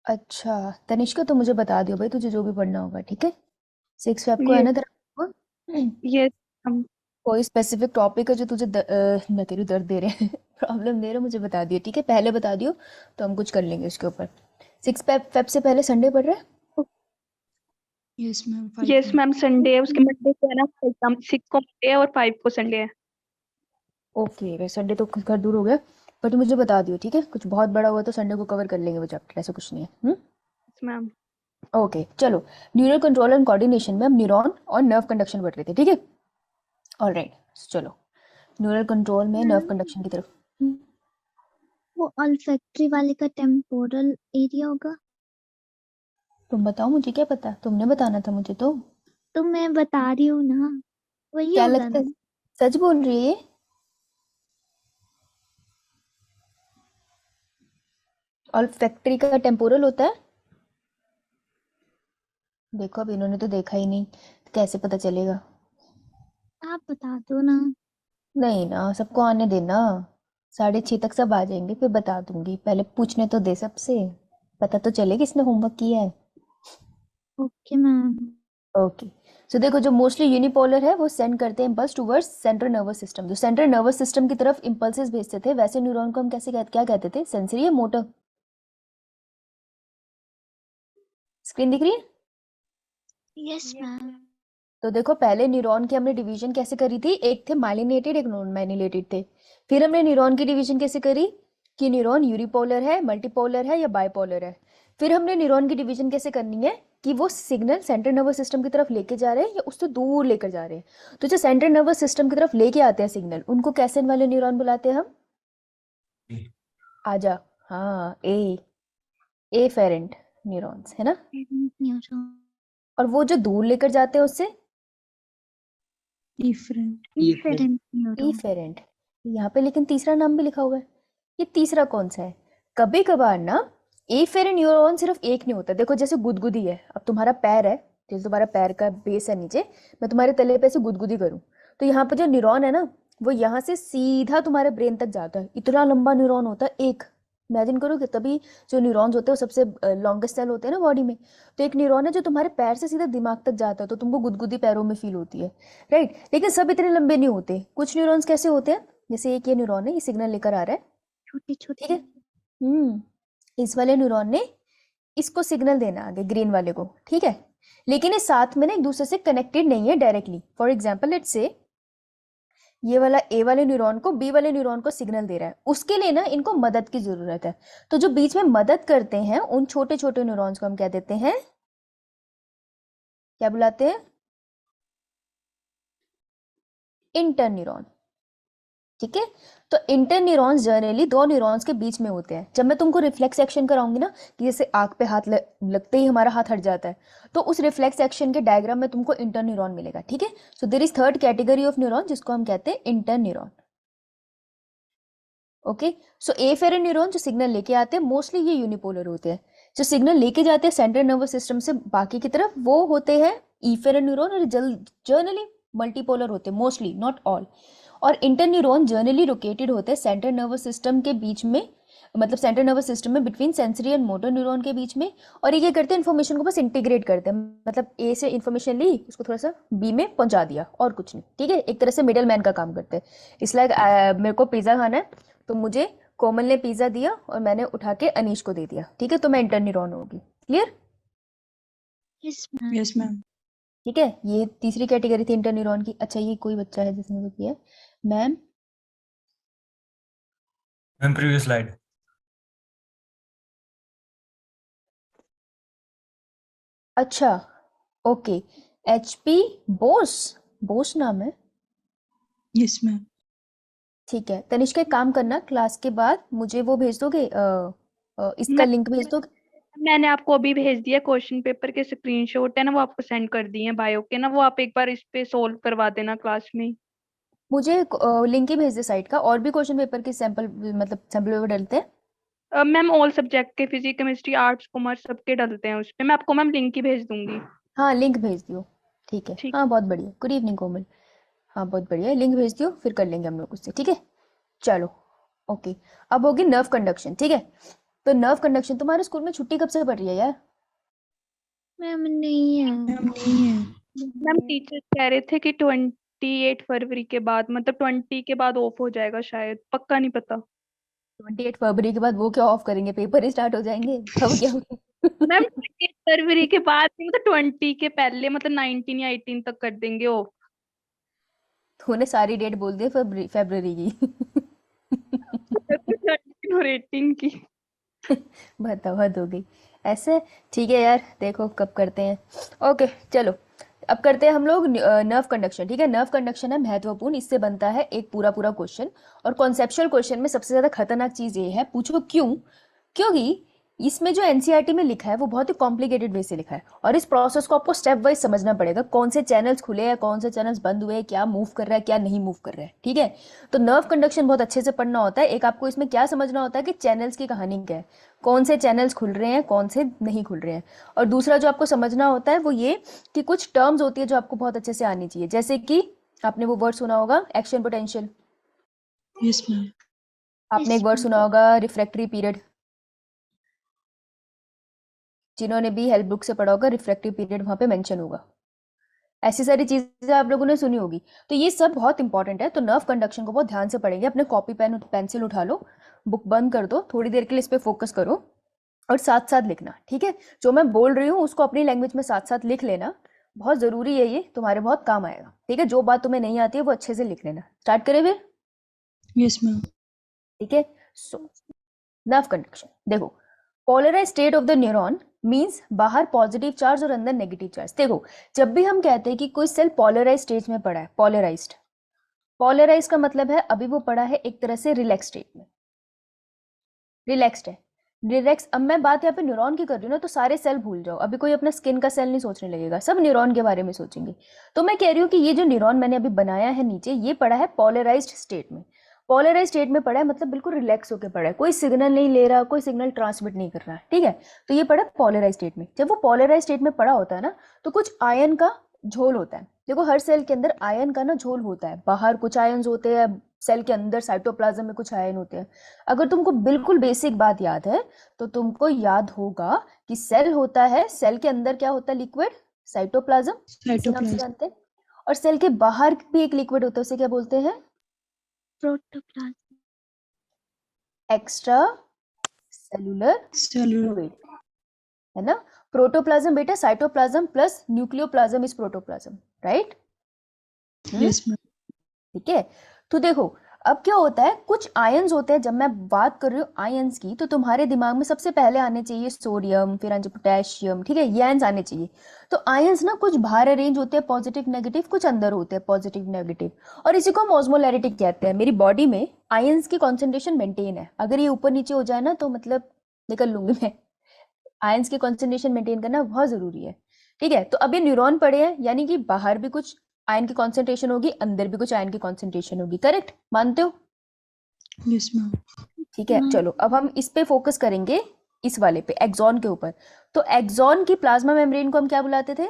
अच्छा तनिष्का, तो मुझे बता दियो भाई, तुझे जो भी पढ़ना होगा, ठीक है। 6 फेब को है ये ना तेरा को? ये हम कोई स्पेसिफिक टॉपिक है जो तुझे मैं तेरी दर्द दे रहे हैं प्रॉब्लम दे रहे हो, मुझे बता दियो, ठीक है, पहले बता दियो तो हम कुछ कर लेंगे उसके ऊपर। 6 फेब से पहले संडे पढ़ रहे हैं? यस मैम 5 यस को। मैम, संडे है, उसके मंडे को है ना एग्जाम। 6 को मंडे है और 5 को संडे है। ओके भाई, संडे तो घर दूर हो गया, बट मुझे बता दियो, ठीक है, कुछ बहुत बड़ा हुआ तो संडे को कवर कर लेंगे वो चैप्टर, ऐसा कुछ नहीं है। Yes ma'am. ओके चलो। न्यूरल कंट्रोल एंड कोऑर्डिनेशन में हम न्यूरॉन और नर्व कंडक्शन पढ़ रहे थे, ठीक है। ऑलराइट, चलो न्यूरल कंट्रोल में नर्व मैम कंडक्शन की तरफ। हम्म, वो अल्फैक्टरी वाले का टेम्पोरल एरिया होगा। तुम बताओ, मुझे क्या पता, तुमने बताना था मुझे तो। तो मैं बता रही हूँ ना, वही क्या होगा लगता है, ना। सच बोल रही है ये? ऑल्फैक्टरी का टेम्पोरल होता है? देखो अब इन्होंने तो देखा ही नहीं, तो कैसे पता चलेगा। आप बता दो ना। नहीं ना, सबको आने देना, 6:30 तक सब आ जाएंगे फिर बता दूंगी, पहले पूछने तो दे सबसे, पता तो चले किसने होमवर्क किया है। Okay ma'am. ओके। सो देखो, जो मोस्टली यूनिपोलर है वो सेंड करते हैं impulse towards central nervous system, जो सेंट्रल नर्वस सिस्टम की तरफ इम्पल्सेस भेजते थे, वैसे न्यूरॉन को हम क्या कहते थे, सेंसरी या मोटर? स्क्रीन दिख रही है? Yes ma'am. तो देखो, पहले न्यूरॉन की हमने डिवीजन कैसे करी थी, एक थे माइलिनेटेड, एक नॉन माइलिनेटेड थे। फिर हमने न्यूरॉन की डिवीजन कैसे करी कि न्यूरॉन यूरिपोलर है, मल्टीपोलर है या बाइपोलर है। फिर हमने न्यूरॉन की डिवीजन कैसे करनी है कि वो सिग्नल सेंट्रल नर्वस सिस्टम की तरफ लेके जा रहे हैं या उससे दूर लेकर जा रहे हैं। तो जो सेंट्रल नर्वस सिस्टम की तरफ लेके आते हैं सिग्नल, उनको कैसे वाले न्यूरॉन बुलाते हैं हम? आजा। हाँ, ए फेरेंट न्यूरॉन्स है ना। न्यूरॉन। और वो जो दूर लेकर जाते हैं उससे डिफरेंट। Efferent neuron. इफेरेंट। यहाँ पे लेकिन तीसरा नाम भी लिखा हुआ है, ये तीसरा कौन सा है? कभी कभार ना एफेरेंट न्यूरॉन सिर्फ एक नहीं होता। देखो जैसे गुदगुदी है, अब तुम्हारा पैर है, जैसे तुम्हारा पैर का बेस है नीचे, मैं तुम्हारे तले पे से गुदगुदी करूँ, तो यहाँ पे जो न्यूरॉन है ना, वो यहाँ से सीधा तुम्हारे ब्रेन तक जाता है, इतना लंबा न्यूरॉन होता है एक। इमेजिन करो कि तभी जो न्यूरॉन्स होते हैं वो सबसे लॉन्गेस्ट सेल होते हैं ना बॉडी में। तो एक न्यूरॉन है जो तुम्हारे पैर से सीधा दिमाग तक जाता है, तो तुमको गुदगुदी पैरों में फील होती है, राइट। लेकिन सब इतने लंबे नहीं होते, कुछ न्यूरॉन्स कैसे होते हैं, जैसे एक ये न्यूरॉन है, ये सिग्नल लेकर आ रहा है, छोटे ठीक है। छोटे। इस वाले न्यूरॉन ने इसको सिग्नल देना आगे, ग्रीन वाले को, ठीक है। लेकिन ये साथ में ना एक दूसरे से कनेक्टेड नहीं है directly. For example let's say ये वाला ए वाले न्यूरॉन को बी वाले न्यूरॉन को सिग्नल दे रहा है, उसके लिए ना इनको मदद की जरूरत है। तो जो बीच में मदद करते हैं उन छोटे छोटे न्यूरॉन्स को हम क्या देते हैं, क्या बुलाते हैं? इंटर न्यूरॉन, ठीक है। तो इंटर न्यूरॉन्स जनरली दो न्यूरॉन्स के बीच में होते हैं। जब मैं तुमको रिफ्लेक्स एक्शन कराऊंगी ना, कि जैसे आंख पे हाथ लगते ही हमारा हाथ हट जाता है, तो उस रिफ्लेक्स एक्शन के डायग्राम में तुमको इंटर न्यूरॉन मिलेगा, ठीक है। So there is third category of neuron जिसको हम कहते हैं inter neuron. Okay. So afferent neuron जो सिग्नल लेके आते हैं, मोस्टली ये यूनिपोलर होते हैं। जो सिग्नल लेके जाते हैं सेंट्रल नर्वस सिस्टम से बाकी की तरफ, वो होते हैं ई फेरेंट न्यूरॉन, और जनरली मल्टीपोलर होते हैं, मोस्टली नॉट ऑल। और इंटर न्यूरॉन जनरली लोकेटेड होते हैं सेंट्रल नर्वस सिस्टम के बीच में, मतलब सेंट्रल नर्वस सिस्टम में between sensory and motor neuron के बीच में। और ये क्या करते हैं, इन्फॉर्मेशन को बस इंटीग्रेट करते हैं, मतलब ए से इन्फॉर्मेशन ली, उसको थोड़ा सा बी में पहुंचा दिया, और कुछ नहीं, ठीक है। एक तरह से मिडल मैन का काम करते हैं। इसलिए मेरे को पिज्जा खाना है, तो मुझे कोमल ने पिज्जा दिया और मैंने उठा के अनीश को दे दिया, ठीक है, तो मैं इंटर न्यूरॉन होगी। Clear? Yes ma'am. Yes ma'am. ठीक है, ये तीसरी कैटेगरी थी इंटर न्यूरॉन की। अच्छा, ये कोई बच्चा है जिसने वो किया है? Ma'am ma'am previous slide. अच्छा, ओके। एचपी बोस, बोस नाम है, यस मैम। ठीक है। तनिष्का एक काम करना, क्लास के बाद मुझे वो भेज दोगे, इसका मैं लिंक भेज दोगे? मैंने आपको अभी भेज दिया, क्वेश्चन पेपर के स्क्रीनशॉट है ना, वो आपको सेंड कर दिए हैं बायो के ना, वो आप एक बार इस पे सोल्व करवा देना क्लास में। मुझे लिंक ही भेज दे साइट का, और भी क्वेश्चन पेपर के सैंपल, मतलब सैंपल पेपर डलते हैं। मैम ऑल सब्जेक्ट के, फिजिक्स केमिस्ट्री आर्ट्स कॉमर्स सबके डलते हैं उस पे। मैं आपको मैम लिंक ही भेज दूंगी। हाँ लिंक भेज दियो, ठीक है। ठीक। हाँ बहुत बढ़िया, गुड इवनिंग कोमल। हाँ बहुत बढ़िया, लिंक भेज दियो, फिर कर लेंगे हम लोग उससे, ठीक है। चलो, ओके। अब होगी नर्व कंडक्शन, ठीक है। तो नर्व कंडक्शन, तुम्हारे स्कूल में छुट्टी कब से पड़ रही है यार? मैम नहीं है। मैम नहीं है। मैम टीचर कह रहे थे कि 28 फरवरी के बाद, मतलब 20 के बाद ऑफ हो जाएगा शायद, पक्का नहीं पता। 28 फरवरी के बाद वो क्या ऑफ करेंगे, पेपर ही स्टार्ट हो जाएंगे तब क्या होगा? मैम 28 फरवरी के बाद नहीं, मतलब 20 के पहले, मतलब 19 या 18 तक कर देंगे ऑफ। तूने सारी डेट बोल दी फरवरी फरवरी की। 19 और 18 की। बताओ, हद हो गई ऐसे। ठीक है यार, देखो कब करते हैं। ओके चलो, अब करते हैं हम लोग नर्व कंडक्शन। ठीक है, नर्व कंडक्शन है महत्वपूर्ण, इससे बनता है एक पूरा पूरा क्वेश्चन। और कॉन्सेप्चुअल क्वेश्चन में सबसे ज्यादा खतरनाक चीज ये है, पूछो क्यों? क्योंकि इसमें जो एनसीईआरटी में लिखा है वो बहुत ही कॉम्प्लिकेटेड वे से लिखा है, और इस प्रोसेस को आपको स्टेप वाइज समझना पड़ेगा, कौन से चैनल्स खुले हैं, कौन से चैनल्स बंद हुए हैं, क्या मूव कर रहा है, क्या नहीं मूव कर रहा है। ठीक है, तो नर्व कंडक्शन बहुत अच्छे से पढ़ना होता है। एक आपको इसमें क्या समझना होता है कि चैनल्स की कहानी क्या है, कौन से चैनल्स खुल रहे हैं, कौन से नहीं खुल रहे हैं। और दूसरा जो आपको समझना होता है वो ये कि कुछ टर्म्स होती है जो आपको बहुत अच्छे से आनी चाहिए, जैसे कि आपने वो वर्ड सुना होगा एक्शन पोटेंशियल, यस मैम। आपने एक Yes, वर्ड ma'am. सुना होगा रिफ्रैक्टरी पीरियड, जिन्होंने भी हेल्प बुक से पढ़ा होगा रिफ्रैक्टिव पीरियड वहां पे मेंशन होगा। ऐसी सारी चीजें आप लोगों ने सुनी होगी, तो ये सब बहुत इंपॉर्टेंट है। तो नर्व कंडक्शन को बहुत ध्यान से पढ़ेंगे। अपने कॉपी पेन पेंसिल उठा लो, बुक बंद कर दो, थोड़ी देर के लिए इस पे फोकस करो और साथ साथ लिखना। ठीक है, जो मैं बोल रही हूँ उसको अपनी लैंग्वेज में साथ साथ लिख लेना, बहुत जरूरी है, ये तुम्हारे बहुत काम आएगा। ठीक है, जो बात तुम्हें नहीं आती है वो अच्छे से लिख लेना। स्टार्ट करें फिर? Yes ma'am. ठीक है, सो नर्व कंडक्शन देखो, polarise state of the neuron means बाहर पॉजिटिव चार्ज और अंदर नेगेटिव चार्ज। देखो, जब भी हम कहते हैं कि कोई सेल पोलराइज स्टेज में पड़ा है, पोलराइज्ड, पोलराइज का मतलब है अभी वो पड़ा है एक तरह से रिलैक्स स्टेट में, रिलैक्स्ड है, रिलैक्स। अब मैं बात यहाँ पे न्यूरॉन की कर रही हूँ ना, तो सारे सेल भूल जाओ, अभी कोई अपना स्किन का सेल नहीं सोचने लगेगा, सब न्यूरॉन के बारे में सोचेंगे। तो मैं कह रही हूँ कि ये जो न्यूरॉन मैंने अभी बनाया है नीचे, ये पड़ा है पोलराइज्ड स्टेट में। पोलराइज स्टेट में पड़ा है मतलब बिल्कुल रिलैक्स होकर पड़ा है, कोई सिग्नल नहीं ले रहा, कोई सिग्नल ट्रांसमिट नहीं कर रहा है। ठीक है, तो ये पड़ा पोलराइज स्टेट में। जब वो पोलराइज स्टेट में पड़ा होता है ना, तो कुछ आयन का झोल होता है। देखो, हर सेल के अंदर आयन का ना झोल होता है, बाहर कुछ आयन होते हैं, सेल के अंदर साइटोप्लाज्म में कुछ आयन होते हैं। अगर तुमको बिल्कुल बेसिक बात याद है तो तुमको याद होगा कि सेल होता है, सेल के अंदर क्या होता है, लिक्विड, साइटोप्लाज्म, इसी नाम से साइटोप्लाज्म। जानते हैं। और सेल के बाहर भी एक लिक्विड होता है, उसे क्या बोलते हैं? Protoplasm. Extra cellular cellular. Fluid, है ना। प्रोटोप्लाज्म बेटा cytoplasm plus nucleoplasm is protoplasm, right? Yes ma'am. ठीक है, तो देखो अब क्या होता है, कुछ आयंस होते हैं। जब मैं बात कर रही हूँ आयंस की, तो तुम्हारे दिमाग में सबसे पहले आने चाहिए सोडियम, फिर आने पोटेशियम। ठीक है, ये आयंस आने चाहिए। तो आयंस ना कुछ बाहर अरेंज होते हैं पॉजिटिव नेगेटिव, कुछ अंदर होते हैं पॉजिटिव नेगेटिव, और इसी को हम ऑस्मोलैरिटी कहते हैं। मेरी बॉडी में आयंस की कॉन्सेंट्रेशन मेंटेन है, अगर ये ऊपर नीचे हो जाए ना तो मतलब निकल लूंगी मैं। आयंस की कॉन्सेंट्रेशन मेंटेन करना बहुत जरूरी है। ठीक है, तो अब ये न्यूरॉन पड़े हैं, यानी कि बाहर भी कुछ आयन की कॉन्सेंट्रेशन होगी, अंदर भी कुछ आयन की कॉन्सेंट्रेशन होगी, करेक्ट? मानते हो? Yes ma'am. ठीक है, चलो अब हम इस पे फोकस करेंगे, इस वाले पे, एक्सॉन के ऊपर। तो एक्सॉन की प्लाज्मा मेम्ब्रेन को हम क्या बुलाते थे?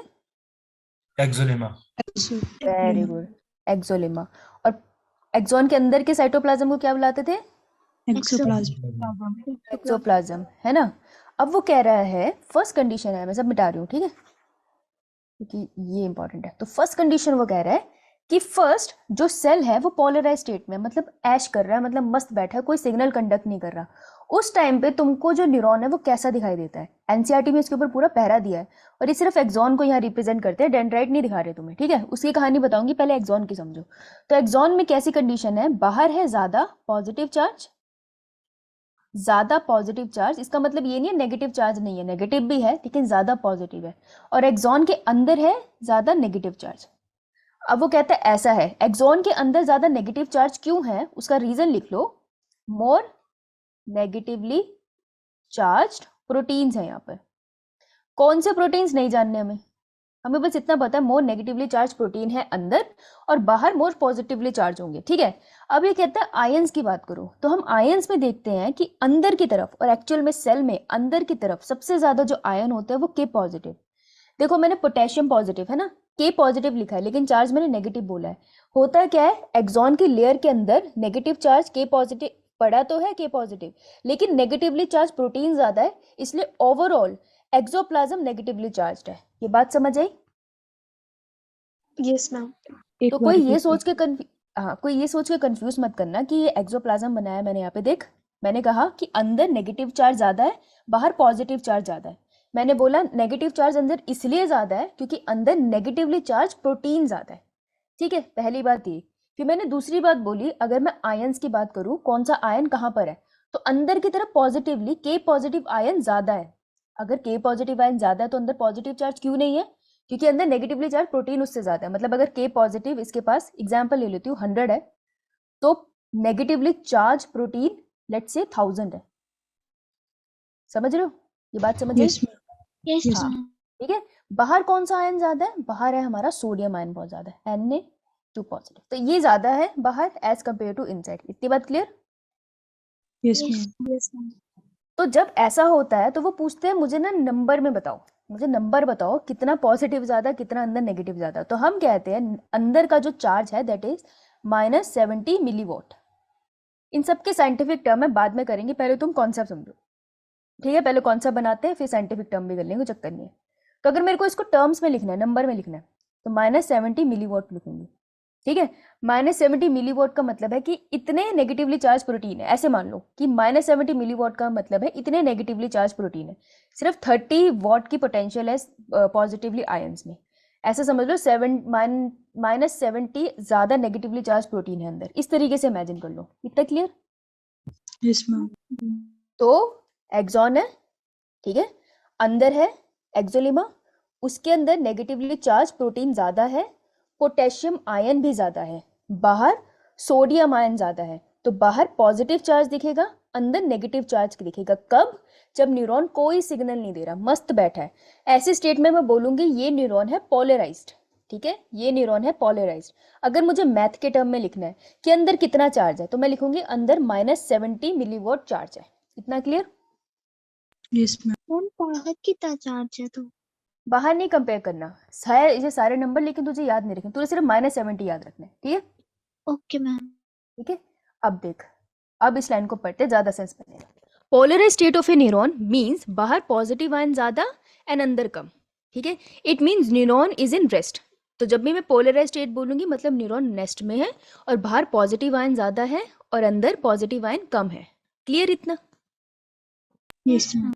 एक्सोलेमा। Very good, axolemma. और एक्सॉन के अंदर के साइटोप्लाज्म को क्या बुलाते थे? एक्सोप्लाज्म। एक्सोप्लाज्म, है ना। अब वो कह रहा है, फर्स्ट कंडीशन है, मैं सब मिटा रही हूँ, ठीक है, क्योंकि ये इंपॉर्टेंट है। तो फर्स्ट कंडीशन वो कह रहा है कि फर्स्ट जो सेल है वो पोलराइज स्टेट में, मतलब ऐश कर रहा है, मतलब मस्त बैठा है, कोई सिग्नल कंडक्ट नहीं कर रहा। उस टाइम पे तुमको जो न्यूरॉन है वो कैसा दिखाई देता है? एनसीईआरटी में इसके ऊपर पूरा पहरा दिया है, और ये सिर्फ एक्सॉन को यहाँ रिप्रेजेंट करते हैं, डेंड्राइट नहीं दिखा रहे तुम्हें। ठीक है, उसकी कहानी बताऊंगी, पहले एक्सॉन की समझो। तो एक्सॉन में कैसी कंडीशन है? बाहर है ज्यादा पॉजिटिव चार्ज, ज्यादा पॉजिटिव चार्ज, इसका मतलब ये नहीं है नेगेटिव चार्ज नहीं है, नेगेटिव भी है लेकिन ज्यादा पॉजिटिव है। और एक्सॉन के अंदर है ज्यादा नेगेटिव चार्ज। अब वो कहता है ऐसा है, एक्सॉन के अंदर ज्यादा नेगेटिव चार्ज क्यों है, उसका रीजन लिख लो। मोर नेगेटिवली चार्ज्ड प्रोटीन्स है यहाँ पर। कौन से प्रोटीन्स नहीं जानने हमें, हमें बस इतना पता है मोर नेगेटिवली चार्ज प्रोटीन है अंदर, और बाहर मोर पॉजिटिवली चार्ज होंगे। ठीक है, अब ये कहता है आयंस की बात करो, तो हम आयंस में देखते हैं कि अंदर की तरफ, और एक्चुअल में सेल में अंदर की तरफ सबसे ज्यादा जो आयन होता है वो के पॉजिटिव। देखो मैंने पोटेशियम पॉजिटिव है ना, के पॉजिटिव लिखा है, लेकिन चार्ज मैंने नेगेटिव बोला है। होता क्या है, एक्सॉन की लेयर के अंदर नेगेटिव चार्ज के पॉजिटिव पढ़ा तो है के पॉजिटिव, लेकिन नेगेटिवली चार्ज प्रोटीन ज्यादा है, इसलिए ओवरऑल एक्सोप्लाज्म नेगेटिवली चार्ज्ड है। ये बात समझ आई? Yes ma'am. एक तो बार कोई ये repeat सोच के कोई ये सोच के कंफ्यूज मत करना कि ये एक्सोप्लाज्म बनाया मैंने। यहाँ पे देख, मैंने कहा कि अंदर नेगेटिव चार्ज ज्यादा है, बाहर पॉजिटिव चार्ज ज्यादा है। मैंने बोला नेगेटिव चार्ज अंदर इसलिए ज्यादा है क्योंकि अंदर नेगेटिवली चार्ज प्रोटीन ज्यादा है। ठीक है, पहली बात ये। फिर मैंने दूसरी बात बोली, अगर मैं आयंस की बात करूं, कौन सा आयन कहाँ पर है, तो अंदर की तरफ पॉजिटिवली के पॉजिटिव आयन ज्यादा है। अगर के पॉजिटिव आयन ज्यादा है तो अंदर पॉजिटिव चार्ज क्यों नहीं है? क्योंकि अंदर नेगेटिवली चार्ज प्रोटीन उससे ज्यादा है। मतलब अगर के पॉजिटिव इसके पास, एग्जाम्पल ले लेती हूँ 100 है, तो negatively charge protein let's say 1000 है। समझ रहे हो? ये बात समझ आई? yes ma'am यस yes हाँ, ma'am ठीक है। बाहर कौन सा आयन ज्यादा है? बाहर है हमारा सोडियम आयन बहुत ज्यादा है, Na2 पॉजिटिव, तो ये ज्यादा है बाहर एज कंपेयर टू इनसाइड। इतनी बात clear? yes ma'am yes ma'am. तो जब ऐसा होता है तो वो पूछते हैं मुझे ना नंबर में बताओ, मुझे नंबर बताओ कितना पॉजिटिव ज्यादा, कितना अंदर नेगेटिव ज्यादा। तो हम कहते हैं अंदर का जो चार्ज है दैट इज -70 मिलीवॉट। इन सब के साइंटिफिक टर्म है बाद में करेंगे, पहले तुम कॉन्सेप्ट समझो। ठीक है, पहले कॉन्सेप्ट बनाते हैं फिर साइंटिफिक टर्म भी कर लेंगे, कोई चक्कर नहीं है। तो अगर मेरे को इसको टर्म्स में लिखना है, नंबर में लिखना है, तो -70 मिलीवॉट लिखूंगी। ठीक है, -70 मिलीवॉट का मतलब है कि इतने नेगेटिवली चार्ज प्रोटीन है। ऐसे मान लो कि -70 मिलीवॉट का मतलब है इतने नेगेटिवली चार्ज प्रोटीन है। सिर्फ 30 वॉट की पोटेंशियल है पॉजिटिवली आयंस में। ऐसे समझ लो -70 ज्यादा नेगेटिवली चार्ज प्रोटीन है अंदर। इस तरीके से इमेजिन कर लो। इतना क्लियर? yes ma'am तो एक्सॉन है, ठीक है, अंदर है एक्सोलिमा, उसके अंदर नेगेटिवली चार्ज प्रोटीन ज्यादा है, पोटेशियम आयन भी ज्यादा है, बाहर सोडियम आयन ज्यादा है। तो बाहर पॉजिटिव चार्ज दिखेगा, अंदर नेगेटिव चार्ज दिखेगा। कब? जब न्यूरॉन कोई सिग्नल नहीं दे रहा, मस्त बैठा है। ऐसी स्टेट में मैं बोलूंगी ये न्यूरॉन है पोलराइज्ड। ठीक है, ये न्यूरॉन है पोलराइज्ड। अगर मुझे मैथ के टर्म में लिखना है कि अंदर कितना चार्ज है, तो मैं लिखूंगी अंदर -70 मिलीवॉट चार्ज है। इतना क्लियर? yes ma'am मैम बाहर कितना चार्ज है तो? बाहर नहीं कंपेयर करना, ये सारे नंबर लेकिन तुझे याद नहीं रखने, तुझे सिर्फ -70 याद रखना है। ठीक है, ओके मैम। ठीक है। अब देख, अब इस लाइन को पढ़ते ज्यादा सेंस बनेगा। Polarised state of a neuron means बाहर पॉजिटिव आयन ज्यादा एंड अंदर कम। ठीक है, it means neuron is in rest. तो जब भी मैं पोलराइज्ड स्टेट बोलूंगी मतलब न्यूरॉन नेस्ट में है और बाहर पॉजिटिव आयन ज्यादा है और अंदर पॉजिटिव आयन कम है। क्लियर इतना? yes ma'am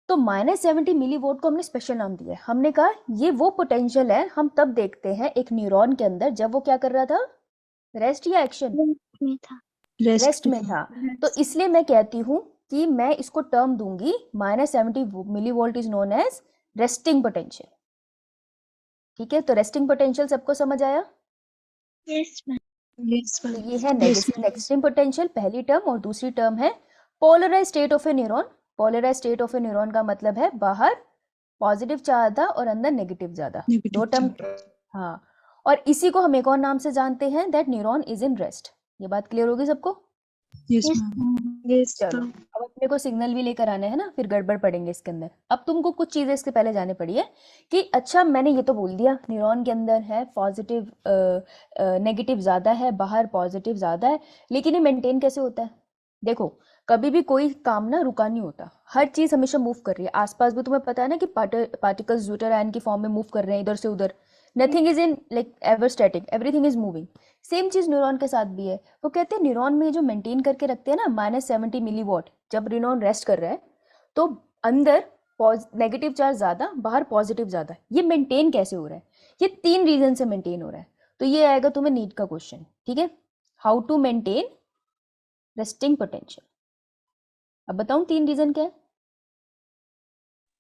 तो -70 मिलीवोल्ट को हमने स्पेशल नाम दिया है। हमने कहा ये वो पोटेंशियल है हम तब देखते हैं एक न्यूरॉन के अंदर जब वो क्या कर रहा था, रेस्ट या एक्शन? में था। रेस्ट में था। तो इसलिए मैं कहती हूँ कि मैं इसको टर्म दूंगी -70 millivolt is known as resting potential. ठीक है, तो रेस्टिंग पोटेंशियल सबको समझ आया? Yes ma'am. यस तो मैम। ये है Yes, ma'am. नेगेटिव पोटेंशियल पहली टर्म, और दूसरी टर्म है polarise state of a neuron. Polarise state of a neuron का मतलब है बाहर पॉजिटिव ज्यादा और अंदर नेगेटिव ज्यादा। Negative दो टर्म। charge. हाँ, और इसी को हम एक और नाम से जानते हैं, that neuron is in rest. ये बात क्लियर होगी सबको? yes यस ma'am यस चलो, मैम। अब अपने को सिग्नल भी लेकर आना है ना, फिर गड़बड़ पड़ेंगे इसके अंदर। अब तुमको कुछ चीजें इसके पहले जाने पड़ी है कि अच्छा मैंने ये तो बोल दिया न्यूरॉन के अंदर है पॉजिटिव नेगेटिव ज्यादा है, बाहर पॉजिटिव ज्यादा है, लेकिन ये मेंटेन कैसे होता है? देखो, कभी भी कोई काम ना रुका नहीं होता, हर चीज हमेशा मूव कर रही है। आसपास भी तुम्हें पता है ना कि पार्टिकल्स ज्यूटर आयन की फॉर्म में मूव कर रहे हैं इधर से उधर। Nothing is in like ever static, everything is moving. Same चीज न्यूरॉन के साथ भी है। वो कहते हैं न्यूरॉन में जो मेंटेन करके रखते हैं ना -70 मिलीवॉट, जब न्यूरॉन रेस्ट कर रहा है तो अंदर नेगेटिव चार्ज ज्यादा, बाहर पॉजिटिव ज्यादा। ये मेंटेन कैसे हो रहा है? ये 3 रीजन से मेंटेन हो रहा है। तो ये आएगा तुम्हें नीट का क्वेश्चन। ठीक है, how to maintain resting potential. अब बताऊं 3 रीजन क्या है?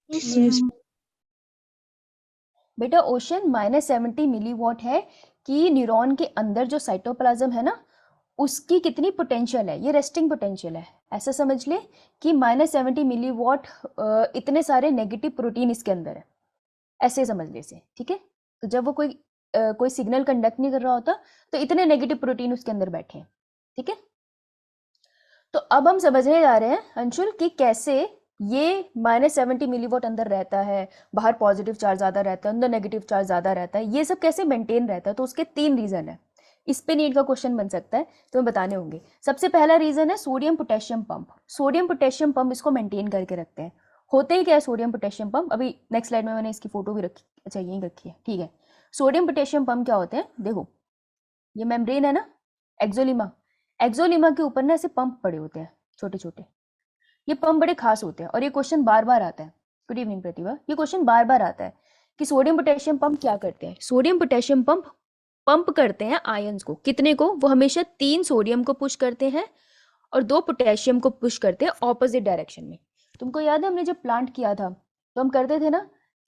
Yes Yes. मैम। बेटा ओशन -70 मिलीवॉट है कि न्यूरॉन के अंदर जो साइटोप्लाज्म है ना उसकी कितनी पोटेंशियल है, ये रेस्टिंग पोटेंशियल है। ऐसा समझ ले कि -70 मिलीवॉट इतने सारे नेगेटिव प्रोटीन इसके अंदर है, ऐसे समझ ले इसे। ठीक है, तो जब वो कोई सिग्नल कंडक्ट नहीं कर रहा होता तो इतने नेगेटिव प्रोटीन उसके अंदर बैठे हैं। ठीक है, तो अब हम समझने जा रहे हैं अंशुल कि कैसे ये -70 मिलीवॉट अंदर रहता है, बाहर पॉजिटिव चार्ज ज्यादा रहता है, अंदर नेगेटिव चार्ज ज्यादा रहता है, ये सब कैसे मेंटेन रहता है। तो उसके 3 रीजन है। इस पे नीट का क्वेश्चन बन सकता है, तुम्हें बताने होंगे। सबसे पहला रीजन है sodium potassium pump. Sodium potassium pump इसको मेंटेन करके रखते हैं। होते ही क्या है सोडियम पोटेशियम पंप, अभी नेक्स्ट स्लाइड में मैंने इसकी फोटो भी रखी, अच्छा यहीं रखी है, ठीक है। सोडियम पोटेशियम पंप क्या होते हैं, देखो ये मेम्ब्रेन है ना, एक्सोलिमा, एक्सोलिमा के ऊपर ना ऐसे पंप पड़े होते हैं छोटे छोटे। ये पंप बड़े खास होते हैं और ये क्वेश्चन बार बार आता है। गुड इवनिंग प्रतिभा, ये क्वेश्चन बार बार आता है कि सोडियम पोटेशियम पंप क्या करते हैं। सोडियम पोटेशियम पंप पंप करते हैं आयंस को, कितने को, वो हमेशा 3 सोडियम को पुश करते हैं और 2 पोटेशियम को पुश करते हैं ऑपोजिट डायरेक्शन में। तुमको याद है हमने जब प्लांट किया था तो हम करते थे ना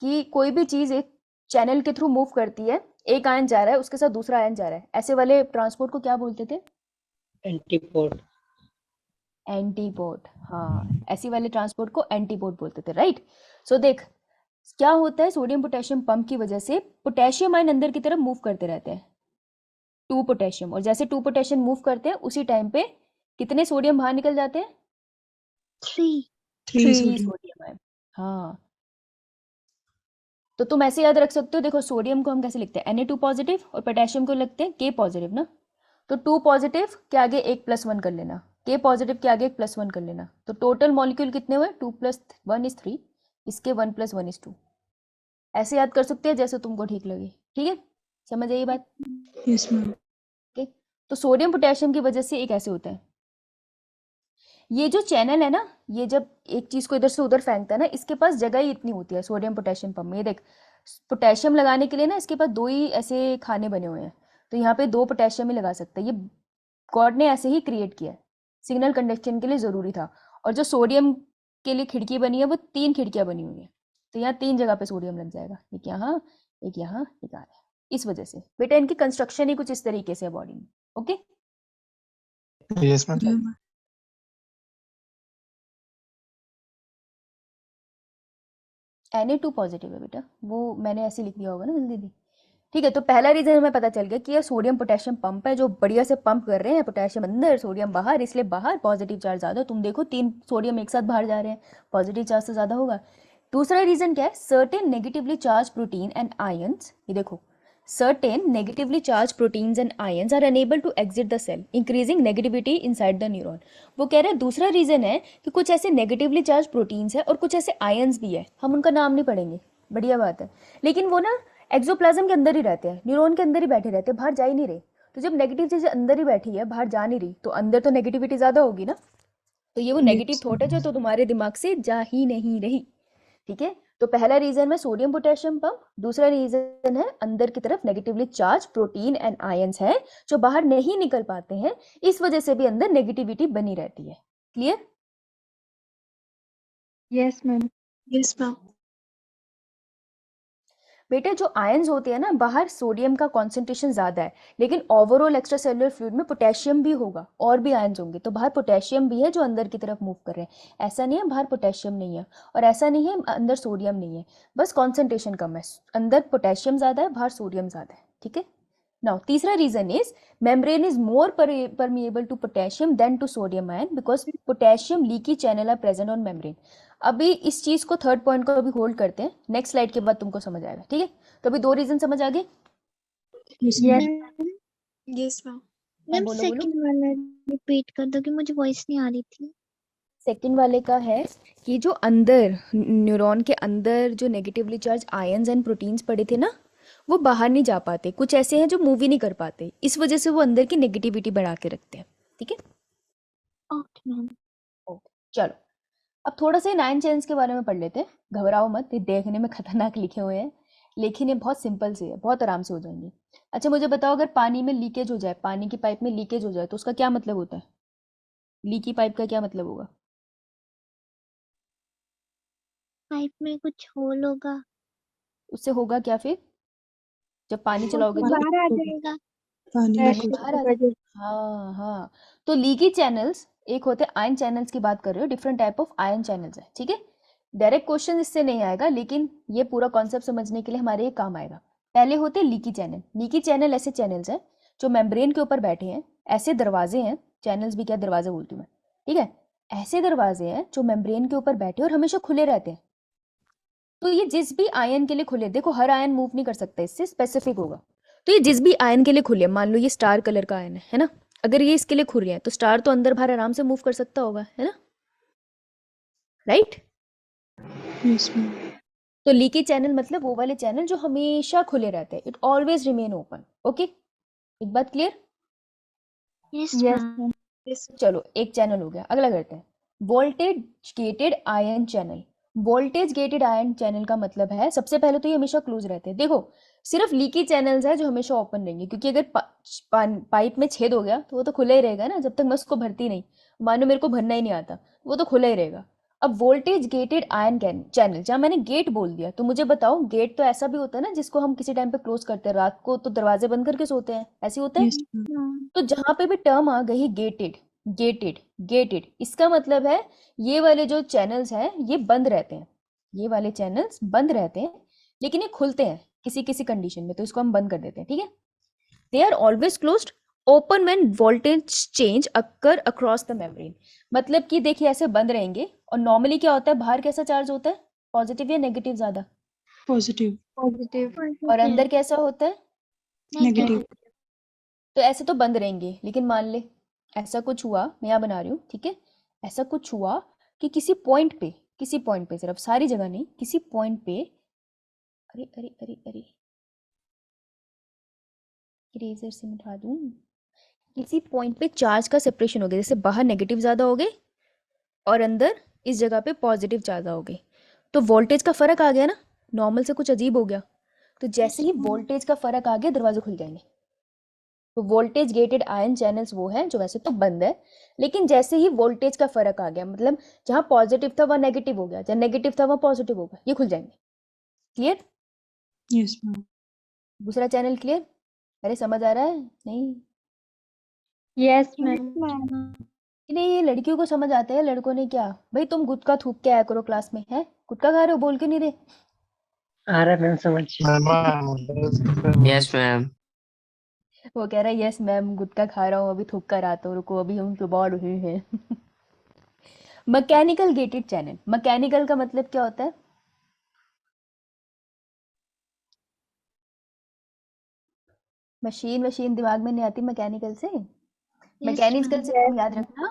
कि कोई भी चीज एक चैनल के थ्रू मूव करती है, एक आयन जा रहा है उसके साथ दूसरा आयन जा रहा है, ऐसे वाले ट्रांसपोर्ट को क्या बोलते थे, एंटीपोड। एंटीपोड, हाँ ऐसी वाले ट्रांसपोर्ट को एंटीपोड बोलते थे, राइट। सो देख क्या होता है, सोडियम पोटेशियम पंप की वजह से पोटेशियम आयन अंदर की तरफ मूव करते रहते हैं, 2 पोटेशियम, और जैसे 2 पोटेशियम मूव करते हैं उसी टाइम पे कितने सोडियम बाहर निकल जाते हैं, 3 3 3 sodium. Sodium ion. हाँ तो तुम ऐसे याद रख सकते हो, देखो सोडियम को हम कैसे लिखते हैं, Na2 पॉजिटिव, और पोटेशियम को लिखते हैं K पॉजिटिव ना, तो 2 पॉजिटिव के आगे 1 + 1 कर लेना, K पॉजिटिव के आगे 1 + 1 कर लेना, तो टोटल मॉलिक्यूल कितने हुए, 2 + 1 = 3, इसके 1 + 1 = 2। ऐसे याद कर सकते हैं जैसे तुमको ठीक लगे, ठीक है, समझ आई ये बात। Yes, ma'am. ओके, तो सोडियम पोटेशियम की वजह से एक ऐसे होता है, ये जो चैनल है ना, ये जब एक चीज को इधर से उधर फेंकता है ना, इसके पास जगह ही इतनी होती है सोडियम पोटेशियम पंप में। ये देख पोटेशियम लगाने के लिए ना इसके पास 2 ही ऐसे खाने बने हुए हैं, तो यहाँ पे 2 पोटेशियम ही लगा सकता है, ये गॉड ने ऐसे ही क्रिएट किया है, सिग्नल कंडक्शन के लिए जरूरी था। और जो सोडियम के लिए खिड़की बनी है वो 3 खिड़कियां बनी हुई है, तो यहाँ 3 जगह पे सोडियम लग जाएगा, एक यहाँ एक यहाँ एक यहाँ, इस वजह से बेटा इनकी कंस्ट्रक्शन ही कुछ इस तरीके से है बॉडी में। Okay Yes, ma'am. Yeah, ma'am. Na2 positive है बेटा, वो मैंने ऐसे लिख दिया होगा ना जल्दी, ठीक है। तो पहला रीजन हमें पता चल गया कि ये सोडियम पोटेशियम पंप है जो बढ़िया से पंप कर रहे हैं, पोटेशियम अंदर सोडियम बाहर, इसलिए बाहर पॉजिटिव चार्ज ज्यादा। तुम देखो 3 सोडियम एक साथ बाहर जा रहे हैं, पॉजिटिव चार्ज तो ज्यादा होगा। दूसरा रीजन क्या है, certain negatively charge protein and ions, ये देखो certain negatively charge proteins and ions are unable to exit the cell increasing negativity inside the neuron. वो कह रहे हैं दूसरा रीजन है कि कुछ ऐसे नेगेटिवली चार्ज प्रोटीन्स है और कुछ ऐसे आयंस भी है, हम उनका नाम नहीं पढ़ेंगे, बढ़िया बात है, लेकिन वो ना एक्सोप्लाज्म के अंदर ही रहते हैं, न्यूरॉन के अंदर ही बैठे रहते हैं, बाहर जा ही नहीं रहे। तो जब नेगेटिव चीजें अंदर ही बैठी है, बाहर जा नहीं रही, तो अंदर तो नेगेटिविटी ज्यादा होगी ना, तो ये वो नेगेटिव Yes. थॉट है जो तो तुम्हारे दिमाग से जा ही नहीं रही, ठीक है। तो पहला रीजन है सोडियम पोटेशियम पंप, दूसरा रीजन है अंदर की तरफ negatively charge protein and ions है जो बाहर नहीं निकल पाते हैं, इस वजह से भी अंदर नेगेटिविटी बनी रहती है। Clear? Yes ma'am. Yes, ma'am. बेटे जो आयंस होते हैं ना, बाहर सोडियम का कॉन्सेंट्रेशन ज्यादा है, लेकिन ओवरऑल एक्स्ट्रा सेलुलर फ्लूइड में पोटेशियम भी होगा और भी आयंस होंगे, तो बाहर पोटेशियम भी है जो अंदर की तरफ मूव कर रहे हैं। ऐसा नहीं है बाहर पोटेशियम नहीं है और ऐसा नहीं है अंदर सोडियम नहीं है, बस कॉन्सेंट्रेशन कम है, अंदर पोटेशियम ज्यादा है बाहर सोडियम ज्यादा है, ठीक है। Now, तीसरा reason is membrane is more permeable to potassium than to sodium ion because potassium leaky channel are present on membrane. अभी इस चीज को थर्ड पॉइंट को अभी होल्ड करते हैं, नेक्स्ट स्लाइड के बाद तुमको समझ आएगा, ठीक है। तो अभी 2 रीजन समझ आ गए। Yes, Yes. ma'am. Yes, ma'am. Ma'am बोलो, सेकंड वाला रिपीट कर दो कि मुझे वॉइस नहीं आ रही थी। सेकंड वाले का है कि जो अंदर न्यूरॉन के अंदर जो negatively charge ions and proteins पड़े थे ना, वो बाहर नहीं जा पाते, कुछ ऐसे हैं जो मूव ही नहीं कर पाते, इस वजह से वो अंदर की नेगेटिविटी बढ़ा के रखते हैं, ठीक है। Okay ma'am. चलो अब थोड़ा सा 9 चैनल्स के बारे में पढ़ लेते हैं, घबराओ मत, ये देखने में खतरनाक लिखे हुए हैं लेकिन ये बहुत सिंपल से है, बहुत आराम से हो जाएंगे। अच्छा मुझे बताओ, अगर पानी में लीकेज हो जाए, पानी की पाइप में लीकेज हो जाए तो उसका क्या मतलब होता है, लीकी पाइप का क्या मतलब होगा? पाइप में कुछ होल होगा, उससे होगा क्या फिर, जब पानी चलाओगे तो बाहर आ जाएगा। पानी में Pressure कुछ बाहर आ जाए। हाँ हाँ, तो लीकी चैनल्स एक होते हैं आयन चैनल्स की बात कर रहे हो, different type of ion channels है, ठीक है। डायरेक्ट क्वेश्चन इससे नहीं आएगा लेकिन ये पूरा कॉन्सेप्ट समझने के लिए हमारे ये काम आएगा। पहले होते हैं लीकी चैनल। लीकी चैनल ऐसे चैनल्स हैं जो मेम्ब्रेन के ऊपर बैठे हैं, ऐसे दरवाजे हैं, चैनल्स भी क्या दरवाजे बोलती हूँ मैं, ठीक है। ऐसे दरवाजे हैं जो मेम्ब्रेन के ऊपर बैठे और हमेशा खुले रहते हैं, तो ये जिस भी आयन के लिए खुले, देखो हर आयन मूव नहीं कर सकता, इससे स्पेसिफिक होगा, तो ये जिस भी आयन के लिए खुले, मान लो ये स्टार कलर का आयन है ना, अगर ये इसके लिए खुल रहे हैं तो स्टार तो अंदर बाहर आराम से मूव कर सकता होगा, है ना, राइट। Yes, ma'am. तो लीकी चैनल मतलब वो वाले चैनल जो हमेशा खुले रहते हैं, it always remain open. Okay, एक बात clear. Yes, Yes, ma'am. ma'am. Yes, चलो एक चैनल हो गया, अगला करते हैं voltage gated ion channel. Voltage gated ion channel का मतलब है, सबसे पहले तो ये हमेशा क्लोज रहते हैं। देखो सिर्फ लीकी चैनल्स है जो हमेशा ओपन रहेंगे, क्योंकि अगर पाइप में छेद हो गया तो वो तो खुला ही रहेगा ना, जब तक मैं उसको भरती नहीं, मानो मेरे को भरना ही नहीं आता, वो तो खुला ही रहेगा। अब वोल्टेज गेटेड आयन चैनल, जहाँ मैंने गेट बोल दिया, तो मुझे बताओ गेट तो ऐसा भी होता है ना जिसको हम किसी टाइम पे क्लोज करते हैं, रात को तो दरवाजे बंद करके सोते हैं, ऐसे होता है। yes, ma'am. Ma'am. तो जहां पे भी टर्म आ गई गेटेड गेटेड गेटेड, इसका मतलब है ये वाले जो चैनल्स हैं ये बंद रहते हैं, ये वाले चैनल्स बंद रहते हैं, लेकिन ये खुलते हैं किसी किसी कंडीशन में, तो इसको हम बंद कर देते हैं, ठीक है। They are always closed open when voltage change occur across the membrane. मतलब कि देखिए ऐसे बंद रहेंगे, और नॉर्मली क्या होता है, बाहर कैसा चार्ज होता है, पॉजिटिव या नेगेटिव ज्यादा, Positive. Positive. और अंदर कैसा होता है, Negative. तो ऐसे तो बंद रहेंगे। लेकिन मान ले ऐसा कुछ हुआ, मैं यहाँ बना रही हूँ, ठीक है, ऐसा कुछ हुआ कि किसी पॉइंट पे सिर्फ, सारी जगह नहीं, किसी पॉइंट पे, अरे अरे अरे अरे इरेजर से मिटा दूँ, किसी पॉइंट पे चार्ज का सेपरेशन हो गया, जैसे बाहर नेगेटिव ज़्यादा हो गए और अंदर इस जगह पे पॉजिटिव ज़्यादा हो गए, तो वोल्टेज का फ़र्क आ गया ना, नॉर्मल से कुछ अजीब हो गया। तो जैसे ही वोल्टेज का फ़र्क आ गया दरवाजे खुल जाएंगे। तो वोल्टेज गेटेड आयन चैनल्स वो हैं जो वैसे तो बंद है, लेकिन जैसे ही वोल्टेज का फर्क आ गया, मतलब जहां पॉजिटिव था वहां नेगेटिव हो गया, जहां नेगेटिव था वहां पॉजिटिव हो गया, ये खुल जाएंगे। क्लियर। Yes, ma'am. दूसरा चैनल क्लियर। अरे समझ आ रहा है नहीं? Yes, Yes, ma'am. ma'am. नहीं ये लड़कियों को समझ आता है, लड़कों ने क्या भाई, तुम गुटखा थूक के आया करो क्लास में, है गुटखा खा रहे हो, बोल के नहीं रहे। आ रहा है मैम समझ। Ma'am yes ma'am. वो कह रहा है यस मैम गुटखा खा रहा हूँ, अभी थूक कर आता हूँ, रुको अभी हम सुबह रहे हैं। मैकेनिकल गेटेड चैनल, मैकेनिकल का मतलब क्या होता है, मशीन दिमाग में नहीं आती मैकेनिकल से। Yes, mechanical ma'am. से तुम याद रखना,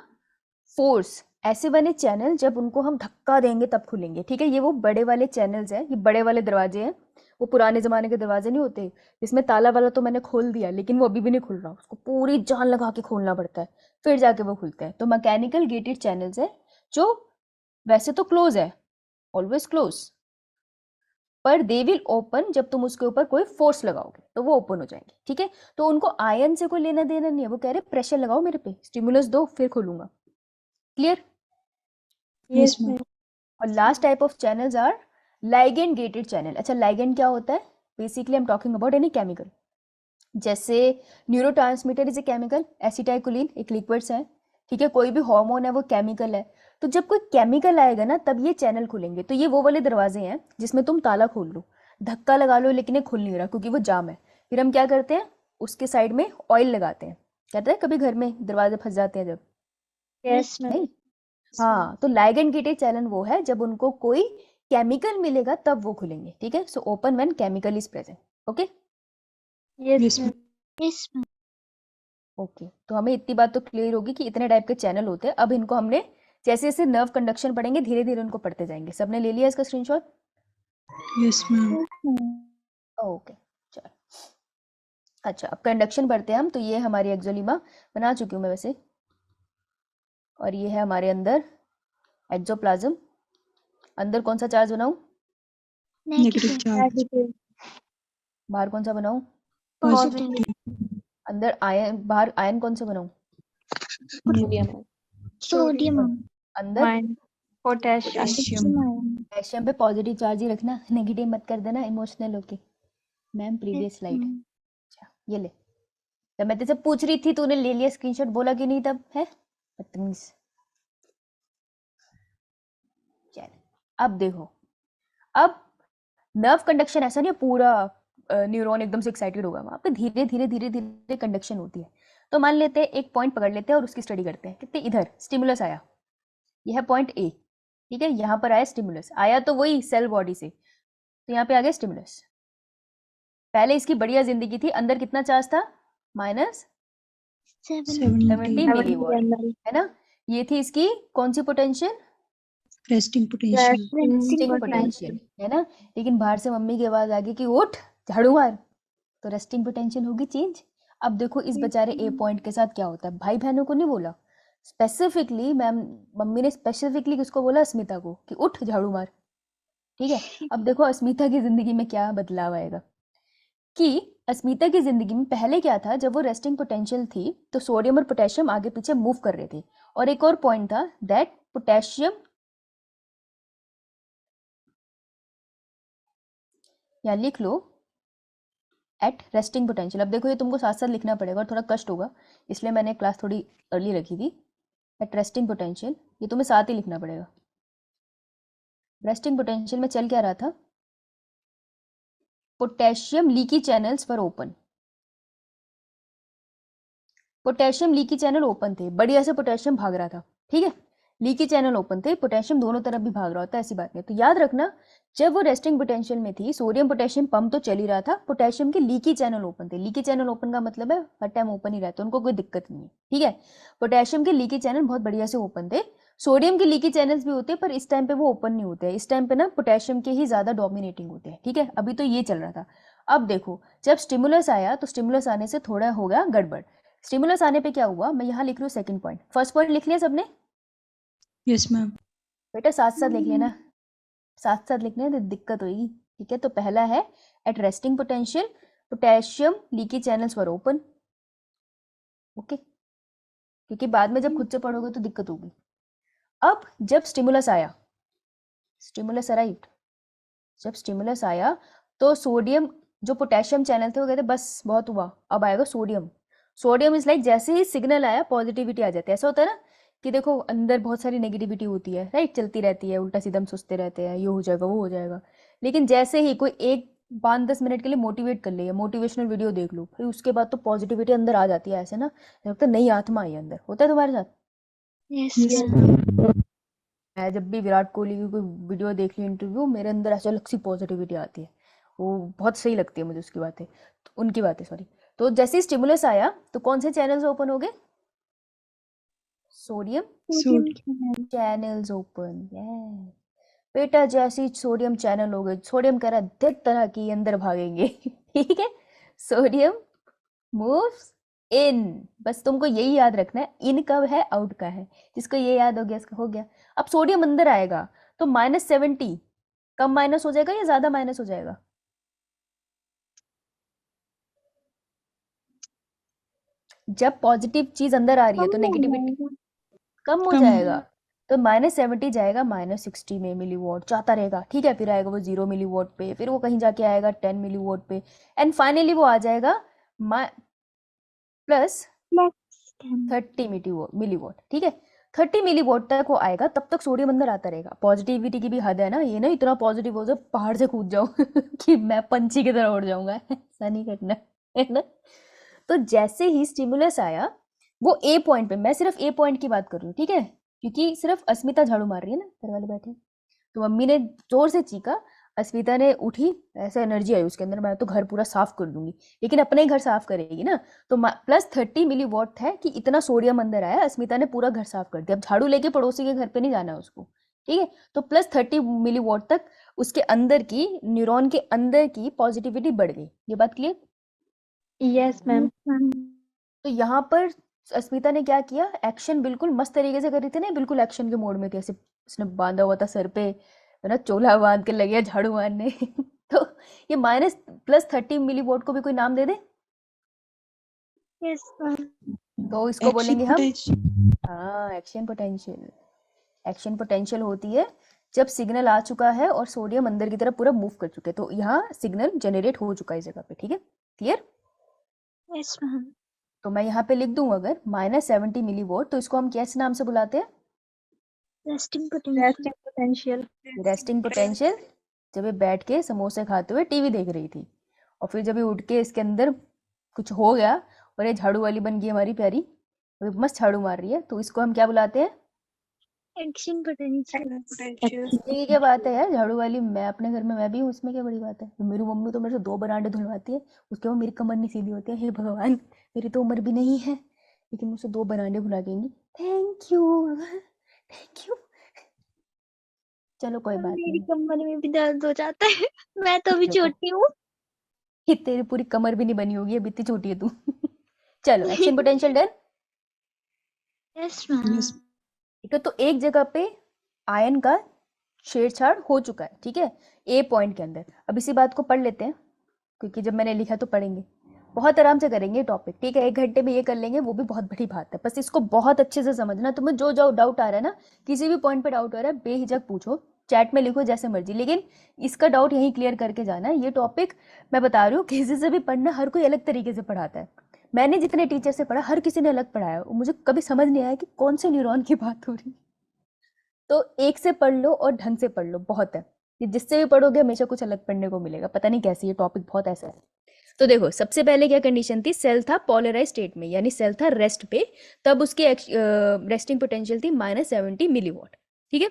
फोर्स, ऐसे बने चैनल जब उनको हम धक्का देंगे तब खुलेंगे, ठीक है। ये वो बड़े वाले चैनल्स हैं, ये बड़े वाले दरवाजे हैं, वो पुराने जमाने के दरवाजे नहीं होते जिसमें ताला वाला तो मैंने खोल दिया लेकिन वो अभी भी नहीं खुल रहा, उसको पूरी जान लगा के खोलना पड़ता है फिर जाके वो खुलते हैं। तो मैकेनिकल गेटेड चैनल्स है जो वैसे तो क्लोज है, ऑलवेज क्लोज, पर दे विल ओपन जब तुम उसके ऊपर कोई फोर्स लगाओगे तो वो ओपन हो जाएंगे, ठीक है। तो उनको आयन से कोई लेना देना नहीं है, वो कह रहे प्रेशर लगाओ मेरे पे, स्टिमुलस दो फिर खोलूंगा। क्लियर। Yes, ma'am. और last type of channels are ligand gated channel. अच्छा लाइगेंड क्या होता है, basically I am talking about any chemical, जैसे neurotransmitter is a chemical, acetylcholine एक लिक्विड्स है, ठीक है, कोई भी हार्मोन है वो केमिकल है। तो जब कोई केमिकल आएगा ना तब ये चैनल खुलेंगे। तो ये वो वाले दरवाजे हैं जिसमें तुम ताला खोल लो, धक्का लगा लो लेकिन ये खुल नहीं रहा क्योंकि वो जाम है, फिर हम क्या करते हैं उसके साइड में ऑयल लगाते हैं, कहते हैं कभी घर में दरवाजे फंस जाते हैं जब, Yes, ma'am. नहीं। हाँ तो लाइगेंड गेटेड चैनल वो है जब उनको कोई केमिकल मिलेगा तब वो खुलेंगे, ठीक है। So open when chemical is present. Okay Yes, Yes, ma'am. ma'am. Yes, ma'am. Okay, तो हमें इतनी बात तो क्लियर होगी कि इतने टाइप के चैनल होते हैं। अब इनको हमने जैसे जैसे नर्व कंडक्शन पढ़ेंगे धीरे धीरे उनको पढ़ते जाएंगे। सबने ले लिया इसका screenshot? Yes, ma'am. Yes, ma'am. Okay चलो, अच्छा अब कंडक्शन पढ़ते हैं हम। तो ये हमारी एक्सोलीमा बना चुकी हूँ मैं वैसे, और ये है हमारे अंदर एक्सोप्लाज्म। अंदर कौन सा चार्ज बनाऊं, Negative Negative. charge. Negative. बाहर कौन सा बनाऊं, Positive. अंदर आयन, बाहर आयन कौन सा बनाऊं, Sodium. Sodium. अंदर Mine. Potassium. Potassium. पोटेशियम पे पॉजिटिव चार्ज ही रखना, नेगेटिव मत कर देना इमोशनल होके। मैम प्रीवियस स्लाइड, अच्छा ये ले, जब मैं तेरे से पूछ रही थी तूने ले लिया स्क्रीनशॉट, बोला क्यों नहीं तब, है बदतमीज। चल अब देखो, अब नर्व कंडक्शन ऐसा नहीं है पूरा न्यूरॉन एकदम से एक्साइटेड होगा, वहां पे धीरे धीरे धीरे धीरे कंडक्शन होती है। तो मान लेते हैं एक पॉइंट पकड़ लेते हैं और उसकी स्टडी करते हैं। कितने इधर स्टिमुलस आया, यह है पॉइंट ए, ठीक है, यहाँ पर आया स्टिमुलस, आया तो वही सेल बॉडी से, तो यहाँ पे आ गया स्टिमुलस, पहले इसकी बढ़िया जिंदगी थी, अंदर कितना चार्ज था, माइनस 70 70 मिलीवॉट, है ना। ये थी इसकी कौन सी potential, resting potential. Resting potential, है ना। लेकिन बाहर से मम्मी की आवाज आ गई कि उठ झाड़ू मार, तो रेस्टिंग पोटेंशियल होगी चेंज। अब देखो इस बेचारे ए पॉइंट के साथ क्या होता है, भाई बहनों को नहीं बोला स्पेसिफिकली, मैम मम्मी ने स्पेसिफिकली किसको बोला, अस्मिता को, कि उठ झाड़ू मार, ठीक है। अब देखो अस्मिता की जिंदगी में क्या बदलाव आएगा, कि अस्मिता की जिंदगी में पहले क्या था, जब वो रेस्टिंग पोटेंशियल थी तो सोडियम और पोटेशियम आगे पीछे मूव कर रहे थे, और एक और पॉइंट था दैट पोटेशियम, या लिख लो एट रेस्टिंग पोटेंशियल। अब देखो ये तुमको साथ साथ लिखना पड़ेगा और थोड़ा कष्ट होगा, इसलिए मैंने क्लास थोड़ी अर्ली रखी थी। एट रेस्टिंग पोटेंशियल, ये तुम्हें साथ ही लिखना पड़ेगा। रेस्टिंग पोटेंशियल में चल क्या रहा था, potassium leaky channels were open, potassium leaky channel open थे, बढ़िया से पोटेशियम भाग रहा था, ठीक है। लीकी चैनल ओपन थे, पोटेशियम दोनों तरफ भी भाग रहा होता है, ऐसी बात नहीं। तो याद रखना जब वो रेस्टिंग पोटेंशियल में थी, सोडियम पोटेशियम पंप तो चल ही रहा था, पोटेशियम के लीकी चैनल ओपन थे। लीकी चैनल ओपन का मतलब है हर टाइम ओपन ही रहते हैं, उनको कोई दिक्कत नहीं है, ठीक है। पोटेशियम के लीकी चैनल बहुत बढ़िया से ओपन थे, सोडियम के लीकी चैनल्स भी होते हैं पर इस टाइम पे वो ओपन नहीं होते हैं, इस टाइम पे ना पोटेशियम के ही ज्यादा डोमिनेटिंग होते हैं, ठीक है। अभी तो ये चल रहा था। अब देखो जब स्टिमुलस आया तो स्टिमुलस आने से थोड़ा हो गया गड़बड़। स्टिमुलस आने पे क्या हुआ, मैं यहाँ लिख रही हूँ सेकंड पॉइंट, फर्स्ट पॉइंट लिख लिया सबने, Yes, ma'am. बेटा साथ साथ लिख लेना, साथ साथ लिखने तो दिक्कत होगी, ठीक है। तो पहला है at resting potential potassium leaky channels were open, okay, क्योंकि बाद में जब खुद से पढ़ोगे तो दिक्कत होगी। अब जब स्टिमुलस आया, स्टिमुलस अराइव्ड, जब स्टिमुलस आया तो सोडियम जो पोटेशियम चैनल थे वो कहते बस बहुत हुआ, अब आएगा सोडियम। सोडियम इज लाइक जैसे ही सिग्नल आया पॉजिटिविटी आ जाती है, ऐसा होता है ना कि देखो अंदर बहुत सारी नेगेटिविटी होती है, राइट, चलती रहती है, उल्टा सीधा हम सोचते रहते हैं ये हो जाएगा वो हो जाएगा, लेकिन जैसे ही कोई एक 5-10 मिनट के लिए मोटिवेट कर ले, मोटिवेशनल वीडियो देख लो, फिर उसके बाद तो पॉजिटिविटी अंदर आ जाती है, ऐसे ना लगता है नई आत्मा आई अंदर, होता है तुम्हारे साथ। Yes, Yes, ma'am. ma'am. मैं जब भी विराट कोहली की कोई वीडियो देख ली इंटरव्यू, मेरे अंदर ऐसे अलग सी पॉजिटिविटी आती है, वो बहुत सही लगती है मुझे उसकी बातें, तो उनकी बातें सॉरी। तो जैसे ही स्टिमुलस आया तो कौन से चैनल्स ओपन हो गए, sodium Sodium Sodium. channel. Channels open, yes बेटा, जैसे ही सोडियम चैनल हो गए, सोडियम कह रहा है धित तरह की अंदर भागेंगे ठीक है, सोडियम मूव्स इन, बस तुमको यही याद रखना है, इन कब है आउट का है, जिसको ये याद हो गया इसका हो गया। अब सोडियम अंदर आएगा तो -70 कम माइनस हो जाएगा या ज्यादा माइनस हो जाएगा, जब पॉजिटिव चीज अंदर आ रही है तो कम हो नेगेटिविटी जाएगा। कम हो कम। जाएगा, तो -70 जाएगा -60 में मिलीवॉट जाता रहेगा, ठीक है। फिर आएगा वो 0 मिलीवॉट पे, फिर वो कहीं जाके आएगा 10 मिलीवॉट पे, एंड फाइनली वो आ जाएगा प्लस Plus 10. 30 मिलीवॉट, ठीक है। 30 मिलीवॉट तक वो आएगा, तब तक सोडियम अंदर आता रहेगा। पॉजिटिविटी की भी हद है ना, ये ना इतना पॉजिटिव हो जाए पहाड़ से कूद जाओ कि मैं पंछी की तरह उड़ जाऊंगा ऐसा नहीं करना, है ना। तो जैसे ही स्टिमुलस आया वो ए पॉइंट पे, मैं सिर्फ ए पॉइंट की बात कर रही हूँ, ठीक है, क्योंकि सिर्फ अस्मिता झाड़ू मार रही है ना, घर वाले बैठे, तो मम्मी ने जोर से चीखा, अस्मिता ने उठी, ऐसा एनर्जी आई उसके अंदर, मैं तो घर पूरा साफ कर दूंगी, लेकिन अपने ही घर साफ करेगी ना, तो +30 मिलीवॉट है कि इतना सोडियम अंदर आया, अस्मिता ने पूरा घर साफ कर दिया। अब झाड़ू लेके पड़ोसी के घर पे नहीं जाना उसको, ठीक है। तो +30 मिलीवॉट तक उसके अंदर की न्यूरॉन के अंदर की पॉजिटिविटी बढ़ गई, ये बात clear. Yes ma'am. Yes, ma'am. तो यहाँ पर अस्मिता ने क्या किया, एक्शन बिल्कुल मस्त तरीके से कर रही थी ना, बिल्कुल एक्शन के मोड में, कैसे उसने बांधा हुआ था सर पे, है ना, चोला बांध के लगे झाड़ू मारने तो ये +30 मिलीवॉट को भी कोई नाम दे दे, Yes, ma'am. तो इसको Action बोलेंगे हम, potential. हाँ एक्शन पोटेंशियल। एक्शन पोटेंशियल होती है जब सिग्नल आ चुका है और सोडियम अंदर की तरफ पूरा मूव कर चुके हैं, तो यहाँ सिग्नल जनरेट हो चुका है इस जगह पे, ठीक है, क्लियर। Yes, ma'am. तो मैं यहाँ पे लिख दूं अगर -70 मिलीवॉट, तो इसको हम कैसे नाम से बुलाते हैं, Resting potential. Potential. Resting potential. जब ये बैठ के समोसे खाते हुए टीवी देख रही थी, और फिर जब ये उठ के इसके अंदर कुछ हो गया और ये झाड़ू वाली बन गई हमारी प्यारी, और ये मस्त झाड़ू मार रही है, तो इसको हम क्या बुलाते हैं, एक्शन पोटेंशियल। ये क्या बात है यार, झाड़ू वाली मैं अपने घर में मैं भी हूँ, उसमें क्या बड़ी बात है। मेरी मम्मी तो मेरे से 2 बरांडे धुलवाती है, उसके बाद मेरी कमर नहीं सीधी होती है। हे भगवान, मेरी तो उम्र भी नहीं है लेकिन मुझसे 2 बरांडे भुला देंगी। Thank you thank you. चलो कोई बात मेरी नहीं, कमर में भी दर्द हो जाता है। मैं तो अभी देखो छोटी हूँ। कि तेरी पूरी कमर भी नहीं बनी होगी, अब इतनी छोटी है तू। चलो action potential done. Yes ma'am. Yes. ठीक है, तो एक जगह पे आयन का छेड़छाड़ हो चुका है, ठीक है, ए पॉइंट के अंदर। अब इसी बात को पढ़ लेते हैं, क्योंकि जब मैंने लिखा तो पढ़ेंगे, बहुत आराम से करेंगे टॉपिक, ठीक है। 1 घंटे में ये कर लेंगे, वो भी बहुत बड़ी बात है। बस इसको बहुत अच्छे से समझना। तुम्हें जो जो डाउट आ रहा है ना, किसी भी पॉइंट पे डाउट आ रहा है, बेहिचक पूछो, चैट में लिखो, जैसे मर्जी, लेकिन इसका डाउट यहीं क्लियर करके जाना है। ये टॉपिक मैं बता रही हूँ, किसी से भी पढ़ना, हर कोई अलग तरीके से पढ़ाता है। मैंने जितने टीचर से पढ़ा, हर किसी ने अलग पढ़ाया। मुझे कभी समझ नहीं आया कि कौन से न्यूरॉन की बात हो रही। तो एक से पढ़ लो और ढंग से पढ़ लो, बहुत है। ये जिससे भी पढ़ोगे हमेशा कुछ अलग पढ़ने को मिलेगा, पता नहीं कैसे, ये टॉपिक बहुत ऐसा है। तो देखो, सबसे पहले क्या कंडीशन थी, सेल था पोलराइज स्टेट में, यानी सेल था रेस्ट पे, तब उसकी रेस्टिंग पोटेंशियल थी -70 मिलीवॉट, ठीक है।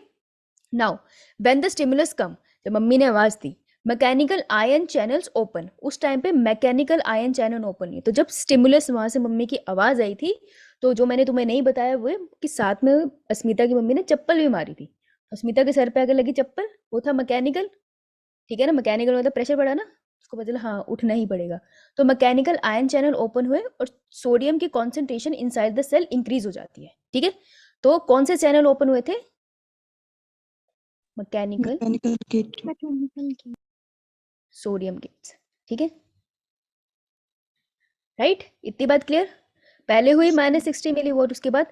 नाउ व्हेन द स्टिमुलस कम, जब मम्मी ने आवाज दी, मैकेनिकल आयन चैनल्स ओपन, उस टाइम पे मैकेनिकल आयन चैनल ओपन है। तो जब स्टिमुलस वहां से मम्मी की आवाज आई थी, तो जो मैंने तुम्हें नहीं बताया वो है कि साथ में अस्मिता की मम्मी ने चप्पल भी मारी थी। अस्मिता के सर पे अगर लगी चप्पल, वो था मैकेनिकल, ठीक है ना। मैकेनिकल मतलब प्रेशर पड़ा ना, उसको पता चला हाँ उठना ही पड़ेगा। तो मैकेनिकल आयन चैनल ओपन हुए और सोडियम की concentration inside the cell increase हो जाती है, ठीक है। तो कौन से चैनल ओपन हुए थे, मैकेनिकल Mechanical gate. मैकेनिकल की। सोडियम गेट्स, ठीक है, राइट। इतनी बात क्लियर। पहले हुई -60 मिलीवॉट, उसके बाद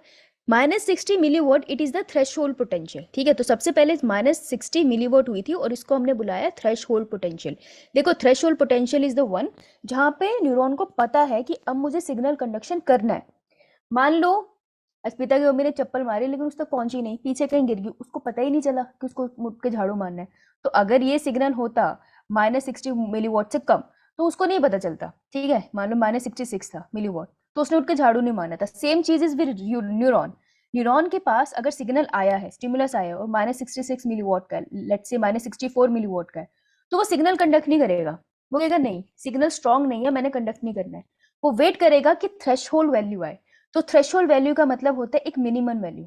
-60 milliwatt, it is the threshold potential, ठीक है। तो सबसे पहले -60 मिलीवॉट हुई थी और इसको हमने बुलाया थ्रेशोल्ड पोटेंशियल। देखो, threshold potential is the one जहां पे न्यूरॉन को पता है कि अब मुझे सिग्नल कंडक्शन करना है। मान लो अस्मिता की मम्मी ने चप्पल मारी लेकिन उस तक पहुंची नहीं, पीछे कहीं गिर गई, उसको पता ही नहीं चला कि उसको मुड़ के झाड़ू मारना है। तो अगर ये सिग्नल होता -60 मिलीवॉट से कम, तो उसको नहीं पता चलता, ठीक है। मान लो -66 था मिलीवॉट, तो उसने उठ के झाड़ू नहीं मारना था। सेम चीज इज विद न्यूरॉन। न्यूरॉन के पास अगर सिग्नल आया है, स्टिमुलस आया है और -66 मिलीवॉट का है, लेट्स से -64 मिलीवॉट का है, तो वो सिग्नल कंडक्ट नहीं करेगा। वो कहेगा नहीं, सिग्नल स्ट्रांग नहीं है, मैंने कंडक्ट नहीं करना है। वो वेट करेगा कि थ्रेशोल्ड वैल्यू आए। तो थ्रेशोल्ड वैल्यू का मतलब होता है एक मिनिमम वैल्यू।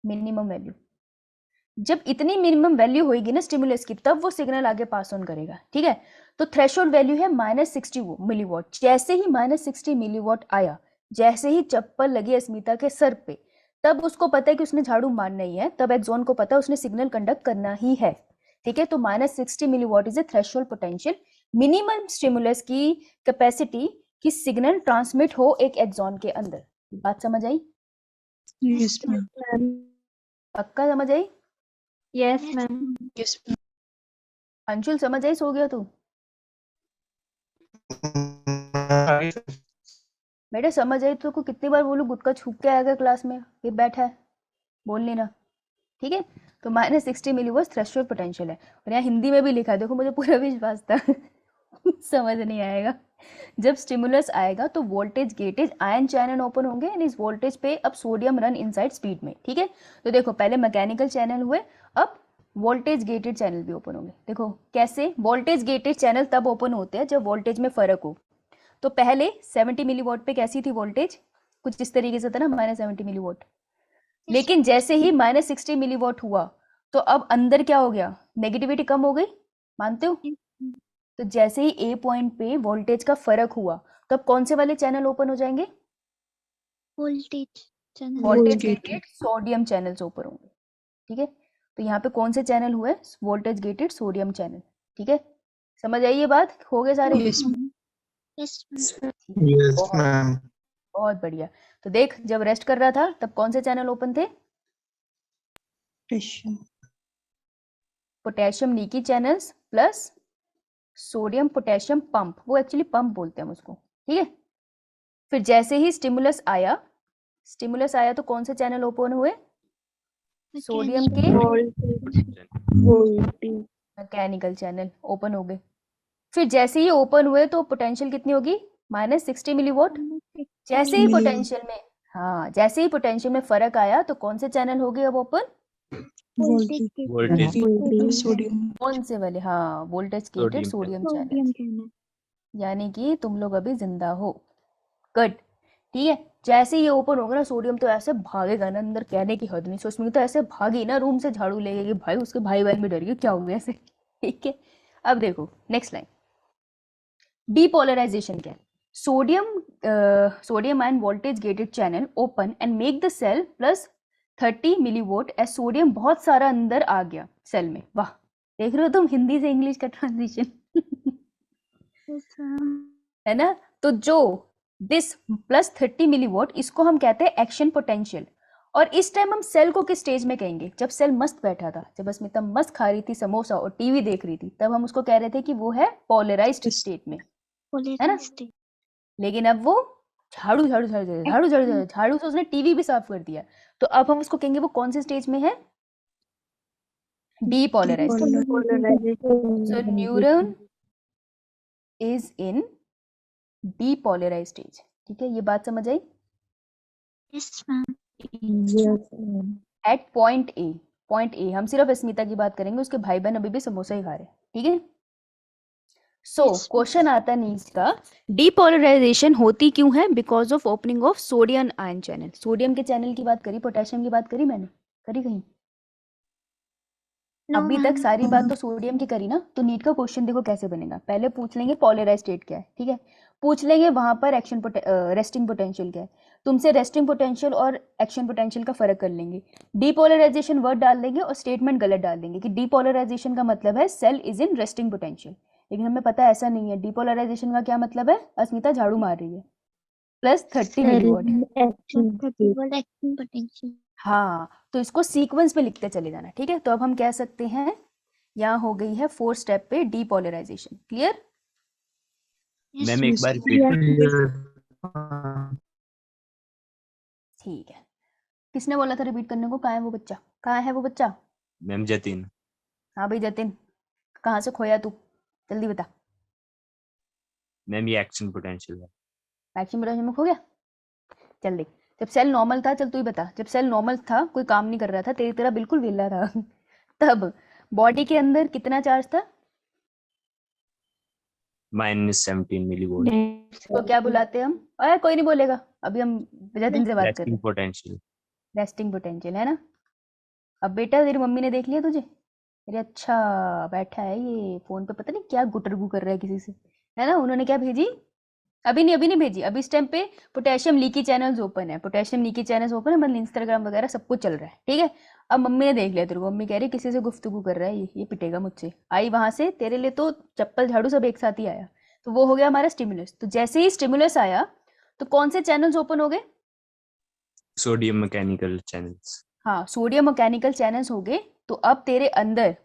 मिनिमम वैल्यू, जब इतनी मिनिमम वैल्यू होगी ना स्टिमुलस की, तब वो सिग्नल आगे पास ऑन करेगा, ठीक है। तो थ्रेशोल्ड वैल्यू है -60 मिलीवॉट। जैसे ही -60 मिलीवॉट आया, जैसे ही चप्पल लगी अस्मिता के सर पे, तब उसको पता है कि उसने झाड़ू मारना ही है, तब एक्सॉन को पता है उसने सिग्नल कंडक्ट करना ही है, ठीक है। तो -60 milliwatt is a threshold potential, minimum stimulus की कैपेसिटी कि सिग्नल ट्रांसमिट हो एक एक्सॉन के अंदर। बात समझ आई? Yes, ma'am. पक्का समझ आई? Yes ma'am. Yes, ma'am. Anshul समझ आई? सो गया तू? बेटा समझ आई तो को कितनी बार बोलूं, गुटका छूक के आएगा क्लास में, फिर बैठा है, बोल नहीं ना, ठीक है। तो -60 मिलीवॉट थ्रेशोल्ड पोटेंशियल है, और यहाँ हिंदी में भी लिखा है, देखो मुझे पूरा विश्वास था। समझ नहीं आएगा। जब स्टिमुलस आएगा तो वोल्टेज गेटेज आयन चैनल ओपन होंगे, एंड इस वोल्टेज पे अब सोडियम रन इनसाइड स्पीड में, ठीक है। तो देखो, पहले मैकेनिकल चैनल हुए, अब वोल्टेज गेटेड चैनल भी ओपन होंगे। देखो कैसे, वोल्टेज गेटेड चैनल तब ओपन होते हैं जब वोल्टेज में फर्क हो। तो पहले 70 मिलीवॉट पे कैसी थी वोल्टेज, कुछ इस तरीके से था ना, -70 मिलीवॉट। लेकिन जैसे ही -60 मिलीवॉट हुआ, तो अब अंदर क्या हो गया, नेगेटिविटी कम हो गई, मानते हो। तो जैसे ही ए पॉइंट पे वोल्टेज का फर्क हुआ, तब कौन से वाले चैनल ओपन हो जाएंगे, voltage channel. Voltage Gated. Gated sodium channels open होंगे, ठीक है। तो यहाँ पे कौन से चैनल हुए, वोल्टेज गेटेड सोडियम चैनल, ठीक है। समझ आई ये बात, हो गए सारे? Yes, ma'am. Yes ma'am. Yes, बहुत ma'am. बहुत बढ़िया। तो देख, जब रेस्ट कर रहा था तब कौन से चैनल ओपन थे, Potassium. Potassium leaky channels plus sodium potassium pump, वो एक्चुअली पंप बोलते हैं हम उसको, ठीक है। फिर जैसे ही स्टिमुलस आया तो कौन से चैनल ओपन हुए, सोडियम के मैकेनिकल चैनल ओपन हो गए। फिर जैसे ही ओपन हुए तो पोटेंशियल कितनी होगी, -60 मिलीवॉट। जैसे ही Millivolt. पोटेंशियल में हाँ, जैसे ही पोटेंशियल में फर्क आया तो कौन से चैनल हो गए अब ओपन? voltage Voltage. Sodium. कौन से वाले? हाँ, voltage gated Sodium sodium sodium channel. channel. यानी कि तुम लोग अभी जिंदा हो। गुड। ठीक है, जैसे ही ये ओपन होगा ना, सोडियम तो ऐसे भागेगा ना अंदर, कहने की हद नहीं। सुष्मिता तो ऐसे भागी ना रूम से झाड़ू लेके कि भाई उसके भाई बहन भी डर गए, क्या हो गया ऐसे। ठीक है, अब देखो नेक्स्ट लाइन। डीपोलराइजेशन क्या है? Sodium ion voltage gated channel open and make the cell plus 30 millivolt as sodium बहुत सारा अंदर आ गया सेल में। वाह, देख रहे हो तुम हिंदी से इंग्लिश का ट्रांजिशन। Yes, ma'am. है ना? तो जो दिस प्लस 30 मिलीवोल्ट, इसको हम कहते हैं एक्शन पोटेंशियल। और इस टाइम हम सेल को किस स्टेज में कहेंगे? जब सेल मस्त बैठा था, जब अस्मिता मस्त खा रही थी समोसा और टीवी देख रही थी, तब हम उसको कह रहे थे कि वो है पोलराइज्ड स्टेट में, है ना? Polarized. लेकिन अब वो झाड़ू झाड़ू झाड़ू झाड़ू झाड़ू झाड़ू झाड़ू से उसने टीवी भी साफ कर दिया, तो अब हम उसको कहेंगे वो कौन से स्टेज में है? Depolarised. So neuron is in depolarised stage. ठीक है, ये बात समझ आई? Yes, ma'am. At point A, point A हम सिर्फ अस्मिता की बात करेंगे, उसके भाई बहन अभी भी समोसा ही खा रहे हैं। ठीक है, सो क्वेश्चन आता है नीचे का, डीपोलराइजेशन होती क्यों है? Because of opening of sodium ion channel. Sodium के चैनल की बात करी, पोटेशियम की बात करी मैंने? करी कहीं? No, अभी तक ma'am. सारी बात तो सोडियम की करी ना। तो नीट का क्वेश्चन देखो कैसे बनेगा। पहले पूछ लेंगे पोलराइज स्टेट क्या है, ठीक है, पूछ लेंगे वहां पर एक्शन रेस्टिंग पोटेंशियल क्या है, तुमसे रेस्टिंग पोटेंशियल और एक्शन पोटेंशियल का फर्क कर लेंगे, डीपोलराइजेशन वर्ड डाल देंगे और स्टेटमेंट गलत डाल देंगे कि डीपोलराइजेशन का मतलब है cell is in resting potential. लेकिन हमें पता है ऐसा नहीं है। डीपोलराइजेशन का क्या मतलब है? अस्मिता झाड़ू मार रही है। Plus 30 milliwatt. 30 volt action potential. हाँ, तो इसको सीक्वेंस में लिखते चले जाना। ठीक है, तो अब हम कह सकते हैं यहाँ हो गई है 4 स्टेप पे डीपोलराइजेशन। क्लियर? Yes, मैम एक Yes. बार रिपीट। ठीक है, किसने बोला था रिपीट करने को? कहाँ है वो बच्चा? कहाँ है वो बच्चा? मैम जतिन। हाँ भाई जतिन, कहाँ से खोया तू? जल्दी बता। मैम ये एक्शन पोटेंशियल है। मैक्सिमम पोटेंशियल में खो गया? चल देख, जब सेल नॉर्मल था, चल तू ही बता, जब सेल नॉर्मल था, कोई काम नहीं कर रहा था, तेरा बिल्कुल विला था तब बॉडी के अंदर कितना चार्ज था? -17 मिलीवोल्ट। तो क्या बुलाते हैं हम? अरे कोई नहीं बोलेगा, अभी हम जतिन से बात कर रहे रेस्टिंग हैं। पोटेंशियल। रेस्टिंग पोटेंशियल है ना। अब बेटा तेरी मम्मी ने देख लिया तुझे? अरे अच्छा, बैठा है ये फोन पे, पता नहीं क्या गुटरगू कर रहा है किसी से, है ना। उन्होंने क्या भेजी? अभी नहीं भेजी। अभी इस टाइम पे पोटेशियम लीकी चैनल्स ओपन है, पोटेशियम लीकी चैनल्स ओपन है, मतलब इंस्टाग्राम वगैरह सब कुछ चल रहा है। ठीक है, अब मम्मी ने देख लिया तेरे को, मम्मी कह रही किसी से गुफ्तगू कर रहा है ये पिटेगा मुझसे। आई वहां से, तेरे लिए तो चप्पल झाड़ू सब एक साथ ही आया, तो वो हो गया हमारा स्टिमुलस। तो जैसे ही स्टिमुलस आया तो कौन से चैनल्स ओपन हो गए? Sodium mechanical channels. हाँ, सोडियम मैकेनिकल चैनल्स हो गए। तो अब तेरे अंदर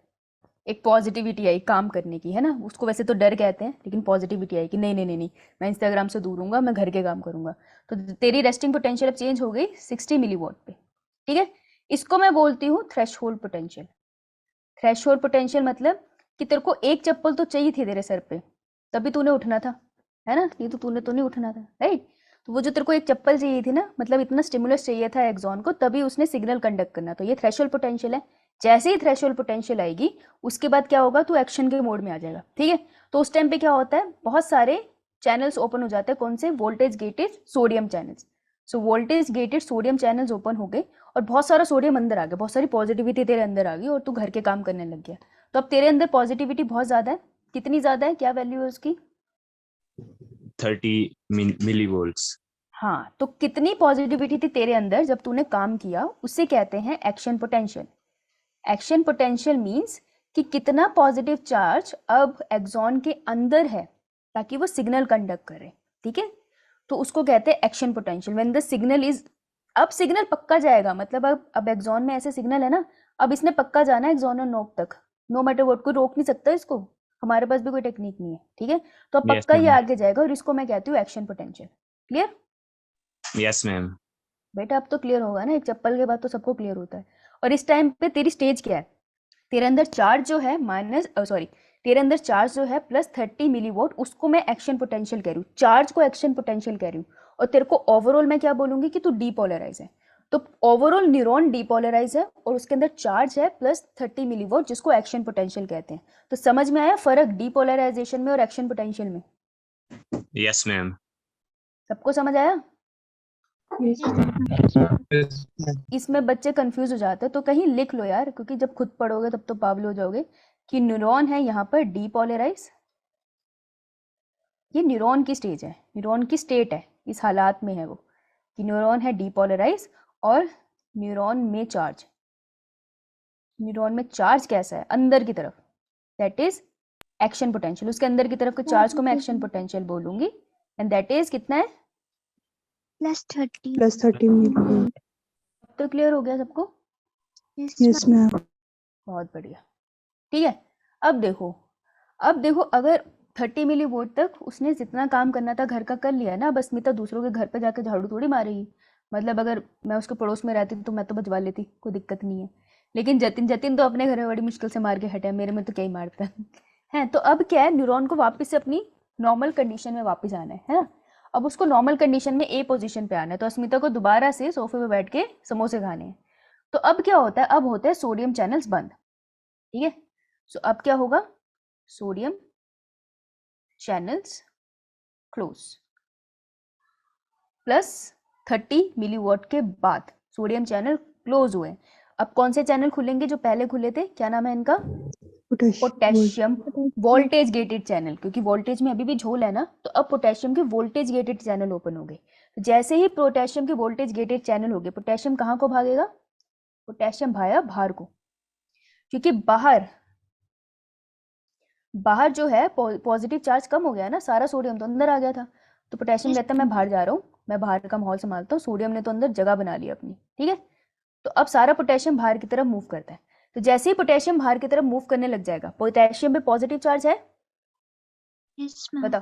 एक पॉजिटिविटी आई काम करने की, है ना। उसको वैसे तो डर कहते हैं, लेकिन पॉजिटिविटी आई कि नहीं, मैं इंस्टाग्राम से दूर हूँगा, मैं घर के काम करूँगा। तो तेरी रेस्टिंग पोटेंशियल अब चेंज हो गई 60 मिलीवॉट पे। ठीक है, इसको मैं बोलती हूँ थ्रेशोल्ड पोटेंशियल। थ्रेशोल्ड पोटेंशियल मतलब कि तेरे को एक चप्पल तो चाहिए थी तेरे सर पे, तभी तूने उठना था, है ना। ये तो तूने तो नहीं उठना था, राइट। तो वो जो तेरे को एक चप्पल चाहिए थी ना, मतलब इतना स्टिमुलस चाहिए था एक्सॉन को, तभी उसने सिग्नल कंडक्ट करना। तो ये थ्रेशोल्ड पोटेंशियल है। जैसे ही थ्रेशोल्ड पोटेंशियल आएगी, उसके बाद क्या होगा? तू एक्शन के मोड में आ जाएगा। ठीक है, तो उस टाइम पे क्या होता है? बहुत सारे चैनल्स ओपन हो जाते हैं। कौन से? Voltage gated sodium channels. So voltage gated sodium channels open हो गए और बहुत सारा सोडियम अंदर आ गया, बहुत सारी पॉजिटिविटी तेरे अंदर आ गई और तू घर के काम करने लग गया। तो अब तेरे अंदर पॉजिटिविटी बहुत ज्यादा है। कितनी ज्यादा है? क्या वैल्यू है उसकी? 30 मिलीवोल्ट्स। हाँ, तो कितनी पॉजिटिविटी थी तेरे अंदर जब तूने काम किया, उसे कहते हैं action potential. Action potential means कि कितना पॉजिटिव चार्ज अब एक्सॉन के अंदर है ताकि वो सिग्नल कंडक्ट करे। ठीक है, तो उसको कहते हैं action potential. When the signal is, अब सिग्नल पक्का जाएगा, मतलब अब एक्सॉन में ऐसे सिग्नल है ना, अब इसने पक्का जाना है एक्सॉन और नोक तक, नो मैटर व्हाट। कोई रोक नहीं सकता इसको, हमारे पास भी कोई टेक्निक नहीं है। ठीक है, तो अब Yes, पक्का ये ma'am. आगे जाएगा और इसको मैं कहती हूँ action potential. Clear? Yes ma'am. बेटा अब तो क्लियर होगा ना, एक चप्पल के बाद तो सबको क्लियर होता है। और इस टाइम पे तेरी स्टेज क्या है? तेरे अंदर चार्ज जो है तेरे अंदर चार्ज जो है प्लस 30 मिलीवॉट, उसको मैं एक्शन पोटेंशियल कह रही हूँ, चार्ज को एक्शन पोटेंशियल कह रही हूँ। और तेरे को ओवरऑल मैं क्या बोलूंगी कि तू डीपोलराइज है। तो ओवरऑल न्यूरॉन डीपोलराइज है और उसके अंदर चार्ज है प्लस 30 मिलीवोल्ट, जिसको एक्शन पोटेंशियल कहते हैं। तो समझ में आया फर्क डीपोलराइजेशन में और एक्शन पोटेंशियल में? Yes, ma'am. सबको समझ आया? Yes. इसमें बच्चे कंफ्यूज हो जाते हैं, तो कहीं लिख लो यार, क्योंकि जब खुद पढ़ोगे तब तो पागल हो जाओगे कि न्यूरॉन है यहाँ पर डीपोलराइज। ये न्यूरॉन की स्टेज है, न्यूरॉन की स्टेट है, इस हालात में है वो कि न्यूरॉन है डीपोलराइज और न्यूरॉन में चार्ज। न्यूरॉन में चार्ज कैसा है अंदर की तरफ, दैट इज एक्शन पोटेंशियल। उसके अंदर की तरफ के चार्ज को मैं एक्शन पोटेंशियल बोलूंगी एंड दैट इज कितना है? +30 +30 millivolt. तो क्लियर हो गया सबको? Yes, ma'am. बहुत बढ़िया, ठीक है। अब देखो अगर 30 मिली वोल्ट तक उसने जितना काम करना था घर का कर लिया ना, बस अस्मिता दूसरों के घर पे जाके झाड़ू थोड़ी मारेगी। मतलब अगर मैं उसके पड़ोस में रहती तो मैं तो बजवा लेती, कोई दिक्कत नहीं है। लेकिन जतिन तो अपने घर में बड़ी मुश्किल से मार के हटा है, मेरे में तो क्या ही मारता है। तो अब क्या है, न्यूरॉन को वापस से अपनी नॉर्मल कंडीशन में वापस आना है ना। अब उसको नॉर्मल कंडीशन में ए पोजीशन पे आना है, तो अस्मिता को दोबारा से सोफे पे बैठ के समोसे खाने हैं। तो अब क्या होता है, अब होते हैं सोडियम चैनल्स बंद, ठीक है। सो अब क्या होगा, sodium channels close plus 30 milliwatt के बाद सोडियम चैनल क्लोज हुए। अब कौन से चैनल खुलेंगे जो पहले खुले थे, क्या नाम है इनका? पोटेशियम वोल्टेज गेटेड चैनल, क्योंकि वोल्टेज में अभी भी झोल है ना, तो अब पोटेशियम के वोल्टेज गेटेड चैनल ओपन हो गए। तो जैसे ही पोटेशियम के वोल्टेज गेटेड चैनल हो गए, पोटेशियम कहाँ को भागेगा? पोटेशियम भाया बाहर को, क्योंकि बाहर जो है पॉजिटिव चार्ज कम हो गया ना, सारा सोडियम तो अंदर आ गया था। तो पोटेशियम कहता है मैं बाहर जा रहा हूँ, मैं बाहर का माहौल संभालता हूँ, सोडियम ने तो अंदर जगह बना ली अपनी, ठीक है। तो अब सारा पोटेशियम बाहर की तरफ मूव करता है। तो जैसे ही पोटेशियम बाहर की तरफ मूव करने लग जाएगा, पोटेशियम में पॉजिटिव चार्ज है, Yes, ma'am. बताओ।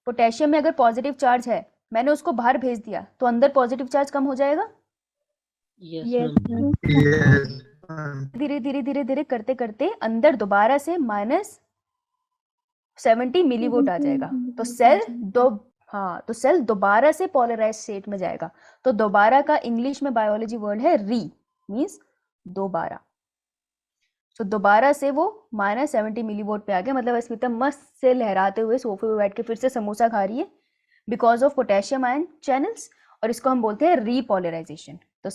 पोटेशियम में अगर पॉजिटिव चार्ज है, मैंने उसको बाहर भेज दिया, तो अंदर पॉजिटिव चार्ज कम हो जाएगा। Yes, ma'am. धीरे धीरे धीरे धीरे करते करते अंदर दोबारा से -70 मिलीवोल्ट आ जाएगा। तो सेल दोबारा से पोलराइज स्टेट में जाएगा। तो दोबारा का इंग्लिश में बायोलॉजी वर्ड है री, मींस दोबारा। तो दोबारा से वो -70 मिलीवोल्ट पे आ गया। मतलब अस्मिता मस्त से लहराते हुए सोफे पे बैठ के फिर से समोसा खा रही है because of potassium ion channels, और इसको हम बोलते हैं रीपोलराइजेशन। तो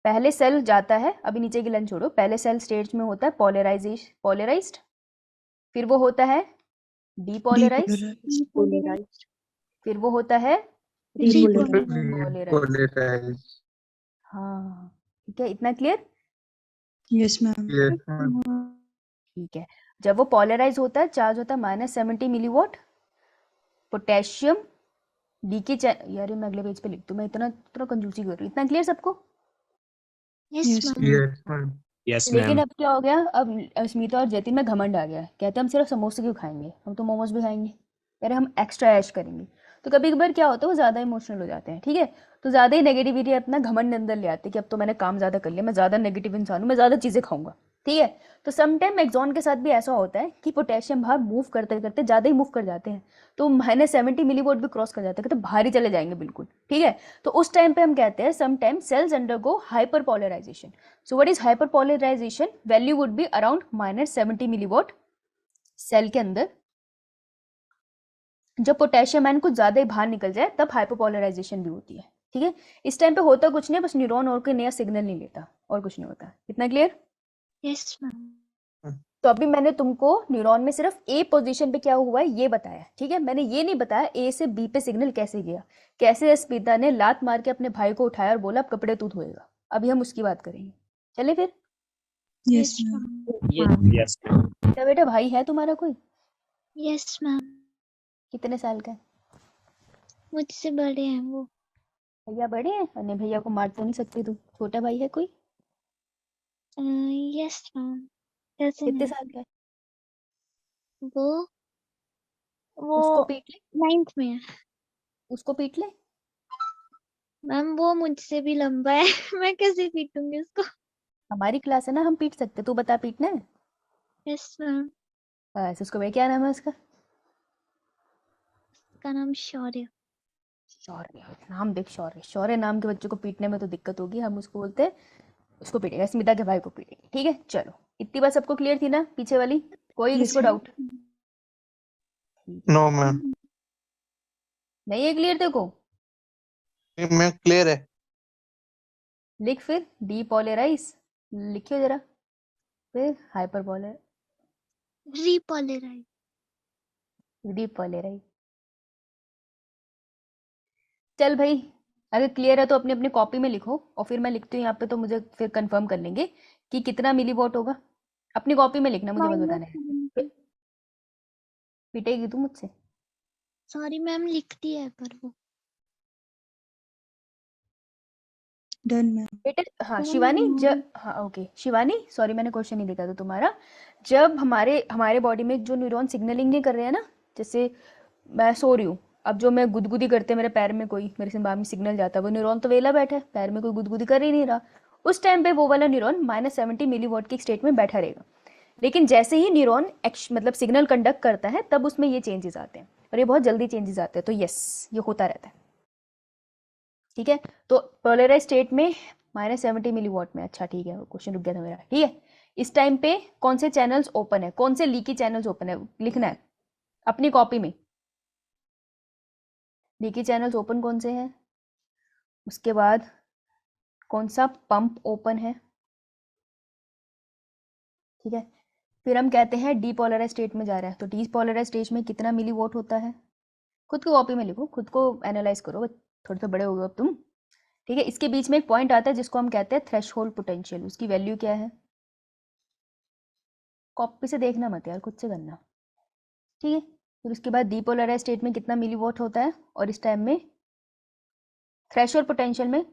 पहले सेल जाता है, अभी नीचे की लाइन छोड़ो, पहले सेल स्टेज में होता है पोलराइज्ड, फिर वो होता है डीपोलराइज्ड, फिर वो होता है पोलराइज्ड। हाँ ठीक है, इतना क्लियर? Yes, ma'am. ठीक है। जब वो पोलराइज होता है, चार्ज होता है -70 मिलीवॉट, पोटेशियम डी के यार मैं अगले पेज पे लिख दूं, मैं इतना कंजूसी कर रही हूँ। इतना क्लियर सबको? Yes, Yes, ma'am. Yes, लेकिन ma'am. अब क्या हो गया, अब अस्मिता और जतिन में घमंड आ गया, कहते हैं हम सिर्फ समोसे क्यों खाएंगे, हम तो मोमोज भी खाएंगे, कह रहे हम एक्स्ट्रा ऐश करेंगे। तो कभी कभार क्या होता है, वो ज़्यादा इमोशनल हो जाते हैं, ठीक है। तो ज़्यादा ही नेगेटिविटी अपना घमंड अंदर ले आते हैं कि अब तो मैंने काम ज़्यादा कर लिया, मैं ज़्यादा नेगेटिव इंसान हूँ, मैं ज़्यादा चीज़ें खाऊंगा, ठीक है। तो समटाइम एक्सॉन के साथ भी ऐसा होता है कि पोटेशियम बाहर मूव करते करते ज़्यादा ही मूव कर जाते हैं, तो -70 मिलीवोल्ट भी क्रॉस कर जाते हैं, कहते भारी चले जाएंगे बिल्कुल, ठीक है। तो उस टाइम पे हम कहते हैं sometime cells undergo hyperpolarisation. So what is hyperpolarization? Value would be around -70 milliwatt cell के अंदर। जब पोटेशियम आयन कुछ ज्यादा ही बाहर निकल जाए तब हाइपरपोलराइजेशन भी होती है, ठीक है। इस टाइम पे होता कुछ नहीं, बस न्यूरॉन और कोई नया सिग्नल नहीं लेता, और कुछ नहीं होता। इतना क्लियर? Yes, ma'am. तो अभी मैंने तुमको न्यूरॉन में सिर्फ ए पोजीशन पे क्या हुआ है ये बताया, ठीक है। मैंने ये नहीं बताया ए से बी पे सिग्नल कैसे गया, कैसे अस्मिता ने लात मार के अपने भाई को उठाया और बोला अब कपड़े तू धोएगा। अभी हम उसकी बात करेंगे, चले फिर। Yes, ma'am. Yes, ma'am. क्या बेटा भाई है तुम्हारा कोई? Yes, ma'am. कितने साल का है? मुझसे बड़े हैं वो। भैया बड़े हैं? अन्य भैया को मार तो नहीं सकती तू, छोटा भाई है कोई? Yes, ma'am. कैसे कितने नहीं? साल का है? वो उसको पीट ले, 9th में है। उसको पीट ले। मैम वो मुझसे भी लंबा है मैं कैसे पीटूंगी उसको? हमारी क्लास है ना, हम पीट सकते। तू बता पीटना है? Yes, ma'am. बस उसको भाई क्या नाम है उसका? उसका नाम शौर्य। शौर्य, नाम देख, शौर्य, शौर्य नाम के बच्चे को पीटने में तो दिक्कत होगी, हम उसको बोलते हैं, उसको पीटेगा, स्मिता के भाई को पीटेगा, ठीक है। चलो इतनी बात सबको क्लियर थी ना, पीछे वाली कोई Yes, किसको ma'am. डाउट? नो मैम, नहीं है क्लियर? देखो मैम क्लियर है। लिख फिर, डीपोलराइज लिखियो जरा, फिर हाइपरपोलर, repolarize, डीपोलराइज। चल भाई, अगर क्लियर है तो अपनी अपनी कॉपी में लिखो, और फिर मैं लिखती हूँ यहाँ पे, तो मुझे फिर कंफर्म कर लेंगे कि कितना मिलीवॉट होगा। अपनी कॉपी में लिखना, मुझे बस बताना है। -70। पिटेगी तू मुझसे? सॉरी मैम, लिखती है पर वो Done, ma'am. बेटे हाँ शिवानी, हाँ ओके शिवानी, सॉरी मैंने क्वेश्चन नहीं देखा था तुम्हारा। जब हमारे बॉडी में जो न्यूरॉन सिग्नलिंग नहीं कर रहे हैं ना, जैसे मैं सो रही हूँ, अब जो मैं गुदगुदी करते मेरे पैर में कोई मेरे सिम्बाम में सिग्नल जाता है, वो न्यूरॉन तो वेला बैठा है, पैर में कोई गुदगुदी कर ही नहीं रहा, उस टाइम पे वो वाला न्यूरॉन -70 मिलीवॉट की स्टेट में बैठा रहेगा। लेकिन जैसे ही न्यूरॉन मतलब सिग्नल कंडक्ट करता है, तब उसमें ये चेंजेस आते हैं, और ये बहुत जल्दी चेंजेस आते हैं, तो यस ये होता रहता है, ठीक है। तो पोलराइज स्टेट में -70 मिलीवॉट में, अच्छा ठीक है, क्वेश्चन रुक गया था मेरा, ठीक है। इस टाइम पे कौन से चैनल्स ओपन है, कौन से लीकी चैनल्स ओपन है, लिखना है अपनी कॉपी में। लीकी चैनल्स ओपन कौन से हैं, उसके बाद कौन सा पंप ओपन है, ठीक है। फिर हम कहते हैं डीपोलराइज स्टेट में जा रहा है, तो डीपोलराइज स्टेट में कितना मिलीवॉट होता है, खुद को कॉपी में लिखो, खुद को एनालाइज करो, थोड़े तो बड़े हो गए अब तुम, ठीक है। इसके बीच में एक पॉइंट आता है जिसको हम कहते हैं थ्रेशोल्ड पोटेंशियल, उसकी वैल्यू क्या है, कॉपी से देखना मत यार, खुद से करना, ठीक है। फिर उसके बाद डीपोलराइज स्टेट में कितना मिलीवॉट होता है, और इस टाइम में थ्रेशोल्ड पोटेंशियल में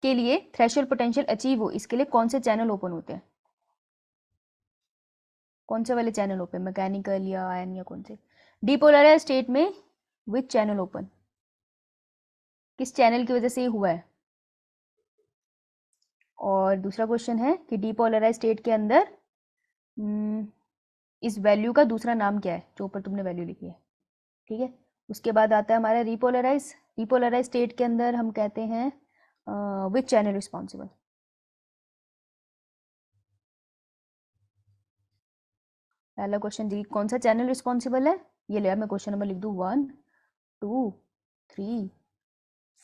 के लिए, थ्रेशोल्ड पोटेंशियल अचीव हो इसके लिए कौन से चैनल ओपन होते हैं, कौन से वाले चैनल ओपन, मैकेनिकल या आयन या कौन से। डीपोलराइज स्टेट में विच चैनल ओपन, किस चैनल की वजह से ये हुआ है। और दूसरा क्वेश्चन है कि डीपोलराइज स्टेट के अंदर इस वैल्यू का दूसरा नाम क्या है, जो ऊपर तुमने वैल्यू लिखी है, ठीक है। उसके बाद आता है हमारा रिपोलराइज, रिपोलराइज स्टेट के अंदर हम कहते हैं विच चैनल रिस्पॉन्सिबल, पहला क्वेश्चन जी, कौन सा चैनल रिस्पॉन्सिबल है, ये ले मैं क्वेश्चन नंबर लिख दूँ, 1 2 3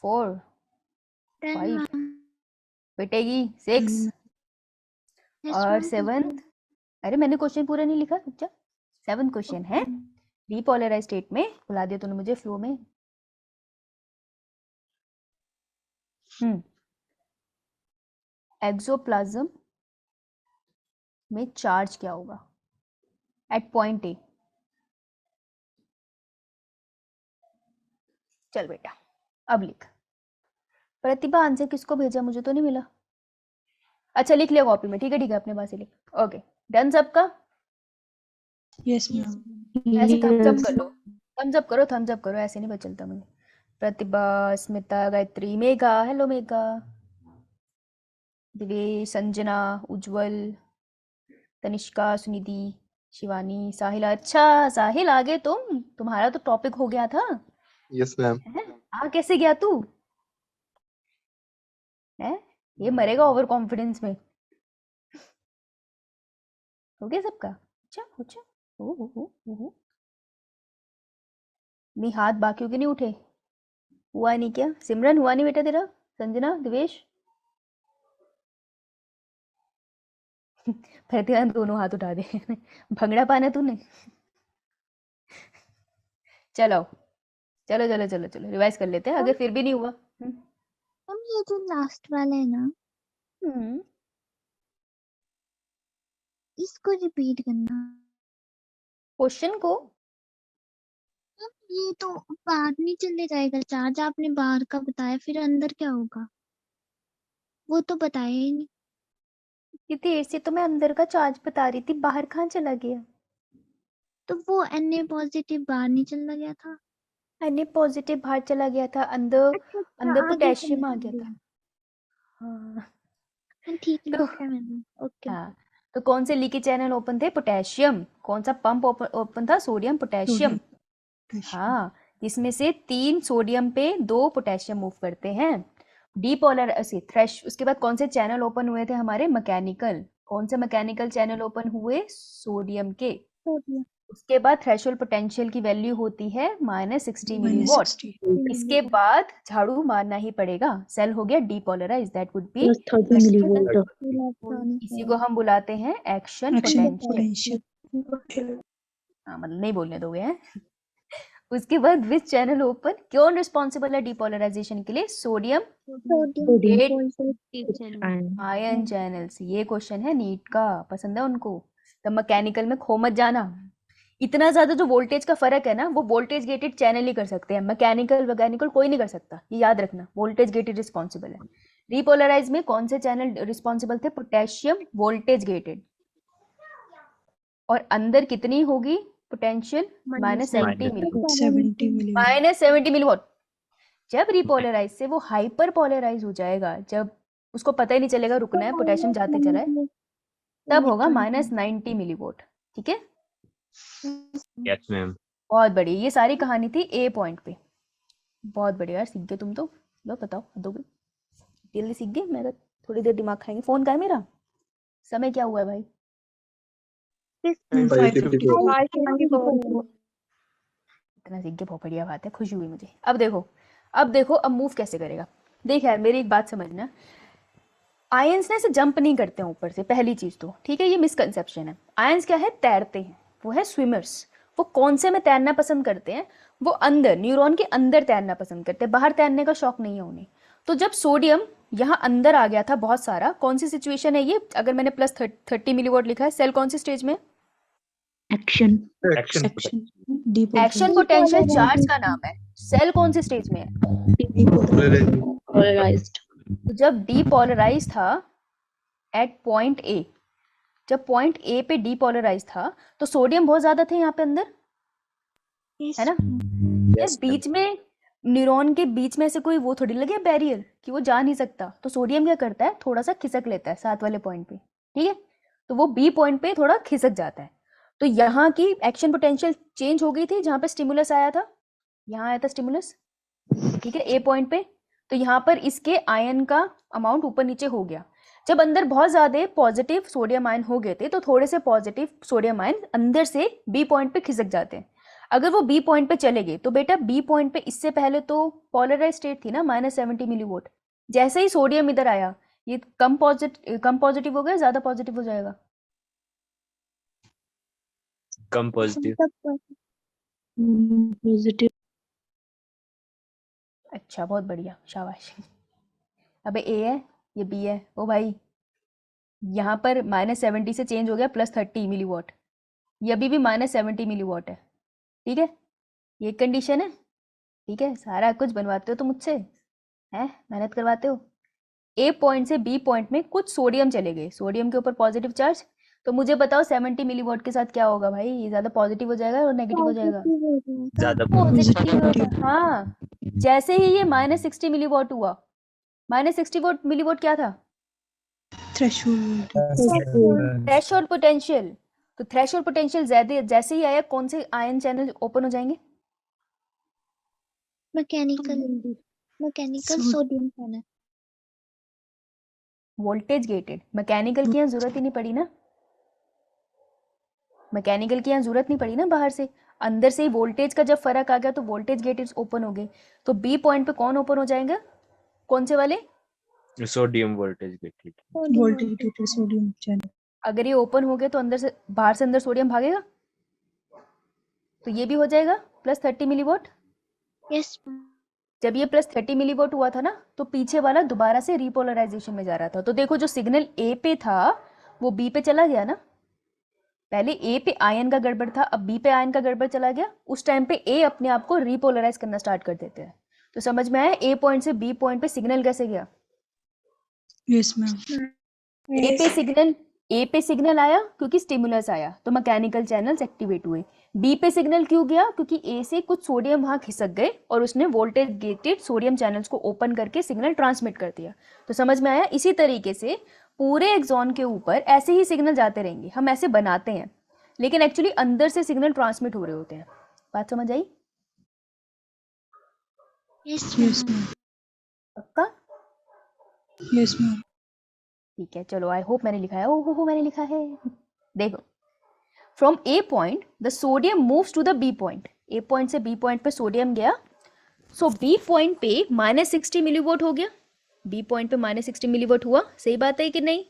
4 5, बेटेगी 6 और 7th, अरे मैंने क्वेश्चन पूरा नहीं लिखा, रुक जा। 7th क्वेश्चन है डीपोलराइज स्टेट में, बुला दिया तूने मुझे फ्लो में। एक्सोप्लाज्म में चार्ज क्या होगा एट पॉइंट ए। चल बेटा अब लिख, प्रतिभा आंसर किसको भेजा, मुझे तो नहीं मिला। अच्छा लिख लिया कॉपी में, ठीक है अपने पास ही लिख, ओके डन सबका। Yes, ma'am. ऐसे थम्स अप कर लो, थम्स अप करो, थम्स अप करो, ऐसे नहीं पता चलता मुझे। प्रतिभा, स्मिता, गायत्री, मेघा, हेलो मेघा, दिवेश, संजना, उज्जवल, तनिष्का, सुनिधि, शिवानी, साहिल। अच्छा साहिल आ गए तुम, तुम्हारा तो टॉपिक हो गया था। Yes ma'am. आ कैसे गया तू है, ये मरेगा ओवर कॉन्फिडेंस में। हो गया सबका, अच्छा ओ नहीं, हाथ बाकियों के नहीं उठे, हुआ नहीं क्या, सिमरन हुआ नहीं बेटा तेरा, संजना, दिवेश, प्रतिभा दोनों हाथ उठा दे भंगड़ा पाना तूने चलो चलो चलो चलो चलो रिवाइज कर लेते हैं, अगर फिर भी नहीं हुआ। हम ये जो लास्ट वाला है ना, इसको रिपीट करना। क्वेश्चन को, अब ये तो बाहर नहीं चले जाएगा चार्ज, आपने बाहर का बताया, फिर अंदर क्या होगा वो तो बताया ही नहीं। इतनी देर से तो मैं अंदर का चार्ज बता रही थी, बाहर कहाँ चला गया, तो वो Na पॉजिटिव बाहर नहीं चला गया था। Na पॉजिटिव बाहर चला गया था, अंदर अच्छा, अंदर आगे पोटेशियम आ चला गया था। हाँ हाँ, ठीक तो लिखा है मैंने, ओके। हाँ, तो कौन से लीकी चैनल ओपन थे, पोटेशियम, कौन सा पंप ओपन था, सोडियम पोटेशियम। Sodium. हाँ जिसमें से 3 सोडियम पे 2 पोटेशियम मूव करते हैं। डीपोलर थ्रेश उसके बाद कौन से चैनल ओपन हुए थे हमारे? मैकेनिकल। कौन से मैकेनिकल चैनल ओपन हुए? सोडियम के। सोडियम उसके बाद थ्रेशोल्ड पोटेंशियल की वैल्यू होती है -60 minus मिलीवॉट। 60. इसके बाद झाड़ू मारना ही पड़ेगा, सेल हो गया depolarise, that would be Plus 30 millivolt. Electronic इसी को हम बुलाते हैं एक्शन Action पोटेंशियल। potential. हाँ मतलब नहीं बोलने दोगे हैं। उसके बाद विच चैनल ओपन, कौन रिस्पॉन्सिबल है डीपोलराइजेशन के लिए? Sodium And ion channels. ये क्वेश्चन है नीट का, पसंद है उनको? तो मैकेनिकल में खो मत जाना। इतना ज्यादा जो वोल्टेज का फर्क है ना, वो वोल्टेज गेटेड चैनल ही कर सकते हैं, मैकेनिकल कोई नहीं कर सकता, ये याद रखना। वोल्टेज गेटेड रिस्पॉन्सिबल है। रिपोलराइज में कौन से चैनल रिस्पॉन्सिबल थे? Potassium voltage gated. और अंदर कितनी होगी पोटेंशियल? -70 मिलीवॉट। 70 millivolt. -70 मिलीवॉट। जब रिपोलराइज से वो हाइपर पोलराइज हो जाएगा, जब उसको पता ही नहीं चलेगा रुकना है, पोटेशियम जाते चला है, तब होगा -90 मिलीवोल्ट। ठीक है, Yes, ma'am. बहुत बढ़िया। ये सारी कहानी थी ए पॉइंट पे। बहुत बढ़िया यार, सीख गए तुम तो। लो बताओ, हद हो गई, जल्दी सीख गए। मैं तो थोड़ी देर दिमाग खाएंगे। फोन का है मेरा? समय क्या हुआ है भाई? 554. इतना सीख गए, बहुत बढ़िया बात है, खुशी हुई मुझे। अब देखो अब मूव कैसे करेगा। देख यार, मेरी एक बात समझना, आयंस ना ऐसे जंप नहीं करते हैं ऊपर से, पहली चीज तो ठीक है, ये मिसकंसेप्शन है। आयंस क्या है? तैरते हैं, वो है स्विमर्स। वो कौन से में तैरना पसंद करते हैं? वो अंदर, न्यूरॉन के अंदर तैरना पसंद करते हैं, बाहर तैरने का शौक नहीं है उन्हें। तो जब सोडियम यहाँ अंदर आ गया था बहुत सारा, कौन सी सिचुएशन है ये? अगर मैंने +30 मिलीवॉट लिखा है, सेल कौन सी स्टेज में? action. Action. Action. Action potential charge का नाम है। सेल कौन सी स्टेज में है? Polarized. तो जब डीपोलराइज था एट पॉइंट ए, जब पॉइंट ए पे डीपोलराइज था, तो सोडियम बहुत ज्यादा थे यहाँ पे अंदर, है ना? Yes, बीच में न्यूरॉन के बीच में से कोई वो थोड़ी लगे बैरियर कि वो जा नहीं सकता। तो सोडियम क्या करता है? थोड़ा सा खिसक लेता है 7 वाले पॉइंट पे, ठीक है? तो वो बी पॉइंट पे थोड़ा खिसक जाता है। तो यहाँ की एक्शन पोटेंशियल चेंज हो गई थी, जहाँ पे स्टिमुलस आया था, यहाँ आया था स्टिमुलस, ठीक है, ए पॉइंट पे। तो यहाँ पर इसके आयन का अमाउंट ऊपर नीचे हो गया। जब अंदर बहुत ज्यादा पॉजिटिव सोडियम आयन हो गए थे, तो थोड़े से पॉजिटिव सोडियम आयन अंदर से बी पॉइंट पे खिसक जाते हैं। अगर वो बी पॉइंट पे चले गए, तो बेटा बी पॉइंट पे इससे पहले तो पोलराइज स्टेट थी ना, -70 मिलीवोल्ट। जैसे ही सोडियम इधर आया, ये कम पॉजिटिव हो गया, ज्यादा पॉजिटिव हो जाएगा? Come positive. Positive. अच्छा, बहुत बढ़िया, शाबाश। अबे ए है, ये बी है। ओ भाई, यहाँ पर -70 से चेंज हो गया +30 मिलीवॉट, ये अभी भी -70 मिलीवॉट है, ठीक है? ये कंडीशन है, ठीक है? सारा कुछ बनवाते हो तो मुझसे, हैं, मेहनत करवाते हो। ए पॉइंट से बी पॉइंट में कुछ सोडियम चले गए, सोडियम के ऊपर पॉजिटिव चार्ज। तो मुझे बताओ 70 मिलीवॉट के साथ क्या होगा भाई? ये ज्यादा पॉजिटिव हो जाएगा और नेगेटिव हो जाएगा? ज़्यादा पॉजिटिव होगा, हाँ। जैसे ही ये -60 मिलीवॉट हुआ, -60 मिलीवॉट क्या था? Threshold. Threshold potential. तो थ्रेशोल्ड पोटेंशियल ज्यादा जैसे ही आया, कौन से आयन चैनल ओपन हो जाएंगे? Mechanical sodium channel. Voltage gated. Mechanical की यहाँ जरूरत ही नहीं पड़ी ना, मैकेनिकल की यहाँ जरूरत नहीं पड़ी ना बाहर से। अंदर से ही वोल्टेज का जब फर्क आ गया, तो वोल्टेज गेटेड ओपन हो गए। तो बी पॉइंट पे कौन ओपन हो जाएगा? कौन से वाले? Sodium voltage gated. Voltage gated sodium channel. अगर ये ओपन हो गए, तो अंदर से बाहर से अंदर सोडियम भागेगा, तो ये भी हो जाएगा +30 मिलीवॉट। यस जब ये +30 मिलीवॉट हुआ था ना, तो पीछे वाला दोबारा से रिपोलराइजेशन में जा रहा था। तो देखो, जो सिग्नल ए पे था वो बी पे चला गया ना। पहले ए पे आयन का गड़बड़ था, अब बी पे आयन का गड़बड़ चला गया। उस टाइम पे ए अपने आप को रिपोलराइज करना स्टार्ट कर देते हैं। तो समझ में आया ए पॉइंट से बी पॉइंट पे सिग्नल कैसे गया? Yes, ma'am. ए पे सिग्नल आया क्योंकि स्टिमुलस आया, तो मैकेनिकल चैनल्स एक्टिवेट हुए। बी पे सिग्नल क्यों गया? क्योंकि ए से कुछ सोडियम वहां खिसक गए और उसने वोल्टेज गेटेड सोडियम चैनल्स को ओपन करके सिग्नल ट्रांसमिट कर दिया। तो समझ में आया? इसी तरीके से पूरे एक्सॉन के ऊपर ऐसे ही सिग्नल जाते रहेंगे। हम ऐसे बनाते हैं, लेकिन एक्चुअली अंदर से सिग्नल ट्रांसमिट हो रहे होते हैं। बात समझ आई? Yes, Yes, ma'am. ma'am. पक्का? Yes, ma'am. ठीक है, चलो आई होप मैंने लिखा है। ओ हो मैंने लिखा है। देखो, from A point the sodium moves to the B point. A point से बी पॉइंट पे सोडियम गया, सो बी पॉइंट पे -60 मिलीवोल्ट हो गया। बी पॉइंट पे -60 मिलीवोल्ट हुआ, सही बात है कि नहीं?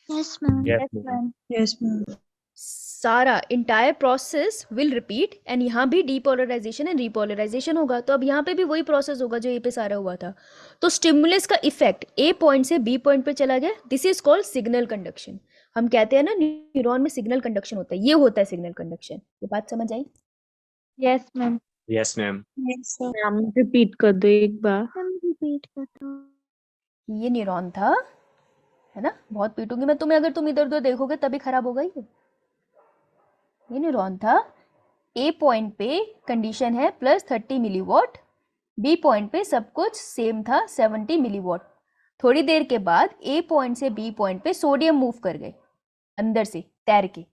Yes, ma'am. Yes, ma'am. Yes, ma'am. सारा entire process will repeat and यहाँ भी डीपोलराइजेशन एंड रीपोलराइजेशन होगा। तो अब यहाँ पे भी वही प्रोसेस होगा जो ए पे सारा हुआ था। तो स्टिमुलस का इफेक्ट ए पॉइंट से बी पॉइंट पे चला गया। This is called signal conduction. हम कहते हैं ना न्यूरॉन में सिग्नल कंडक्शन होता है, ये होता है सिग्नल कंडक्शन। ये बात समझ आई? Yes ma'am. Yes, ma'am. Ma'am repeat कर दो एक बार। Ma'am, repeat कर दो। ये न्यूरॉन था, है ना? बहुत पीटूंगी मैं तुम्हें अगर तुम इधर उधर देखोगे, तभी खराब होगा ये न्यूरॉन था। ए पॉइंट पे कंडीशन है +30 मिलीवॉट, बी पॉइंट पे सब कुछ सेम था 70 मिलीवॉट। थोड़ी देर के बाद ए पॉइंट से बी पॉइंट पे सोडियम मूव कर गए अंदर से तैर के।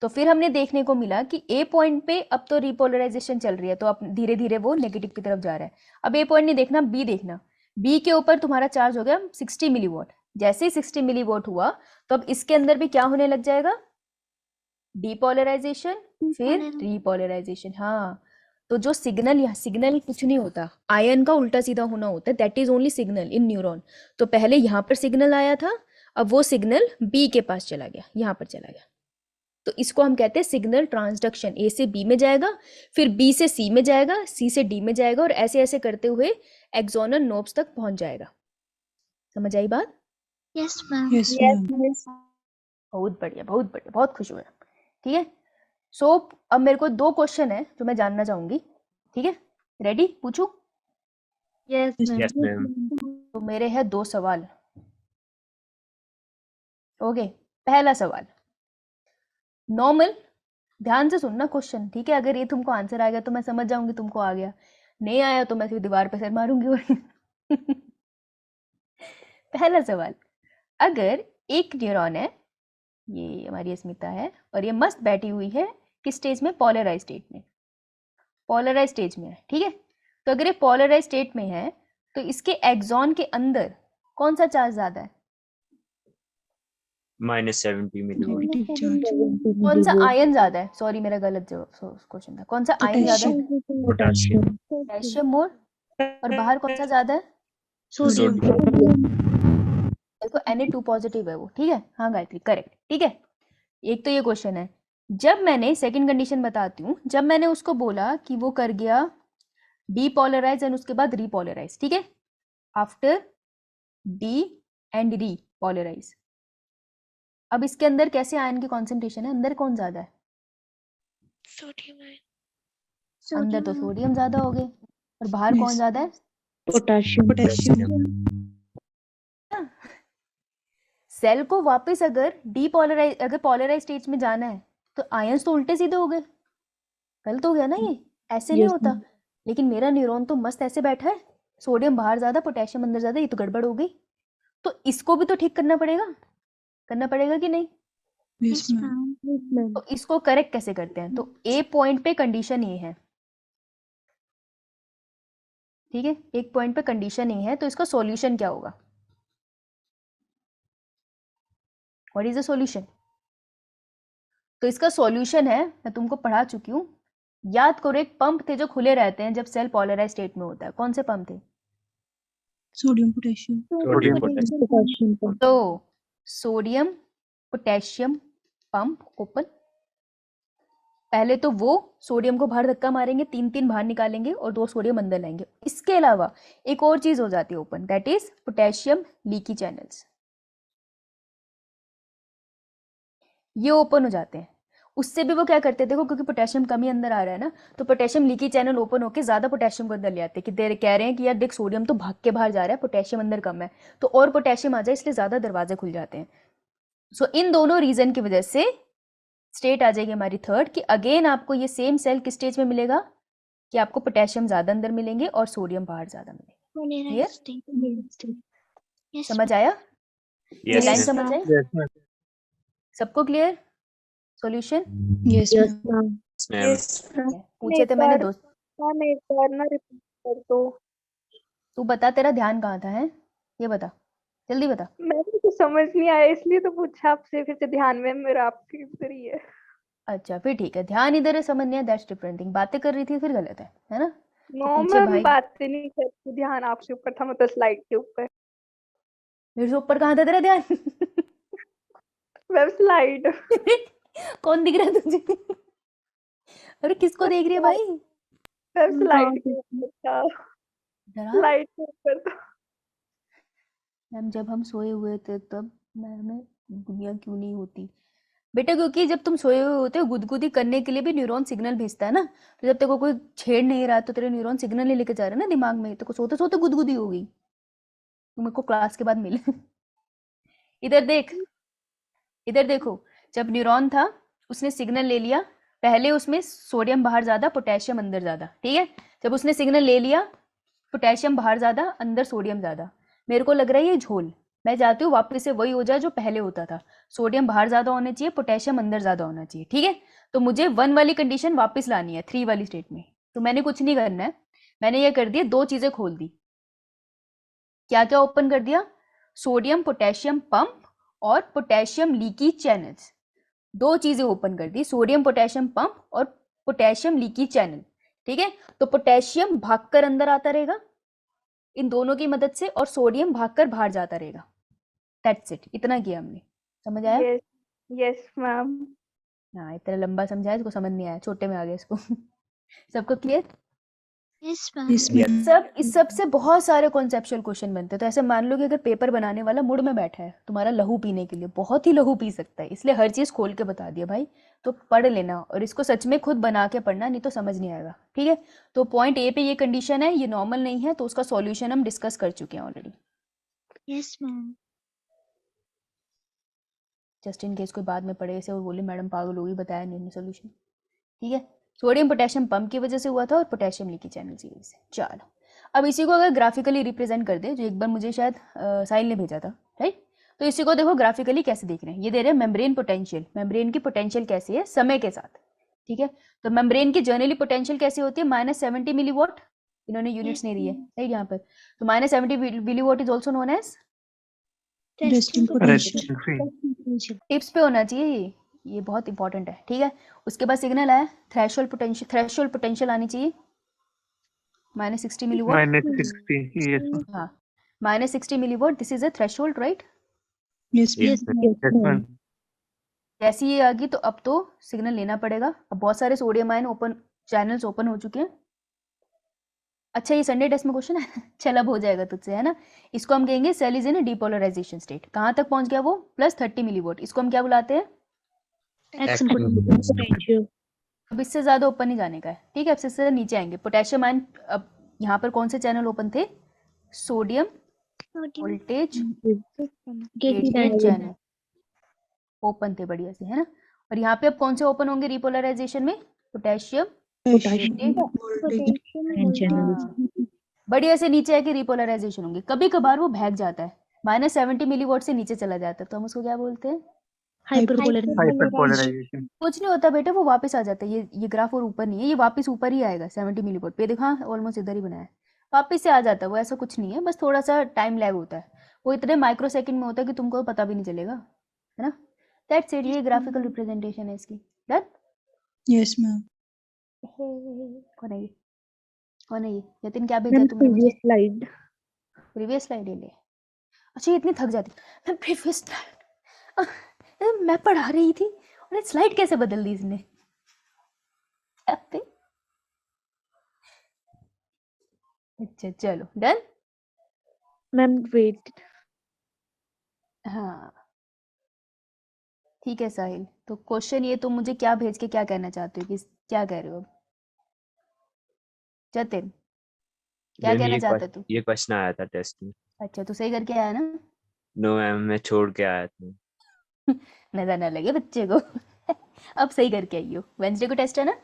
तो फिर हमने देखने को मिला कि ए पॉइंट पे अब तो रिपोलराइजेशन चल रही है, तो अब धीरे धीरे वो नेगेटिव की तरफ जा रहा है। अब ए पॉइंट नहीं देखना, बी देखना। बी के ऊपर तुम्हारा चार्ज हो गया 60 मिलीवॉट। जैसे ही 60 मिलीवॉट हुआ, तो अब इसके अंदर भी क्या होने लग जाएगा? डीपोलराइजेशन, फिर रीपोलराइजेशन। हाँ, तो जो सिग्नल, यहाँ सिग्नल कुछ नहीं होता, आयन का उल्टा सीधा होना होता है। That is only signal in neuron. तो पहले यहाँ पर सिग्नल आया था, अब वो सिग्नल बी के पास चला गया, यहाँ पर चला गया। तो इसको हम कहते हैं सिग्नल ट्रांसडक्शन। ए से बी में जाएगा, फिर बी से सी में जाएगा, सी से डी में जाएगा, और ऐसे ऐसे करते हुए एक्सोनल नोब्स तक पहुंच जाएगा। समझ आई बात? Yes, ma'am. Yes, ma'am. बहुत बढ़िया, बहुत बढ़िया, बहुत खुश हुए। ठीक है, सो अब मेरे को 2 क्वेश्चन है जो मैं जानना चाहूंगी। ठीक है, रेडी? पूछूं? Yes Yes, ma'am. Yes, ma'am. तो मेरे हैं 2 सवाल। ओके, पहला सवाल नॉर्मल, ध्यान से सुनना क्वेश्चन, ठीक है? अगर ये तुमको आंसर आ गया तो मैं समझ जाऊंगी तुमको आ गया, नहीं आया तो मैं फिर दीवार पे सिर मारूंगी। और पहला सवाल, अगर एक न्यूरॉन है, ये हमारी अस्मिता है, और ये मस्त बैठी हुई है किस स्टेज में? पोलराइज स्टेट में। पोलराइज स्टेज में है, ठीक है? तो अगर ये पोलराइज स्टेट में है, तो इसके एक्सॉन के अंदर कौन सा चार्ज ज्यादा है? -70 milliwatt. negative charge. कौन सा आयन ज्यादा है? सॉरी, मेरा गलत क्वेश्चन था। कौन सा आयन ज्यादा है? Potassium. पोटेशियम मोर। और बाहर कौन सा ज्यादा है? Sodium. देखो Na2 पॉजिटिव है वो, ठीक है? हाँ गायत्री, करेक्ट, ठीक है? एक तो ये क्वेश्चन है। जब मैंने सेकंड कंडीशन बताती हूँ, जब मैंने उसको बोला कि वो कर गया डीपोलराइज एंड उसके बाद रीपोलराइज, ठीक है? आफ्टर डी एंड रीपोलराइज, अब इसके अंदर कैसे आयन की कॉन्सेंट्रेशन है? अंदर कौन ज्यादा है? अंदर तो सोडियम ज्यादा हो गए, और बाहर कौन Yes. ज्यादा है? पोटाशियम। Potassium. सेल को वापस अगर अगर पोलराइज स्टेज में जाना है, तो आयंस तो उल्टे सीधे हो गए। गलत हो गया ना ये? ऐसे नहीं Yes, होता। लेकिन मेरा न्यूरॉन तो मस्त ऐसे बैठा है, सोडियम बाहर ज्यादा, पोटेशियम अंदर ज्यादा, ये तो गड़बड़ हो गई। तो इसको भी तो ठीक करना पड़ेगा कि नहीं? Yes, Yes, ma'am. ma'am. तो इसको करेक्ट कैसे करते हैं? तो ए पॉइंट पे कंडीशन ये है, ठीक है? एक पॉइंट पे कंडीशन ये है, तो इसका सॉल्यूशन क्या होगा? What is the solution? तो इसका सॉल्यूशन है, मैं तुमको पढ़ा चुकी हूँ, याद करो, एक पंप थे जो खुले रहते हैं जब सेल पोलराइज स्टेट में होता है। कौन से पंप थे? Sodium, potassium. Sodium, potassium. Potassium. तो सोडियम पोटेशियम पंप ओपन। पहले तो वो सोडियम को बाहर धक्का मारेंगे, 3 बाहर निकालेंगे और 2 सोडियम अंदर लाएंगे। इसके अलावा एक और चीज हो जाती है open, that is potassium leaky channels. ये ओपन हो जाते हैं। उससे भी वो क्या करते हैं, देखो, क्योंकि पोटेशियम कमी अंदर आ रहा है ना, तो पोटेशियम लीकी चैनल ओपन होकर ज्यादा पोटेशियम को अंदर ले आते हैं। कि देर कह रहे हैं कि यार देख, सोडियम तो भाग के बाहर जा रहा है, पोटेशियम अंदर कम है, तो और पोटेशियम आ जाए, इसलिए ज्यादा दरवाजे खुल जाते हैं। सो इन दोनों रीजन की वजह से स्टेट आ जाएगी हमारी थर्ड, कि अगेन आपको ये सेम सेल किस स्टेज में मिलेगा? कि आपको पोटेशियम ज्यादा अंदर मिलेंगे और सोडियम बाहर ज्यादा मिलेंगे। Polarized state. Yes, समझ आया? ये Yes, लाइन ma'am. समझ आई? Yes, ma'am. सबको clear? Solution Yes, yes ma'am. Ma'am. Yes, ma'am. पूछे थे मैंने दोस्त। मैम एक बार ना पर तो तू बता तेरा ध्यान कहाँ था है, ये बता, जल्दी बता। मैम को समझ नहीं आया इसलिए तो पूछा आपसे, फिर से ध्यान में मेरा आपके ऊपर ही है। अच्छा फिर ठीक है, ध्यान इधर है, समझ नहीं है, दैट्स डिफरेंट थिंग। बातें कर रही थी फिर गलत है ना। नो तो पीछे मैम भाई, बातें नहीं करती, ध्यान आपके ऊपर था, मतलब स्लाइड के ऊपर। मेरे से ऊपर कहाँ था तेरा ध्यान? मैम स्लाइड कौन दिख रहा है तुझे? अरे किसको देख रही है भाई? मैम स्लाइड के ऊपर था, डरा। स्लाइड के ऊपर था। मैम जब हम सोए हुए थे तब मैम दुनिया क्यों नहीं होती बेटा? क्योंकि जब तुम सोए हुए होते हो गुदगुदी करने के लिए भी न्यूरॉन सिग्नल भेजता है ना। तो जब तेरे को कोई छेड़ नहीं रहा तो तेरे न्यूरॉन सिग्नल नहीं लेके जा रहे ना दिमाग में, तेरे को सोते सोते गुदगुदी हो गई। तू मेरे को क्लास के बाद मिल। इधर देख, इधर देखो, जब न्यूरॉन था उसने सिग्नल ले लिया, पहले उसमें सोडियम बाहर ज्यादा पोटेशियम अंदर ज्यादा, ठीक है। जब उसने सिग्नल ले लिया, पोटेशियम बाहर ज्यादा अंदर सोडियम ज्यादा, मेरे को लग रहा है ये झोल। मैं चाहती हूँ वापस से वही हो जाए जो पहले होता था, सोडियम बाहर ज्यादा होना चाहिए, पोटेशियम अंदर ज्यादा होना चाहिए, ठीक है। तो मुझे 1 वाली कंडीशन वापस लानी है 3 वाली स्टेट में। तो मैंने कुछ नहीं करना है, मैंने ये कर दिया, 2 चीजें खोल दी। क्या क्या ओपन कर दिया? सोडियम पोटेशियम पंप और पोटेशियम लीकी चैनल्स। 2 चीजें ओपन कर दी, सोडियम पोटेशियम पंप और पोटेशियम लीकी चैनल, ठीक है। तो पोटेशियम भागकर अंदर आता रहेगा इन दोनों की मदद से, और सोडियम भागकर बाहर जाता रहेगा। दैट्स इट, इतना किया हमने, समझ आया? Yes yes ma'am. हाँ इतना लंबा समझाया, इसको समझ नहीं आया, छोटे में आ गया इसको। सबको clear? Yes ma'am. Yes, ma'am. इस सब से बहुत सारे कॉन्सेप्चुअल क्वेश्चन बनते हैं। तो ऐसे मान लो कि अगर पेपर बनाने वाला मूड में बैठा है तुम्हारा लहू पीने के लिए, बहुत ही लहू पी सकता है, इसलिए हर चीज खोल के बता दिया भाई। तो पढ़ लेना, और इसको सच में खुद बना के पढ़ना, नहीं तो समझ नहीं आएगा, ठीक है। तो पॉइंट ए पे ये कंडीशन है, ये नॉर्मल नहीं है, तो उसका सॉल्यूशन हम डिस्कस कर चुके हैं already. Yes ma'am. Just in case कोई बाद में पढ़े इसे और बोले मैडम पागल होगी, बताया नहीं सोल्यूशन, ठीक है। सोडियम पोटेशियम पंप की वजह से हुआ था और पोटेशियम लीकी चैनल की वजह से। चलो अब इसी को अगर ग्राफिकली रिप्रेजेंट कर दे, जो एक बार मुझे शायद साहिल ने भेजा था, राइट। तो इसी को देखो ग्राफिकली कैसे देख रहे हैं, ये दे रहे हैं मेम्ब्रेन पोटेंशियल। मेम्ब्रेन की पोटेंशियल कैसी है समय के साथ, ठीक है। तो मेम्ब्रेन की जर्नली पोटेंशियल कैसी होती है? -70 मिलीवॉट, इन्होंने यूनिट्स नहीं दी है राइट यहाँ पर। तो -70 milliwatt is also known as, Resting potential. potential. Tips पे होना चाहिए ये बहुत इंपॉर्टेंट है, ठीक है। उसके बाद सिग्नल आया थ्रेशोल्ड पोटेंशियल, थ्रेशोल्ड पोटेंशियल आनी चाहिए -60 मिलीवॉट। -60. Yes, ma'am. हाँ -60 milliwatt, this is a threshold right. Yes, ma'am. Yes, ma'am. Yes, ma'am. जैसी ये आ गई तो अब तो सिग्नल लेना पड़ेगा। अब बहुत सारे sodium ion open channels open हो चुके हैं। अच्छा ये संडे टेस्ट में क्वेश्चन है। चल अब हो जाएगा तुझसे, है ना। इसको हम कहेंगे cell is in depolarisation state. कहाँ तक पहुंच गया वो? +30 मिलीवॉट। इसको हम क्या बुलाते हैं? Action potential. अब इससे ज्यादा ऊपर नहीं जाने का है, ठीक है। अब इससे नीचे आएंगे पोटेशियम आयन। अब यहाँ पर कौन से चैनल ओपन थे? Sodium voltage gated channel open थे बढ़िया से, है ना। और यहाँ पे अब कौन से ओपन होंगे रिपोलराइजेशन में? Potassium Voltage. बढ़िया से नीचे आके रिपोलराइजेशन होंगे। कभी कभार वो भाग जाता है, -70 मिलीवॉट से नीचे चला जाता है, तो हम उसको क्या बोलते हैं? Hyperpolarization. Hyperpolarization. कुछ नहीं होता बेटा, वो वापस आ जाता है। ये ग्राफ और ऊपर नहीं है, ये वापस ऊपर ही आएगा 70 मिलीवॉट पे। देखा ऑलमोस्ट इधर ही बनाया है, वापस से आ जाता है वो। ऐसा कुछ नहीं है, बस थोड़ा सा टाइम लैग होता है। वो इतने माइक्रोसेकंड में होता है कि तुमको पता भी नहीं चलेगा, है ना। दैट्स इट, ये ग्राफिकल रिप्रेजेंटेशन है इसकी। डन। Yes, ma'am. कौन है ये? कौन है ये? जतिन क्या भेजा Ma'am, तुमने मुझे? previous slide. प्रीवियस स्लाइड ले। अच्छा ये इतनी थक जाती मैं प्रीवियस स्लाइड, मैं पढ़ा रही थी और स्लाइड कैसे बदल दी इसने? अच्छा चलो डन। Ma'am, wait. हाँ ठीक है साहिल, तो क्वेश्चन ये तुम मुझे क्या भेज के क्या कहना चाहते हो, कि क्या कह रहे हो अब? जतिन क्या मैम कहना चाहते तू? ये क्वेश्चन आया था टेस्ट में। अच्छा तो सही करके आया ना? नो मैम, मैं छोड़ के आया था। नजर ना लगे बच्चे को। अब सही करके आई हो। वेंसडे को टेस्ट है ना?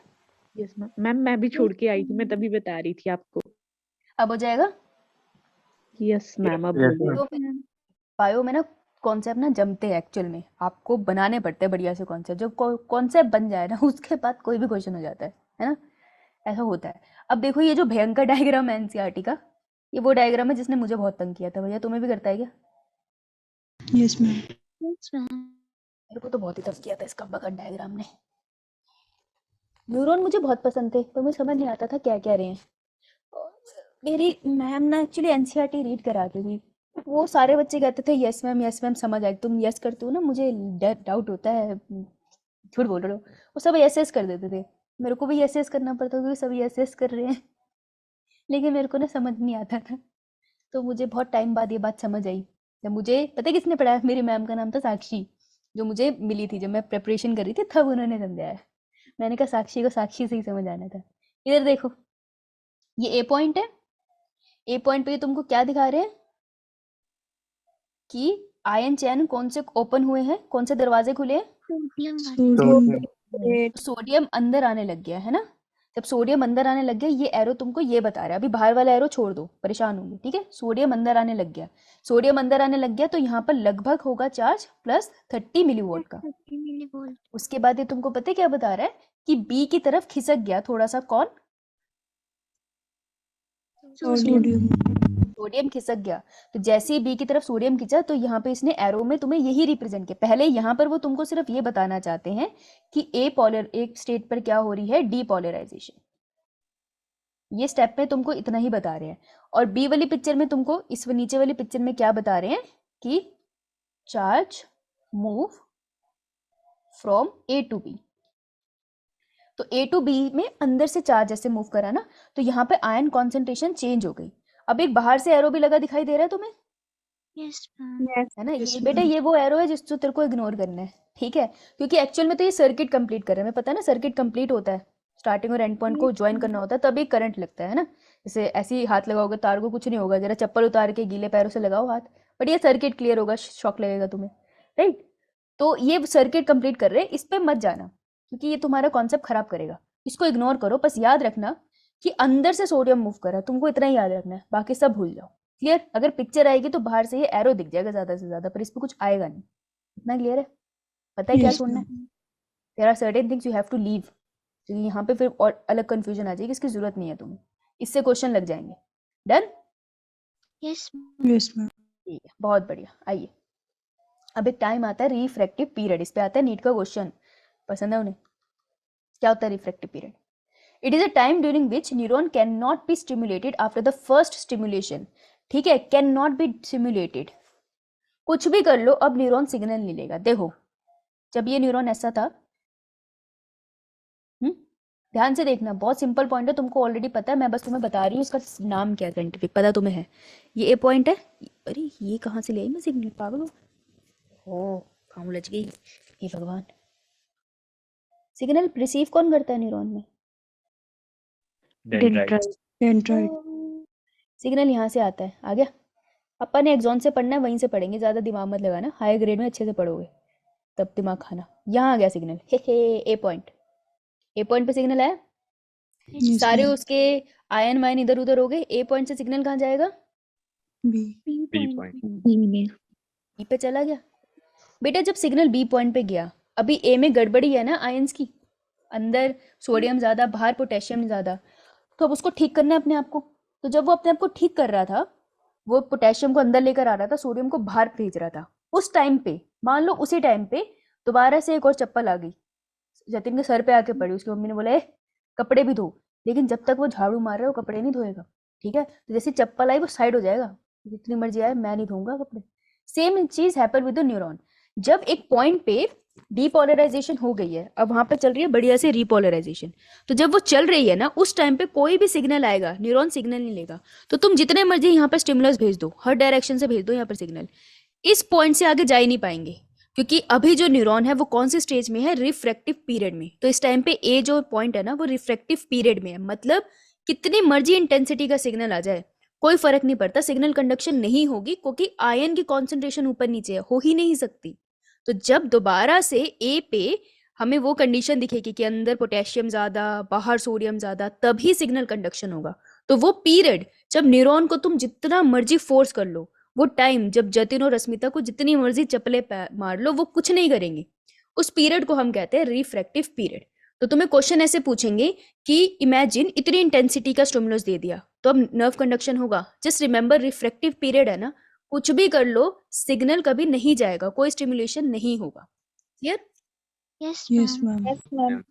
Yes, ma'am. मैम मैं भी छोड़ के आई थी, मैं तभी बता रही थी आपको। अब हो जाएगा। यस मैम, अब Yes, बोलिए। ma'am. बायो में ना कॉन्सेप्ट ना जमते हैं एक्चुअल में, आपको बनाने पड़ते हैं बढ़िया से कॉन्सेप्ट। जब कॉन्सेप्ट बन जाए ना उसके बाद कोई भी क्वेश्चन हो जाता है ना। ऐसा होता है। अब देखो ये जो भयंकर डायग्राम है एनसीईआरटी का, ये वो डायग्राम है जिसने मुझे बहुत तंग किया था। भैया तुम्हें भी करता है क्या? Yes, ma'am. Yes, ma'am. मेरे को तो बहुत ही तंग किया था इसका बगन डायग्राम ने। न्यूरॉन मुझे बहुत पसंद थे पर मुझे समझ नहीं आता था क्या कह रहे हैं। और मेरी मैम ना एक्चुअली एनसीईआरटी रीड कराती थी, वो सारे बच्चे कहते थे यस मैम समझ आए। तुम यस करते हो ना, मुझे डाउट होता है, झूठ बोल रहे हो। वो सब यस यस कर देते थे, मेरे को भी यस यस करना पड़ता क्योंकि सब यस यस कर रहे हैं। लेकिन मेरे को ना समझ नहीं आता था, तो मुझे बहुत टाइम बाद ये बात समझ आई। जब मुझे पता है किसने पढ़ाया, मेरी मैम का नाम था साक्षी, जो मुझे मिली थी जब मैं प्रिपरेशन कर रही थी, तब उन्होंने समझाया। मैंने कहा साक्षी को साक्षी से ही समझ आना था। इधर देखो, ये ए पॉइंट है। ए पॉइंट पे तुमको क्या दिखा रहे हैं कि आयन चैन कौन से ओपन हुए हैं, कौन से दरवाजे खुले हैं? Sodium वाले। Sodium. सोडियम अंदर आने लग गया है ना। जब सोडियम अंदर आने लग गया, ये एरो तुमको ये बता रहा है, अभी बाहर वाला एरो छोड़ दो, परेशान होंगे, ठीक है। सोडियम अंदर आने लग गया, सोडियम अंदर आने लग गया तो यहाँ पर लगभग होगा चार्ज प्लस 30 मिलीवोल्ट का। 30 मिलीवोल्ट। उसके बाद ये तुमको पता है क्या बता रहा है कि बी की तरफ खिसक गया थोड़ा सा, कौन? Sodium. सोडियम खिसक गया। तो जैसे ही बी की तरफ सोडियम खिंचा तो यहाँ पे इसने एरो में तुम्हें यही रिप्रेजेंट किया। पहले यहाँ पर वो तुमको सिर्फ ये बताना चाहते हैं कि एक स्टेट पर क्या हो रही है, डीपोलराइजेशन। ये स्टेप में तुमको इतना ही बता रहे हैं। और बी वाली पिक्चर में तुमको, इस नीचे वाली पिक्चर में क्या बता रहे हैं कि charge move from A to B. तो ए टू बी में अंदर से चार्ज ऐसे मूव करा ना, तो यहाँ पे आयन कॉन्सेंट्रेशन चेंज हो गई। अब एक बाहर से एरो भी लगा दिखाई दे रहा है तुम्हें, Yes, ma'am. है ना। Yes, ये बेटा ma'am. ये वो एरो है जिसको तेरे को इग्नोर करना है, ठीक है। क्योंकि एक्चुअल में तो ये सर्किट कंप्लीट कर रहे हैं, मैं पता है ना, सर्किट कंप्लीट होता है, स्टार्टिंग और एंड पॉइंट को ज्वाइन करना होता है, तभी करंट लगता है ना। जैसे ऐसे ही हाथ लगाओगे तार को, कुछ नहीं होगा, जरा चप्पल उतार के गीले पैरों से लगाओ हाथ, बट ये सर्किट क्लियर होगा, शॉक लगेगा तुम्हें, राइट। तो ये सर्किट कंप्लीट कर रहे हैं, इस पे मत जाना क्योंकि ये तुम्हारा कॉन्सेप्ट खराब करेगा। इसको इग्नोर करो, बस याद रखना कि अंदर से सोडियम मूव कर रहा है, तुमको इतना ही याद रखना है, बाकी सब भूल जाओ। क्लियर? अगर पिक्चर आएगी तो बाहर से ये एरो दिख जाएगा ज्यादा से ज्यादा, पर इस पे कुछ आएगा नहीं। इतना क्लियर है? पता है क्या Yes, छोड़ना है? ma'am. There are certain things you have to leave, क्योंकि यहाँ पे फिर और अलग कंफ्यूजन आ जाएगी, इसकी जरूरत नहीं है तुम्हें, इससे क्वेश्चन लग जाएंगे। Done? Yes, ma'am. Yes, ma'am. ठीक है, बहुत बढ़िया। आइए अब एक टाइम आता है रिफ्रैक्टिव पीरियड, इस पे आता है नीट का क्वेश्चन, पसंद है उन्हें? क्या होता है refractive period? It is a time during which neuron can not be stimulated after the first stimulation. ठीक है, कैन नॉट बी स्टिमुलेटेड, कुछ भी कर लो अब न्यूरॉन सिग्नल नहीं लेगा। देखो जब ये न्यूरॉन ऐसा था, ध्यान से देखना, बहुत सिंपल पॉइंट है, तुमको ऑलरेडी पता है, मैं बस तुम्हें बता रही हूँ इसका नाम क्या है, साइंटिफिक पता तुम्हें है। ये ए पॉइंट है, अरे ये कहाँ से ले आई मैं सिग्नल, पागल हो? ओ कहाँ उलझ गई, हे भगवान। सिग्नल रिसीव कौन करता है न्यूरॉन में? डेंड्राइट। Dendrite. सिग्नल यहाँ से आता है, आ गया। अपन ने एक्सॉन से पढ़ना है, वहीं से पढ़ेंगे, ज़्यादा दिमाग मत लगाना, हाई ग्रेड में अच्छे से पढ़ोगे तब दिमाग खाना। यहाँ आ गया signal, hey A point. A point पे सिग्नल आया, Yes, सारे ma'am. उसके आयन वायन इधर उधर हो गए। ए पॉइंट से सिग्नल कहाँ जाएगा? B. B point. बी पे चला गया। बेटा जब सिग्नल बी पॉइंट पे गया, अभी ए में गड़बड़ी है ना आयंस की, अंदर सोडियम ज़्यादा, बाहर पोटेशियम ज़्यादा, तो अब उसको ठीक करना है अपने आप को। तो जब वो अपने आप को ठीक कर रहा था, वो पोटेशियम को अंदर लेकर आ रहा था, सोडियम को बाहर भेज रहा था, उस टाइम पे मान लो उसी टाइम पे दोबारा से एक और चप्पल आ गई, जतिन के सर पे आके पड़ी। उसकी मम्मी ने बोला कपड़े भी धो, लेकिन जब तक वो झाड़ू मार रहा है वो कपड़े नहीं धोएगा, ठीक है। तो जैसे चप्पल आई वो साइड हो जाएगा, जितनी मर्जी आए मैं नहीं धोऊंगा कपड़े। सेम चीज हैपन विद द न्यूरॉन। जब एक पॉइंट पे डीपोलराइजेशन हो गई है, अब वहां पे चल रही है बढ़िया से रिपोलराइजेशन, तो जब वो चल रही है ना, उस टाइम पे कोई भी सिग्नल आएगा, न्यूरॉन सिग्नल नहीं लेगा। तो तुम जितने मर्जी यहाँ पर स्टिमुलस भेज दो, हर डायरेक्शन से भेज दो यहाँ पर सिग्नल, इस पॉइंट से आगे जा ही नहीं पाएंगे, क्योंकि अभी जो न्यूरॉन है वो कौन सी स्टेज में है? रिफ्रैक्टिव पीरियड में। तो इस टाइम पे ए जो पॉइंट है ना वो रिफ्रैक्टिव पीरियड में है, मतलब कितनी मर्जी इंटेंसिटी का सिग्नल आ जाए कोई फर्क नहीं पड़ता, सिग्नल कंडक्शन नहीं होगी, क्योंकि आयन की कॉन्सेंट्रेशन ऊपर नीचे है, हो ही नहीं सकती। तो जब दोबारा से ए पे हमें वो कंडीशन दिखेगी कि अंदर पोटेशियम ज्यादा, बाहर सोडियम ज्यादा, तभी सिग्नल कंडक्शन होगा। तो वो पीरियड जब न्यूरॉन को तुम जितना मर्जी फोर्स कर लो, वो टाइम जब जतिन और रश्मिता को जितनी मर्जी चपले मार लो, वो कुछ नहीं करेंगे। उस पीरियड को हम कहते हैं रिफ्रैक्टिव पीरियड। तो तुम्हें क्वेश्चन ऐसे पूछेंगे कि इमेजिन इतनी इंटेंसिटी का स्टिमुलस दे दिया तो अब नर्व कंडक्शन होगा। जस्ट रिमेंबर रिफ्रैक्टिव पीरियड है ना, कुछ भी कर लो सिग्नल कभी नहीं जाएगा, कोई स्टिमुलेशन नहीं होगा। Clear? Yes Yes, ma'am. ma'am.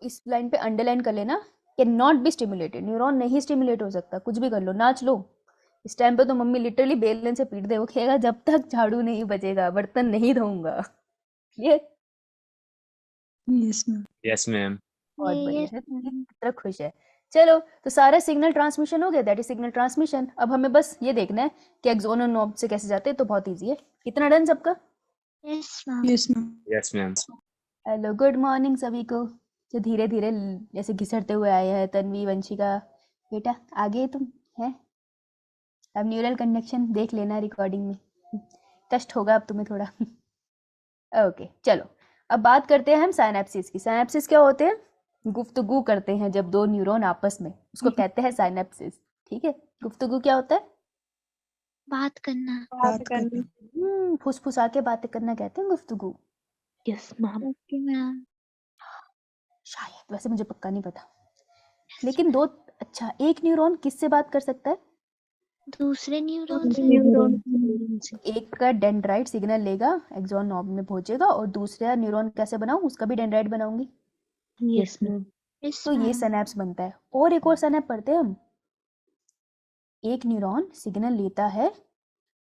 इस लाइन पे अंडरलाइन कर लेना, can not be stimulated. Neuron नहीं स्टिमुलेट हो सकता, कुछ भी कर लो, नाच लो। इस टाइम पे तो मम्मी लिटरली बेलन से पीट दे, वो कहेगा जब तक झाड़ू नहीं बजेगा बर्तन नहीं धोऊंगा। Clear? Yes, ma'am. Yes, ma'am. बहुत बढ़िया यस है, मैम। कितना खुश है। चलो तो सारा सिग्नल ट्रांसमिशन हो गया, दैट इज सिग्नल ट्रांसमिशन। अब हमें बस ये देखना है कि एक्सोन और नॉब से कैसे जाते हैं, तो बहुत इजी है। कितना डन सबका? Yes ma'am. Yes, ma'am. Yes, ma'am. Hello good morning सभी को, जो धीरे धीरे जैसे घिसटते हुए आए हैं। तन्वी, वंशिका, बेटा आगे तुम है। अब न्यूरल कंडक्शन देख लेना रिकॉर्डिंग में, कष्ट होगा अब तुम्हें थोड़ा। ओके चलो, अब बात करते हैं हम साइनेप्सिस की। साइनेप्सिस क्या होते हैं? गुफ्तगू करते हैं जब दो न्यूरॉन आपस में, उसको कहते हैं साइनेप्सिस। ठीक है, गुफ्तगू क्या होता है? बात करना। बात करना. फुसफुसा के बातें करना कहते हैं गुफ्तगू। Yes ma'am. Okay ma'am. शायद, वैसे मुझे पक्का नहीं पता। लेकिन दो, अच्छा एक न्यूरॉन किससे बात कर सकता है? दूसरे न्यूरॉन से। एक का डेंड्राइट सिग्नल लेगा, एक्सॉन नॉब में पहुंचेगा, और दूसरा न्यूरॉन कैसे बनाऊं, उसका भी डेंड्राइट बनाऊंगी। Yes ma'am. यस तो ये मैम। सिनेप्स बनता है। और एक और सिनेप्स पढ़ते हैं हम। एक न्यूरॉन सिग्नल लेता है,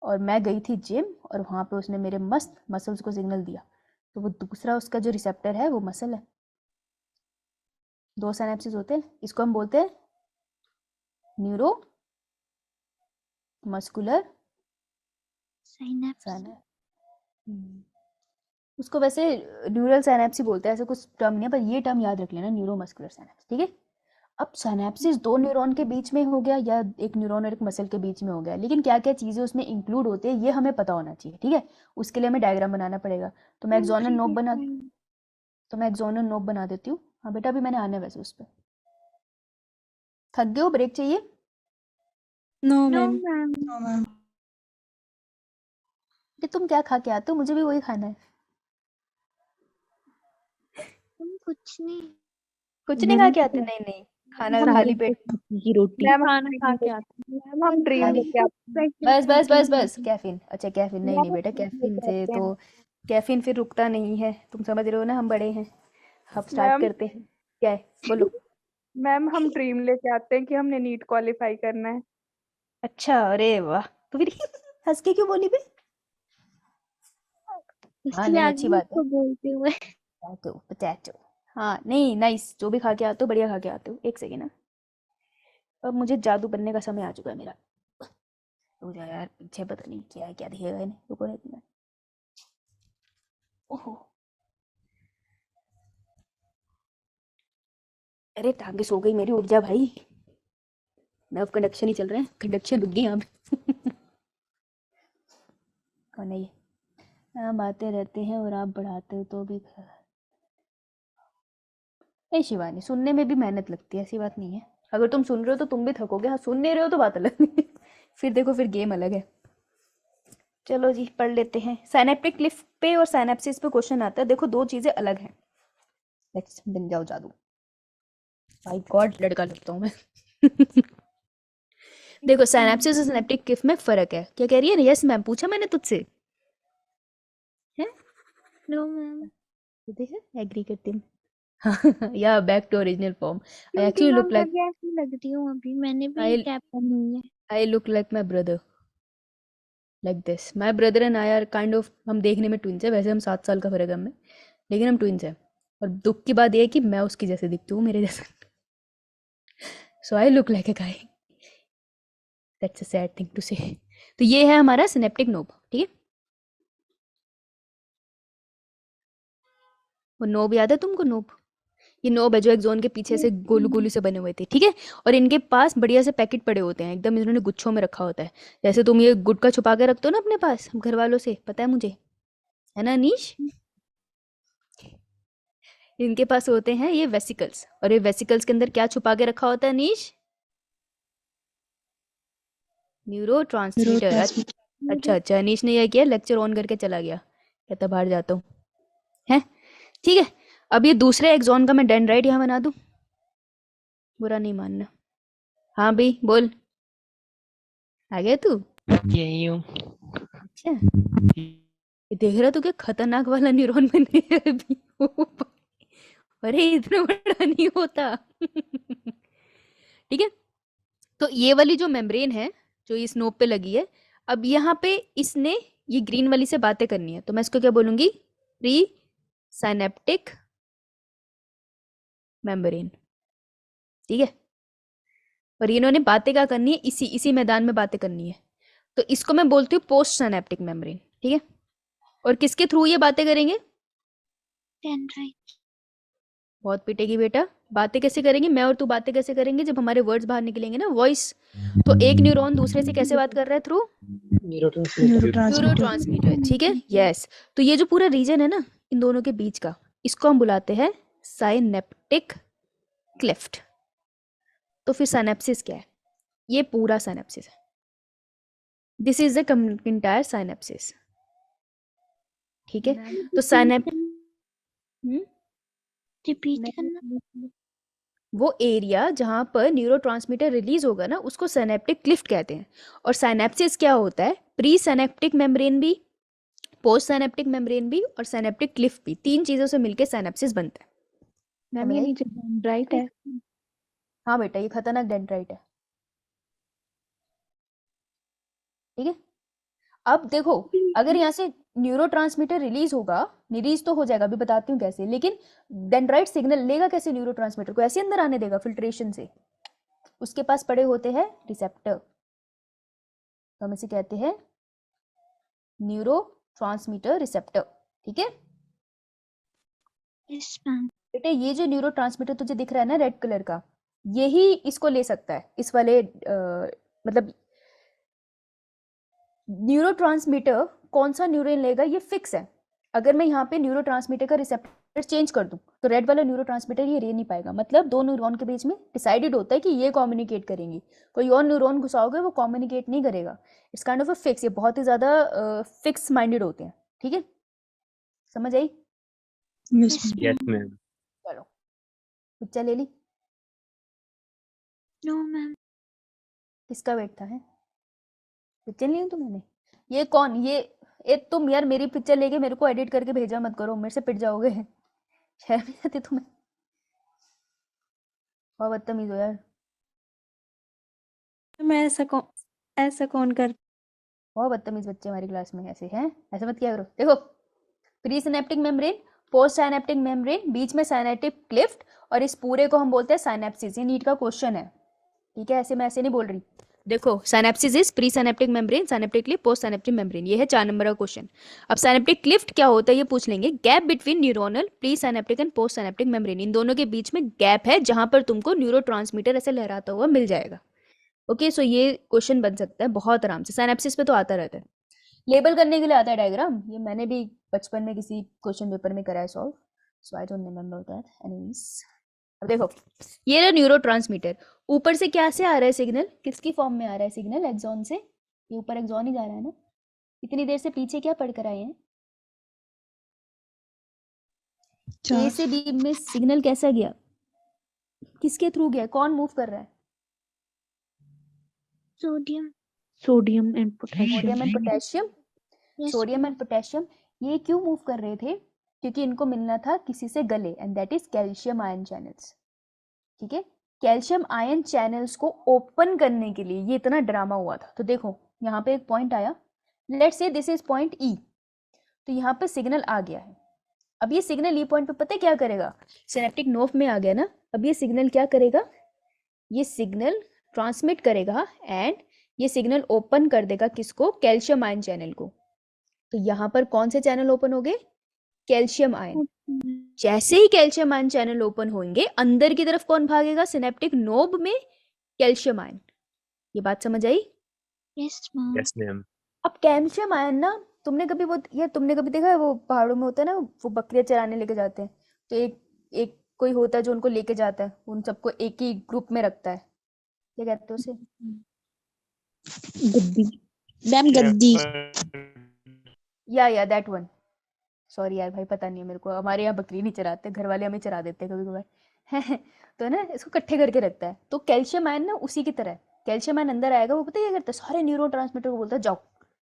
और मैं गई थी जिम और वहां पे उसने मेरे मस्त मसल्स को सिग्नल दिया, तो वो दूसरा उसका जो रिसेप्टर है वो मसल है। दो सिनेप्सिस होते हैं, इसको हम बोलते हैं न्यूरो मस्कुलर साइनेप्स। सिनेप्स। उसको वैसे न्यूरल सिनेप्स ही बोलते हैं, ऐसे कुछ टर्म नहीं है, पर ये टर्म याद रख लेना, न्यूरोमस्कुलर सिनेप्स। ठीक है। अब सिनेप्सिस दो न्यूरॉन के बीच में हो गया, या एक न्यूरॉन और एक मसल के बीच में हो गया, लेकिन क्या क्या चीजें उसमें इंक्लूड होती है ये हमें पता होना चाहिए। ठीक है, उसके लिए हमें डायग्राम बनाना पड़ेगा। तो मैं एक्सोनल नोब बना देती हूँ। हाँ बेटा, अभी मैंने आना है वैसे उस पर। थक गए हो, ब्रेक चाहिए? No, no ma'am. Ma'am. No, ma'am. तुम क्या खा के आते हो? मुझे भी वही खाना है। तुम कुछ नहीं। कुछ नहीं खा के आते? नहीं नहीं, खाना खाली पेट। की रोटी। मैम खाना खा के आते हैं। मैम हम ड्रीम खाली- लेके आते हैं। बस बस बस बस, कैफीन। अच्छा कैफीन, नहीं नहीं बेटा, कैफीन से कहते तो कैफीन फिर रुकता नहीं है, तुम समझ रहे हो ना, हम बड़े हैं। अब स्टार्ट मैम करते हैं। क्या है, बोलो। मैम हम ड्रीम लेके आते हैं कि हमने नीट क्वालिफाई करना है। अच्छा, अरे वाह। तो फिर हंस के क्यों बोली बे? हाँ इसलिए नहीं, आगे अच्छी बात है। उसको बोलते हुए। पोटैटो। हाँ नहीं, नाइस। जो भी खा के आते हो बढ़िया खा के आते हो। एक सेकेंड ना, अब मुझे जादू बनने का समय आ चुका है मेरा। रुक जा यार, पीछे पता नहीं क्या है, क्या दिखेगा इन्हें। रुको ना एक मिनट। ओहो, अरे टांगे सो गई मेरी, उठ जा भाई। नर्व कंडक्शन ही चल रहे हैं, कंडक्शन रुक गई यहाँ पे। कौन है ये? हम आते रहते हैं और आप बढ़ाते हो तो भी नहीं शिवानी, सुनने में भी मेहनत लगती है, ऐसी बात नहीं है। अगर तुम सुन रहे हो तो तुम भी थकोगे, हाँ सुन नहीं रहे हो तो बात अलग है। फिर देखो, फिर गेम अलग है। चलो जी, पढ़ लेते हैं। साइनेप्टिक क्लिफ पे और साइनेप्सिस पे क्वेश्चन आता है। देखो दो चीजें अलग हैं। लेट्स बन जाओ जादू। बाय गॉड, लड़का लगता हूँ मैं। देखो साइनेप्सिस और सिनेप्टिक क्लिफ में फर्क है। क्या कह रही है? यस मैम, पूछा मैंने तुझसे। No ma'am. देखा, एग्री करती हूँ। या बैक टू ओरिजिनल फॉर्म। आई क्योंकि एक्चुअली मैम लुक मैं लाइक, भी ऐसी लगती हूँ अभी, मैंने भी I- कैप पहनी हुई है। आई look like my brother, like this. My brother and I R kind of, हम देखने में ट्विंस है। वैसे हम 7 साल का फर्क है हमें, लेकिन हम ट्विंस हैं। और दुख की बात यह है कि मैं उसकी जैसे दिखती हूँ, मेरे जैसे। So I look like a guy. That's a sad thing to say. तो ये है हमारा सिनेप्टिक नोब। ठीक है, वो नोब याद है तुमको? नोब, ये नोब है जो एक्सोन के पीछे से गोलू गोलू से बने हुए थे। ठीक है, और इनके पास बढ़िया से पैकेट पड़े होते हैं, एकदम इन्होंने गुच्छों में रखा होता है। जैसे तुम ये गुटखा छुपा के रखते हो ना अपने पास घर वालों से, पता है मुझे, है ना अनीश? इनके पास होते हैं ये वेसिकल्स, और ये वेसिकल्स के अंदर क्या छुपा के रखा होता है अनीश? Neuro transmitter. Neurotransmitter. अच्छा अच्छा, अनीश ने यह किया, लेक्चर ऑन करके चला गया, कहता बाहर जाता हूँ। है ठीक है। अब ये दूसरे एक्सॉन का मैं डेंड्राइट यहाँ बना दूं, बुरा नहीं मानना। हाँ भाई बोल, आ गया तू? यही हूँ। अच्छा, ये देख रहा तू क्या खतरनाक वाला न्यूरॉन बने है अभी। अरे इतना बड़ा नहीं होता। ठीक है, तो ये वाली जो मेम्ब्रेन है जो इस नोब पे लगी है, अब यहाँ पे इसने ये ग्रीन वाली से बातें करनी है, तो मैं इसको क्या बोलूंगी? Pre synaptic membrane. ठीक है, और इन्होंने बातें क्या करनी है? इसी मैदान में बातें करनी है, तो इसको मैं बोलती हूँ पोस्ट साइनेप्टिक मेम्ब्रेन। ठीक है, और किसके थ्रू ये बातें करेंगे? डेंड्राइट। बहुत पिटेगी बेटा। बातें कैसे करेंगे? मैं और तू बातें कैसे करेंगे? जब हमारे वर्ड्स बाहर निकलेंगे ना, वॉइस। तो एक न्यूरॉन दूसरे से कैसे बात कर रहा है? Through neurotransmitter. ठीक है, यस। तो ये जो पूरा रीजन है ना इन दोनों के बीच का, इसको हम बुलाते हैं साइनेप्टिक क्लेफ्ट। तो फिर साइनेप्सिस क्या है? ये पूरा साइनेप्सिस है। This is the entire synapsis. ठीक है, तो रिपीट करना। वो एरिया जहां पर न्यूरोट्रांसमीटर रिलीज होगा ना, उसको साइनेप्टिक क्लिफ्ट कहते हैं। और साइनेप्सिस क्या होता है? प्री साइनेप्टिक मेम्ब्रेन भी, पोस्ट साइनेप्टिक मेम्ब्रेन भी और साइनेप्टिक क्लिफ्ट भी, तीन चीजों से मिलकर साइनेप्सिस बनता है। मैम समझ ये आई? नीचे डेंड्राइट है। हाँ बेटा, ये खतरनाक डेंड्राइट है। ठीक है, अब देखो, अगर यहाँ से न्यूरोट्रांसमीटर रिलीज होगा, रिलीज तो हो जाएगा, अभी बताती हूँ कैसे, लेकिन डेंड्राइट सिग्नल लेगा कैसे? न्यूरोट्रांसमीटर को ऐसे अंदर आने देगा फिल्ट्रेशन से। उसके पास पड़े होते हैं रिसेप्टर, तो हम इसे कहते हैं न्यूरोट्रांसमीटर रिसेप्टर। ठीक है यस मैम। बेटे, ये जो न्यूरोट्रांसमीटर तुझे दिख रहा है ना रेड कलर का, यही इसको ले सकता है, इस वाले मतलब न्यूरोट्रांसमीटर कौन सा न्यूरॉन लेगा ये फिक्स है। अगर मैं यहाँ पे न्यूरोट्रांसमीटर का रिसेप्टर चेंज कर दूं तो रेड वाला न्यूरोट्रांसमीटर ये ले नहीं पाएगा। मतलब दो न्यूरॉन के बीच में डिसाइडेड होता है कि ये कम्युनिकेट करेंगी, कोई और न्यूरॉन घुसाओगे वो कम्युनिकेट नहीं करेगा। It's kind of a fix, ये बहुत ही ज्यादा फिक्स माइंडेड होते हैं। ठीक है, समझ आई? Yes Yes, ma'am. चलो, पिक्चर ले ली? No ma'am. किसका वेट था? है पिक्चर ली तो मैंने। ये कौन? ये तुम यार, मेरी पिक्चर लेके मेरे को एडिट करके भेजा मत करो, मेरे से पिट जाओगे। शर्म नहीं आती तुम्हें? बहुत बदतमीज हो यार, मैं ऐसा कौन कर बहुत बदतमीज बच्चे हमारी क्लास में ऐसे हैं। ऐसा मत किया करो। देखो, pre synaptic membrane, post synaptic membrane, बीच में साइनेप्टिक क्लिफ्ट, और इस पूरे को हम बोलते हैं साइनेप्सिस। ये नीट का क्वेश्चन है। ठीक है, ऐसे मैं ऐसे नहीं बोल रही। देखो, synapsis is pre synaptic membrane, synaptic cleft, post synaptic membrane. ये है 4 नंबर का क्वेश्चन। अब साइनेप्टिक क्लिफ्ट क्या होता है ये पूछ लेंगे। Gap between neuronal pre synaptic and post synaptic membrane, इन दोनों के बीच में गैप है जहां पर तुमको न्यूरोट्रांसमीटर ऐसे लहराता हुआ मिल जाएगा। ओके, सो ये क्वेश्चन बन सकता है बहुत आराम से। साइनेप्सिस पे तो आता रहता है, लेबल करने के लिए आता है डायग्राम। ये मैंने भी बचपन में किसी क्वेश्चन पेपर में करा है solve, so I don't remember that. Anyways, अब देखो, ये रहा न्यूरोट्रांसमीटर। ऊपर से क्या से आ रहा है सिग्नल? किसकी फॉर्म में आ रहा है सिग्नल? एक्सॉन से। ये ऊपर एक्सॉन ही जा रहा है ना। इतनी देर से पीछे क्या पढ़कर आए हैं? ए से बी में सिग्नल कैसा गया? किसके थ्रू गया? कौन मूव कर रहा है? Sodium. Sodium and sodium and potassium. Potassium. Yes sodium and potassium ये क्यों मूव कर रहे थे? क्योंकि इनको मिलना था किसी से गले, and that is calcium ion channels. ठीक है, कैल्शियम आयन चैनल्स को ओपन करने के लिए ये इतना ड्रामा हुआ था। तो देखो, यहाँ पे एक पॉइंट आया, let's say this is point ई, तो यहाँ पे सिग्नल आ गया है। अब ये सिग्नल ई पॉइंट पे पता है क्या करेगा? सिनेप्टिक नोव में आ गया ना, अब ये सिग्नल क्या करेगा? ये सिग्नल ट्रांसमिट करेगा एंड ये सिग्नल ओपन कर देगा किसको? कैल्शियम आयन चैनल को। तो यहाँ पर कौन से चैनल ओपन हो गए? Calcium ion. जैसे ही कैल्शियम आयन चैनल ओपन होंगे, अंदर की तरफ कौन भागेगा? सिनेप्टिक नोब में कैल्शियम आयन। ये बात समझ आई? Yes ma'am. Yes, ma'am. अब कैल्शियम आयन ना, तुमने कभी तुमने कभी देखा है वो पहाड़ों में होता है ना, वो बकरियां चराने लेके जाते हैं, तो एक कोई होता है जो उनको लेके जाता है, उन सबको एक ही ग्रुप में रखता है, क्या कहते हैं उसे? गद्दी मैम, गद्दी। या दैट वन। सॉरी यार भाई, पता नहीं है मेरे को, हमारे यहाँ बकरी नहीं चराते, घर वाले हमें चरा देते हैं कभी कभार। तो ना इसको इकट्ठे करके रखता है। तो कैल्शियम आयन ना उसी की तरह है। कैल्शियम आयन अंदर आएगा, वो पता है क्या करता है, सारे न्यूरो ट्रांसमीटर को बोलता है जाओ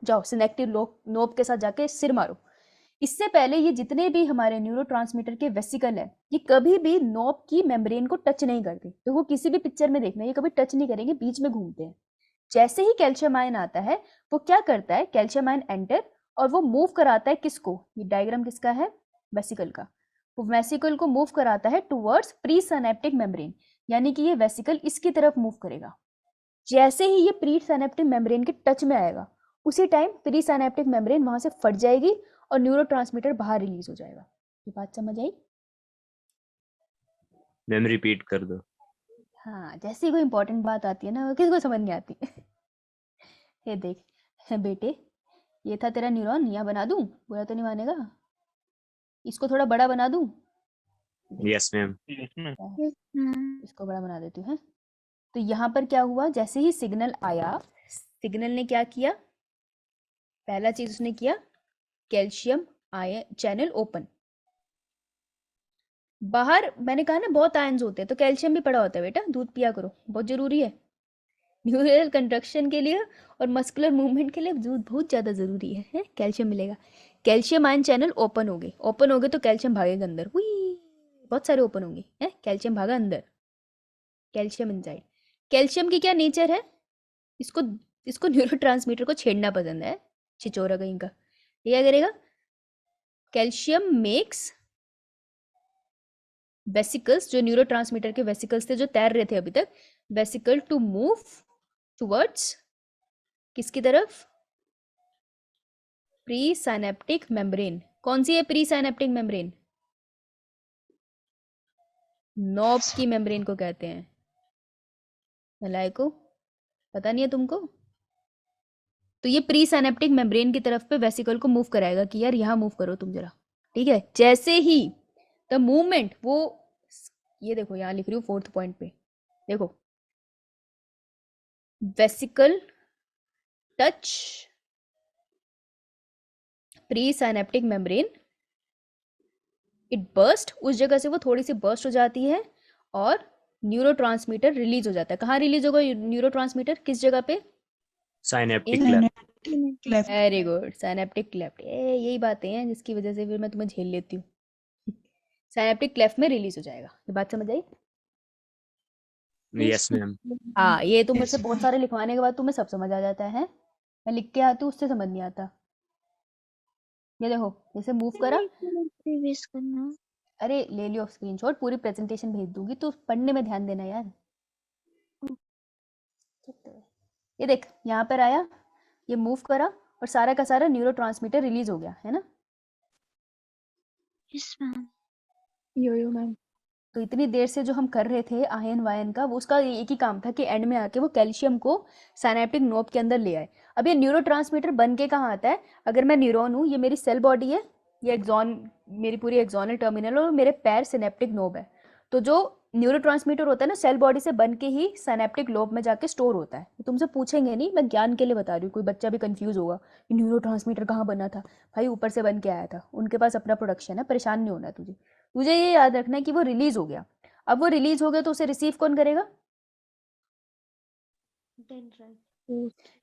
जाओ सिनेप्टिक नोब के साथ जाके सिर मारो। इससे पहले ये जितने भी हमारे न्यूरोट्रांसमीटर के वेसिकल है, ये कभी भी नोब की मेम्ब्रेन को टच नहीं करते। तो वो किसी भी पिक्चर में देखना, ये कभी टच नहीं करेंगे, बीच में घूमते हैं। जैसे ही कैल्शियम आयन आता है, वो क्या करता है, कैल्शियम आयन एंटर और वो मूव कराता है किसको, ये डायग्राम किसका है, वेसिकल का। वो वेसिकल को मूव कराता है टुवर्ड्स प्री सिनेप्टिक मेम्ब्रेन, यानी कि ये वेसिकल इसकी तरफ मूव करेगा। जैसे ही ये प्री सिनेप्टिक मेम्ब्रेन के टच में आएगा, उसी टाइम प्री सिनेप्टिक मेम्ब्रेन वहां से फट जाएगी और न्यूरोट्रांसमीटर बाहर रिलीज हो जाएगा। ये बात समझ आई? मैम रिपीट कर दो। हाँ, जैसे ही कोई इंपॉर्टेंट बात आती है ना, वो किसी को समझ नहीं आती। ये देख बेटे, ये था तेरा न्यूरॉन, यहाँ बना दूं, बुरा तो नहीं मानेगा? इसको थोड़ा बड़ा बना दूं? Yes ma'am. Yes ma'am. Yes, ma'am. इसको बड़ा बना देती हूँ, है? तो यहाँ पर क्या हुआ, जैसे ही सिग्नल आया, सिग्नल ने क्या किया, पहला चीज उसने किया, कैल्शियम आयन चैनल ओपन। बाहर मैंने कहा ना बहुत आयंस होते हैं, तो कैल्शियम भी पड़ा होता है बेटा, दूध पिया करो, बहुत जरूरी है। न्यूरल कंडक्शन के लिए और मस्कुलर मूवमेंट के लिए दूध बहुत ज्यादा जरूरी है? कैल्शियम मिलेगा। कैल्शियम आयन चैनल ओपन हो गए, ओपन हो गए तो कैल्शियम भागेगा अंदर, हुई बहुत सारे ओपन होंगे, हैं? कैल्शियम भागा अंदर, कैल्शियम इनसाइड। कैल्शियम की क्या नेचर है, इसको इसको न्यूरोट्रांसमीटर को छेड़ना पसंद है, छिचोरा कहीं का। ये क्या करेगा, कैल्शियम मेक्स वेसिकल्स, जो न्यूरोट्रांसमीटर के वेसिकल्स थे जो तैर रहे थे अभी तक, वेसिकल टू मूव टुवर्ड्स किसकी तरफ, प्री साइनेप्टिक मेम्ब्रेन। कौन सी है प्री साइनेप्टिक मेम्ब्रेन? नॉब की मेम्ब्रेन को कहते हैं। नलायको, पता नहीं है तुमको? तो ये प्री साइनेप्टिक मेम्ब्रेन की तरफ पे वेसिकल को मूव कराएगा कि यार यहाँ मूव करो तुम जरा, ठीक है? जैसे ही द मूवमेंट, वो ये देखो यहाँ लिख रही हूँ 4th पॉइंट पे, देखो, vesicle touch pre synaptic membrane, it burst, उस जगह से वो थोड़ी सी बर्स्ट हो जाती है और न्यूरोट्रांसमीटर रिलीज हो जाता है। कहाँ रिलीज होगा न्यूरोट्रांसमीटर, किस जगह पे? Synaptic in cleft. Very good, synaptic cleft. यही बातें हैं जिसकी वजह से फिर मैं तुम्हें झेल लेती हूँ। साइनेप्टिक क्लेफ्ट में रिलीज हो जाएगा। ये बात समझ आई? Yes ma'am. हाँ, ये तो मुझसे बहुत सारे लिखवाने के बाद तुम्हें सब समझ आ जाता है। मैं लिख के आती हूँ, उससे समझ नहीं आता। ये देखो, जैसे मूव करा, प्रीवियस करना। अरे ले लियो स्क्रीनशॉट, पूरी प्रेजेंटेशन भेज दूंगी तो पढ़ने में ध्यान देना यार। ये देख, यहाँ पर आया, ये मूव करा और सारा का सारा न्यूरोट्रांसमीटर रिलीज हो गया, है ना? Yes ma'am. यो मैम। तो इतनी देर से जो हम कर रहे थे आयन वायन का, वो उसका एक ही काम था कि एंड में आके वो कैल्शियम को साइनेप्टिक नोब के अंदर ले आए। अब ये न्यूरोट्रांसमीटर बन के कहाँ आता है, अगर मैं न्यूरॉन हूँ, ये मेरी सेल बॉडी है, ये एक्सॉन, मेरी पूरी एक्सॉनल टर्मिनल और मेरे पैर सिनेप्टिक नोब है। तो जो न्यूरोट्रांसमीटर होता है ना, सेल बॉडी से बन के ही साइनेप्टिक लोब में जाके स्टोर होता है। तो तुमसे पूछेंगे नहीं, मैं ज्ञान के लिए बता रही हूँ, कोई बच्चा भी कंफ्यूज होगा कि न्यूरोट्रांसमीटर कहाँ बना था। भाई ऊपर से बन के आया था, उनके पास अपना प्रोडक्शन है, परेशान नहीं होना तुझे। तुझे ये याद रखना है कि वो रिलीज हो गया। अब वो रिलीज हो गया तो उसे रिसीव कौन करेगा?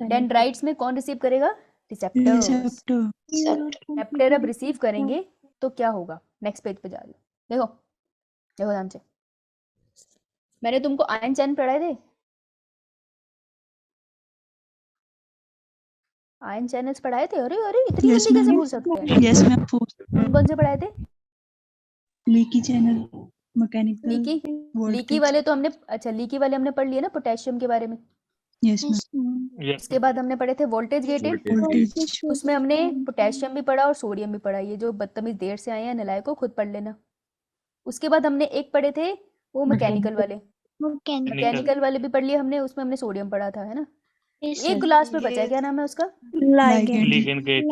डेंड्राइट्स में कौन रिसीव करेगा? रिसेप्टर्स। रिसेप्टर अब रिसीव करेंगे तो क्या होगा? नेक्स्ट पेज पे जा रही हूँ, देखो देखो ध्यान से। मैंने तुमको आयन चैनल पढ़ाए थे, आयन चैनल्स पढ़ाए थे। अरे अरे इतनी Yes, जल्दी कैसे ma'am. भूल सकते हैं? Yes, ma'am. कौन कौन से पढ़ाए थे? Leaky channel, mechanical, leaky leaky voltage. वाले तो हमने, अच्छा लीकी वाले हमने पढ़ लिए ना, पोटेशियम के बारे में। Yes, ma'am. Yes ma'am. Yes उसके बाद हमने पढ़े थे वोल्टेज गेटेड, Voltage. उसमें हमने पोटेशियम भी पढ़ा और सोडियम भी पढ़ा। ये जो बदतमीज देर से आए हैं नलायकों, खुद पढ़ लेना। उसके बाद हमने एक पढ़े थे वो मैकेनिकल वाले, वो कैन मैकेनिकल वाले भी पढ़ लिए हमने, उसमें हमने सोडियम पढ़ा था, है ना? यस एक लास्ट में बचा है, क्या नाम है उसका? Ligand. Ligand gate.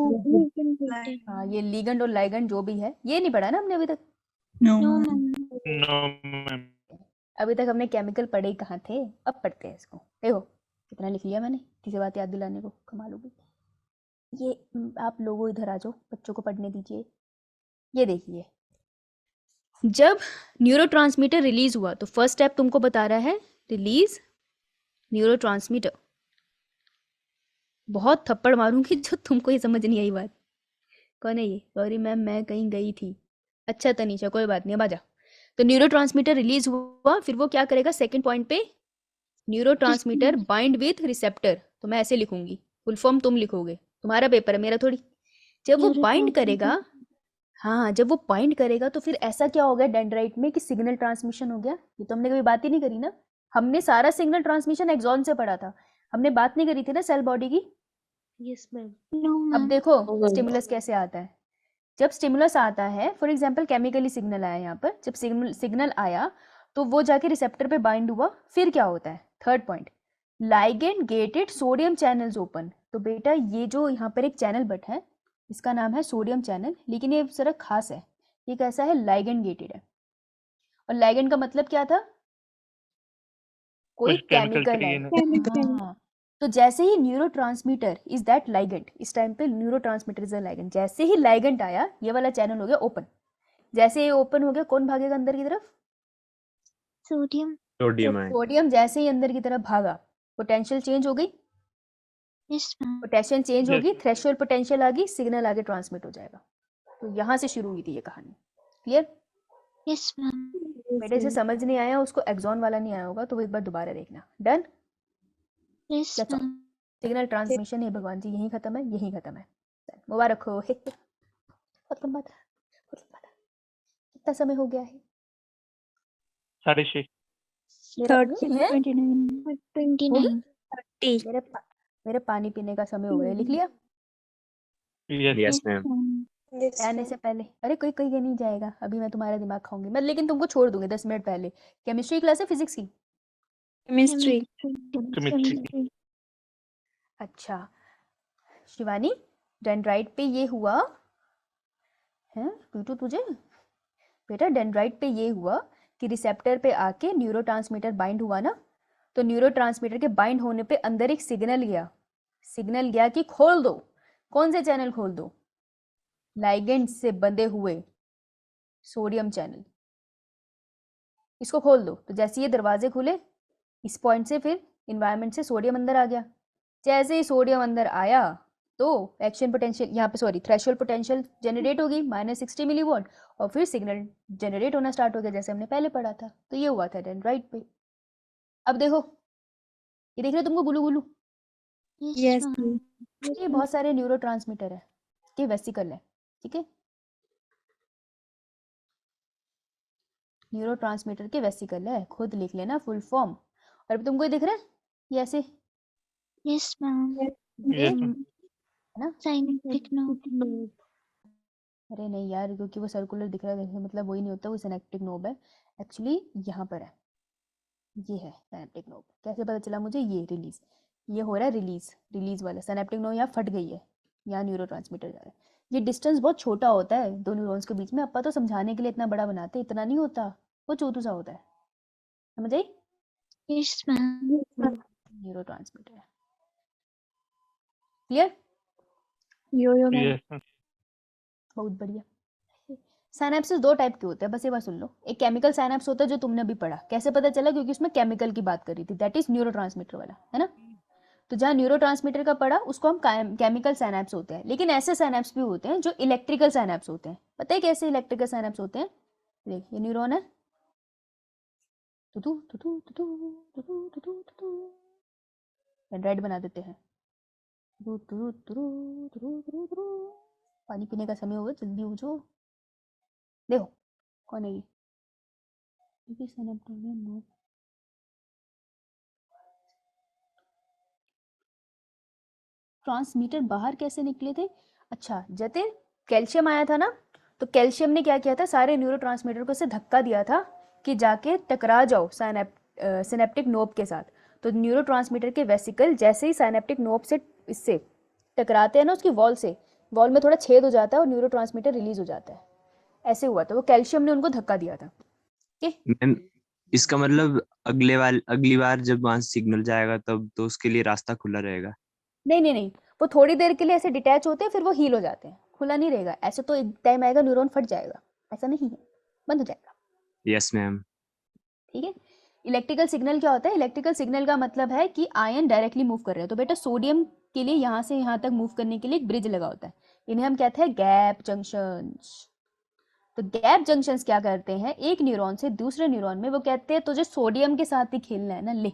हाँ, ये लिगेंड और लाइगेंड जो भी है, ये नहीं पढ़ा ना हमने अभी तक। No. No ma'am. Ma'am. No ma'am. अभी तक हमने केमिकल पढ़े ही कहाँ थे, अब पढ़ते हैं इसको। देखो कितना लिख लिया मैंने, किसी बात याद दिलाने को, कमाल होगी। ये आप लोगों इधर आ जाओ, बच्चों को पढ़ने दीजिए। ये देखिए, जब न्यूरोट्रांसमीटर रिलीज हुआ तो फर्स्ट स्टेप तुमको बता रहा है रिलीज न्यूरोट्रांसमीटर। बहुत थप्पड़ मारूंगी जो तुमको ये समझ नहीं आई बात। कौन है ये? सॉरी मैम, मैं कहीं गई थी। अच्छा तनीषा, कोई बात नहीं, अब आ जा। तो न्यूरोट्रांसमीटर रिलीज हुआ, फिर वो क्या करेगा सेकंड पॉइंट पे, न्यूरोट्रांसमीटर बाइंड विथ रिसेप्टर। तो मैं ऐसे लिखूंगी, फुल फॉर्म तुम लिखोगे, तुम्हारा पेपर है मेरा थोड़ी। जब वो बाइंड करेगा, हाँ जब वो बाइंड करेगा तो फिर ऐसा क्या हो गया डेंड्राइट में कि सिग्नल ट्रांसमिशन हो गया। ये तो हमने कभी बात ही नहीं करी ना, हमने सारा सिग्नल ट्रांसमिशन एक्सॉन से पढ़ा था, हमने बात नहीं करी थी ना सेल बॉडी की। Yes ma'am. नो अब मैम। देखो स्टिमुलस कैसे आता है। जब स्टिमुलस आता है, फॉर एग्जांपल केमिकली सिग्नल आया यहाँ पर, जब सिग्नल आया तो वो जाके रिसेप्टर पे बाइंड हुआ, फिर क्या होता है, third point, ligand gated sodium channels open. तो बेटा ये जो यहाँ पर एक चैनल बट है, इसका नाम है सोडियम चैनल, लेकिन ये जरा खास है, ये कैसा है, लाइगेंड गेटेड है। और लाइगेंड का मतलब क्या था, कोई कुछ केमिकल केमिकल है। चाहिए ना। हाँ, तो जैसे ही न्यूरोट्रांसमीटर इज दैट लाइगेंड, इस टाइम पे न्यूरोट्रांसमीटर इज अ लाइगेंड, जैसे ही लाइगेंड आया ये वाला चैनल हो गया ओपन। जैसे ये ओपन हो गया, कौन भागेगा अंदर की तरफ, सोडियम। Sodium ion. सोडियम। जैसे ही अंदर की तरफ भागा, पोटेंशियल चेंज हो गई, yes ma'am. Potential change Yes. होगी, थ्रेशोल्ड पोटेंशियल आ गई, सिग्नल आगे ट्रांसमिट हो जाएगा। तो यहाँ से शुरू हुई थी ये कहानी। क्लियर? Yes ma'am. बेटे से समझ नहीं आया, उसको एक्सॉन वाला नहीं आया होगा तो वो एक बार दोबारा देखना। Done? Yes That's all. Ma'am. Signal transmission है भगवान जी, यही खत्म है, यही खत्म है। मुबारक हो। बहुत लंबा था, बहुत लंबा था। कितना समय हो गया है? 6:30 मेरा है? 29। मेरे पानी पीने का समय हो गया, लिख लिया? Yes yes ma'am. आने से पहले, अरे कोई कोई नहीं जाएगा, अभी मैं तुम्हारा दिमाग खाऊंगी मैं, लेकिन तुमको छोड़ दूंगी 10 मिनट पहले। केमिस्ट्री क्लास है फिजिक्स की? केमिस्ट्री। अच्छा शिवानी, डेंड्राइट पे ये हुआ है टूटू तुझे, बेटा डेंड्राइट पे ये हुआ कि रिसेप्टर पे आके न्यूरोट्रांसमीटर बाइंड हुआ ना, तो न्यूरोट्रांसमीटर के बाइंड होने पे अंदर एक सिग्नल गया कि खोल दो। कौन से चैनल खोल दो? लाइगेंड से बंधे हुए सोडियम चैनल, इसको खोल दो। तो जैसे ये दरवाजे खुले, इस पॉइंट से फिर इन्वायरमेंट से सोडियम अंदर आ गया। जैसे ही सोडियम अंदर आया तो एक्शन पोटेंशियल यहाँ पे, सॉरी थ्रेशोल्ड पोटेंशियल जनरेट होगी -60 मिलीवोल्ट, और फिर सिग्नल जनरेट होना स्टार्ट हो गया, जैसे हमने पहले पढ़ा था। तो ये हुआ था डेंड्राइट पे। अब देखो, ये देख रहे हो तुमको गुलू गुलू, यस मैम। ये बहुत सारे न्यूरोट्रांसमीटर है, ये वेसिकल है, ठीक है, न्यूरोट्रांसमीटर के वेसिकल है, खुद लिख लेना फुल फॉर्म। और अब तुमको ये दिख रहा है, ये ऐसे, यस मैम। Yes ma'am. है ना? Synaptic node. अरे नहीं यार, क्योंकि वो सर्कुलर दिख रहा है, मतलब वही नहीं होता, वो सिनेप्टिक नोब है एक्चुअली, यहाँ पर है, ये है सिनेप्टिक नोब। कैसे पता चला मुझे? ये रिलीज, ये हो रहा है रिलीज वाला सिनेप्टिक नोब, यहाँ फट गई है, यहाँ न्यूरोट्रांसमीटर जा रहा है। ये डिस्टेंस बहुत छोटा होता है दो न्यूरॉन्स के बीच में, अपा तो समझाने के लिए इतना बड़ा बनाते, इतना नहीं होता, वो चोतू सा होता है, समझ आई? Yes ma'am. न्यूरोट्रांसमीटर है, क्लियर? Yes ma'am. बहुत बढ़िया। साइनेप्सिस दो टाइप के होते हैं, बस ये बात सुन लो। एक केमिकल साइनेप्स होता है जो तुमने अभी पढ़ा, कैसे पता चला? क्योंकि उसमें केमिकल की बात करी थी, दैट इज न्यूरोट्रांसमीटर वाला, है ना? तो जहाँ न्यूरोट्रांसमीटर का पढ़ा उसको हम केमिकल साइनेप्स होते हैं। लेकिन ऐसे साइनेप्स भी होते हैं जो इलेक्ट्रिकल साइनेप्स होते हैं। पता है कैसे इलेक्ट्रिकल साइनेप्स होते हैं? देख, ये न्यूरॉन है, तुतु तुतु तुतु तुतु तुतु तुतु, रेड बना देते हैं, तुरु तुरु तुरु तुरु तुरु तुरु। पानी पीने का समय होगा, जल्दी उठो। देखो कौन है ये? ट्रांसमीटर बाहर कैसे निकले थे? अच्छा जतिन, कैल्शियम आया था ना, तो कैल्शियम ने क्या किया था, सारे न्यूरोट्रांसमीटर को ऐसे धक्का दिया था कि जाके टकरा जाओ सिनेप्टिक नोब के साथ। तो न्यूरोट्रांसमीटर के वेसिकल जैसे ही साइनेप्टिक नोब से इससे टकराते हैं ना, उसकी वॉल से, वॉल में थोड़ा छेद हो जाता है और न्यूरोट्रांसमीटर रिलीज हो जाता है। ऐसे हुआ था, वो कैल्शियम ने उनको धक्का दिया था। मैम इसका मतलब अगली बार जब वहां सिग्नल जाएगा तब तो उसके लिए रास्ता खुला रहेगा। नहीं नहीं नहीं, वो थोड़ी देर के लिए ऐसे डिटैच होते हैं, फिर वो हील हो जाते हैं, खुला नहीं रहेगा, ऐसे तो एक टाइम आएगा न्यूरॉन फट जाएगा, ऐसा नहीं है, बंद हो जाएगा। Yes ma'am. ठीक है। इलेक्ट्रिकल सिग्नल क्या होता है? इलेक्ट्रिकल सिग्नल का मतलब है कि आयन डायरेक्टली मूव कर रहे हैं। तो बेटा सोडियम के लिए यहाँ से यहाँ तक मूव करने के लिए एक ब्रिज लगा होता है, इन्हें हम कहते हैं गैप जंक्शंस। तो गैप जंक्शंस क्या करते हैं, एक न्यूरॉन से दूसरे न्यूरॉन में वो कहते हैं तुझे सोडियम के साथ ही खेलना है ना, ले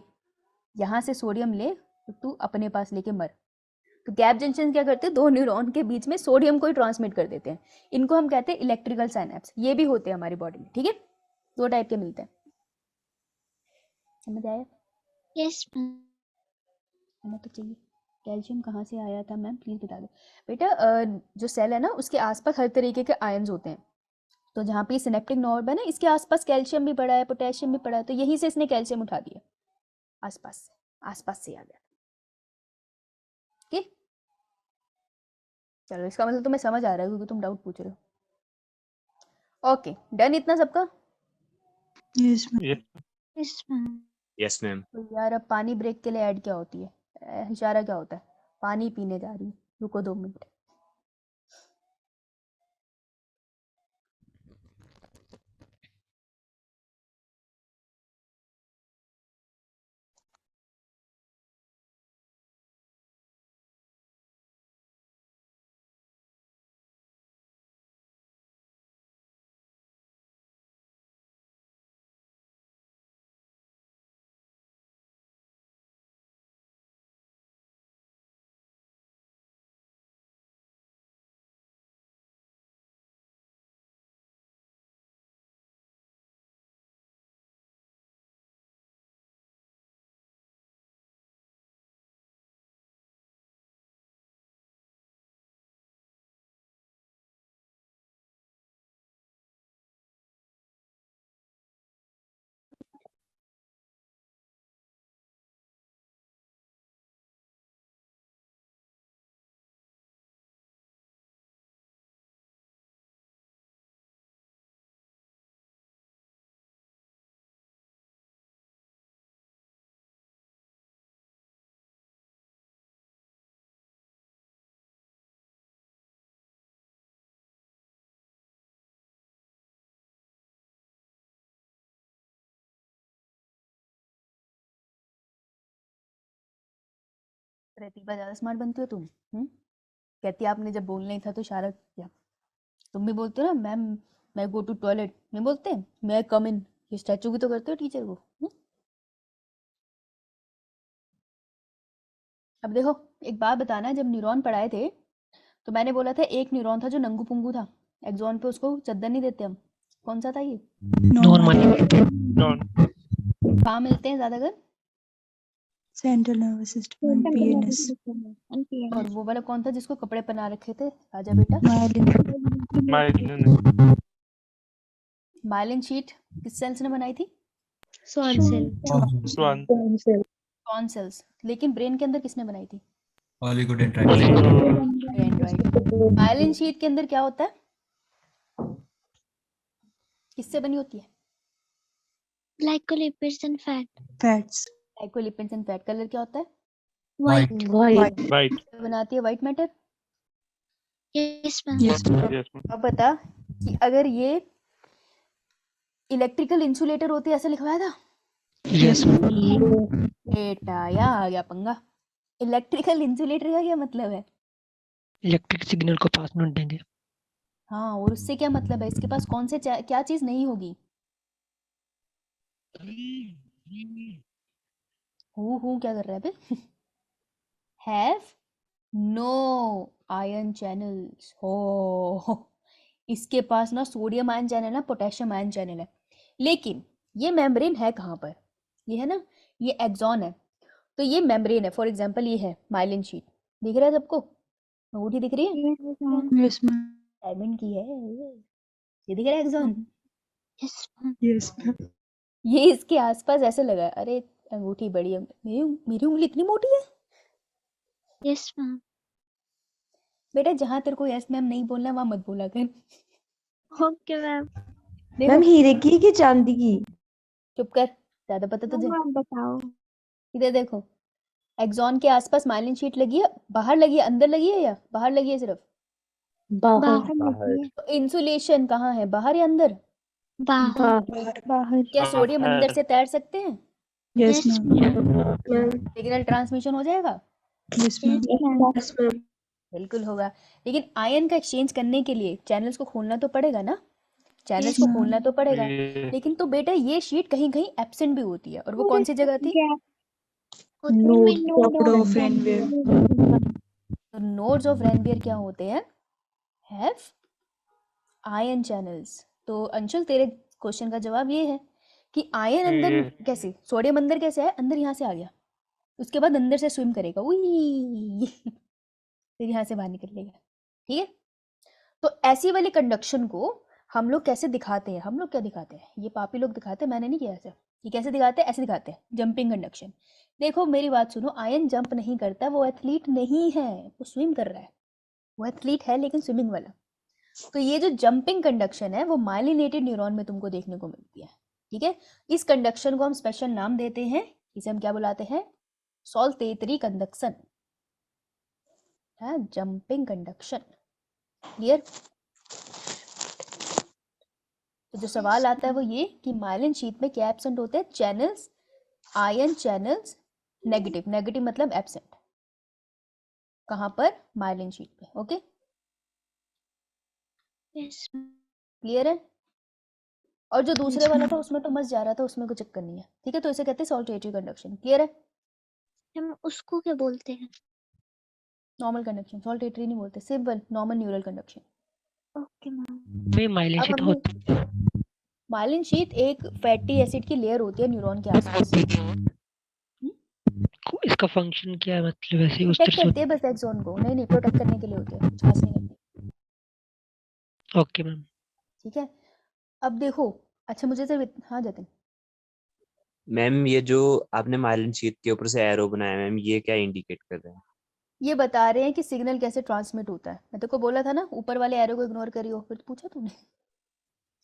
यहाँ से सोडियम ले तो तू अपने पास लेके मर। तो गैप जंक्शन क्या करते हैं, दो न्यूरॉन के बीच में सोडियम को ही ट्रांसमिट कर देते हैं, इनको हम कहते हैं इलेक्ट्रिकल साइनेप्स। ये भी होते हैं हमारी बॉडी में, ठीक है, दो टाइप के मिलते हैं। समझ आया? Yes ma'am. आना तो चाहिए। कैल्शियम कहाँ से आया था मैम, प्लीज बता दो बेटा। जो सेल है ना उसके आसपास हर तरीके के आयन्स होते हैं, तो जहाँ पे सिनेप्टिक नर्व है ना इसके आसपास कैल्शियम भी पड़ा है, पोटेशियम भी पड़ा है, तो यहीं से इसने कैल्शियम उठा दिया, आसपास से आ गया। ठीक, चलो इसका मतलब तुम्हें समझ आ रहा है क्योंकि तुम डाउट पूछ रहे हो। ओके, डन इतना सबका? Yes ma'am. Yes yes ma'am. Yes ma'am. तो यार अब पानी ब्रेक के लिए ऐड क्या होती है, इशारा क्या होता है, पानी पीने जा रही हूँ, रुको 2 मिनट। प्रतिभा ज्यादा स्मार्ट बनती हो तुम, कहती आपने जब बोलना ही था तो इशारा किया। तुम भी बोलते हो ना मैम मैं गो टू टॉयलेट, नहीं बोलते मैं कम इन, ये स्टैचू भी तो करते हो टीचर को। अब देखो एक बात बताना, जब न्यूरॉन पढ़ाए थे तो मैंने बोला था एक न्यूरॉन था जो नंगू पुंगू था, एक्सॉन पे उसको चद्दर नहीं देते हम, कौन सा था ये? नॉर्मल। नॉन कहाँ मिलते हैं ज्यादातर? Central nervous system, PNS. और वो वाला कौन था जिसको कपड़े पहना रखे थे, आजा बेटा? माइलिन माइलिन शीट किस सेल्स ने बनाई थी? Schwann cell. स्वान कॉन सेल्स। लेकिन ब्रेन के अंदर किसने बनाई थी? ओलिगोडेंड्राइट डेंड्राइट। माइलिन शीट के अंदर क्या होता है, किससे बनी होती है? Glycolipids and fat. Fats. Glycolipids and fat. Colour क्या होता है? वाइट। वाइट। वाइट बनाती है white matter. Yes ma'am. Yes ma'am. Yes अब बता कि अगर ये इलेक्ट्रिकल इंसुलेटर होती ऐसे लिखवाया था यस बेटा, यहाँ आ गया पंगा। इलेक्ट्रिकल इंसुलेटर का क्या मतलब है? इलेक्ट्रिक सिग्नल को पास नहीं देंगे। हाँ, और उससे क्या मतलब है, इसके पास कौन से क्या चीज नहीं होगी? हूँ क्या कर रहा है बे? Have no ion channels. हो, इसके पास ना सोडियम आयन चैनल है, पोटेशियम आयन चैनल है। लेकिन ये मेम्ब्रेन है कहाँ पर? ये है ना, ये एक्सॉन है, तो ये मेम्ब्रेन है। फॉर एग्जांपल ये है माइलिन शीट, दिख रहा है सबको? अंगूठी दिख रही है? Yes ma'am. डायमंड की है ये, दिख रहा है axon? Yes ma'am. Yes ma'am. ये इसके आसपास ऐसे लगा है। अरे अंगूठी बड़ी है, मेरी उंगली इतनी मोटी है? Yes ma'am. बेटा जहां तेरे को यस मैम नहीं बोलना वहां मत बोला कर। Okay ma'am. देखो, मैम हीरे की कि चांदी की? चुप कर, ज्यादा पता तुझे। मैम बताओ। इधर देखो, एक्सॉन के आसपास माइलिन शीट लगी है, बाहर लगी है, अंदर लगी है या बाहर लगी है सिर्फ? बाहर बाहर बाहर। होती है। तो इंसुलेशन कहाँ है, बाहर या अंदर? बाहर। बाहर बाहर क्या सोडियम अंदर बाहर। से तैर सकते हैं? Yes, yes ma'am. Ma'am. Signal transmission हो जाएगा? Yes, ma'am. Yes ma'am. बिल्कुल होगा। लेकिन आयन का एक्सचेंज करने के लिए चैनल्स को खोलना तो पड़ेगा ना, चैनल्स यस को ma'am. खोलना तो पड़ेगा। ये लेकिन तो बेटा ये शीट कहीं कहीं एब्सेंट भी होती है, और वो कौन सी जगह थी? उसमें में Nodes node of of Ranvier. Ranvier। तो नोड्स ऑफ रेनवियर क्या होते हैं? Have ion channels. तो अंशुल तेरे क्वेश्चन का जवाब ये है कि आयन अंदर ये कैसे, सोडियम अंदर कैसे है, अंदर यहाँ से आ गया, उसके बाद अंदर से स्विम करेगा, उई फिर यहाँ से बाहर निकलेगा। ठीक है, तो ऐसी वाली कंडक्शन को हम लोग कैसे दिखाते हैं? हम लोग क्या दिखाते हैं, ये पापी लोग दिखाते हैं, मैंने नहीं किया ऐसा। ये कैसे दिखाते हैं? ऐसे दिखाते हैं, जंपिंग कंडक्शन। देखो मेरी बात सुनो, आयन जंप नहीं करता, वो एथलीट नहीं है, वो स्विम कर रहा है। वो एथलीट है लेकिन स्विमिंग वाला। तो ये जो जंपिंग कंडक्शन है वो माइलिनेटेड न्यूरॉन में तुमको देखने को मिलती है। ठीक है, इस कंडक्शन को हम स्पेशल नाम देते हैं, इसे हम क्या बुलाते हैं? सॉल्टेटरी कंडक्शन है, जंपिंग कंडक्शन। क्लियर? तो जो सवाल आता है वो ये कि माइलिन शीट में क्या एब्सेंट होते हैं? Channels, ion channels negative, negative मतलब एब्सेंट। कहाँ पर? माइलिन शीट पे। ओके, यस क्लियर है? और जो दूसरे Yes, वाला ma'am. था उसमें तो मस्त जा रहा था, उसमें कोई चक्कर नहीं है। ठीक है, तो इसे कहते हैं सॉल्टेटरी कंडक्शन। क्लियर है? हम उसको क्या बोलते हैं? नॉर्मल कंडक्शन, सॉल्टेटरी नहीं बोलते, simple normal neural conduction. Okay ma'am. में माइलिन अब शीट हमने होती है। माइलिन शीट एक फैटी एसिड की लेयर होती है न्यूरॉन के आसपास। इसका फंक्शन क्या है, मतलब ऐसे उस प्रोटेक्ट तरह करती से? है बस एक्सॉन को, नहीं नहीं प्रोटेक्ट करने के लिए होती है, कुछ खास नहीं करती। Okay ma'am. ठीक है, अब देखो, अच्छा मुझे सिर्फ हाँ जतिन, मैम ये जो आपने माइलिन शीट के ऊपर से एरो बनाया मैम, ये क्या इंडिकेट कर रहे हैं? ये बता रहे हैं कि सिग्नल कैसे ट्रांसमिट होता है। मैं तेरे को बोला था ना ऊपर वाले एरो को इग्नोर करियो, फिर पूछा तूने।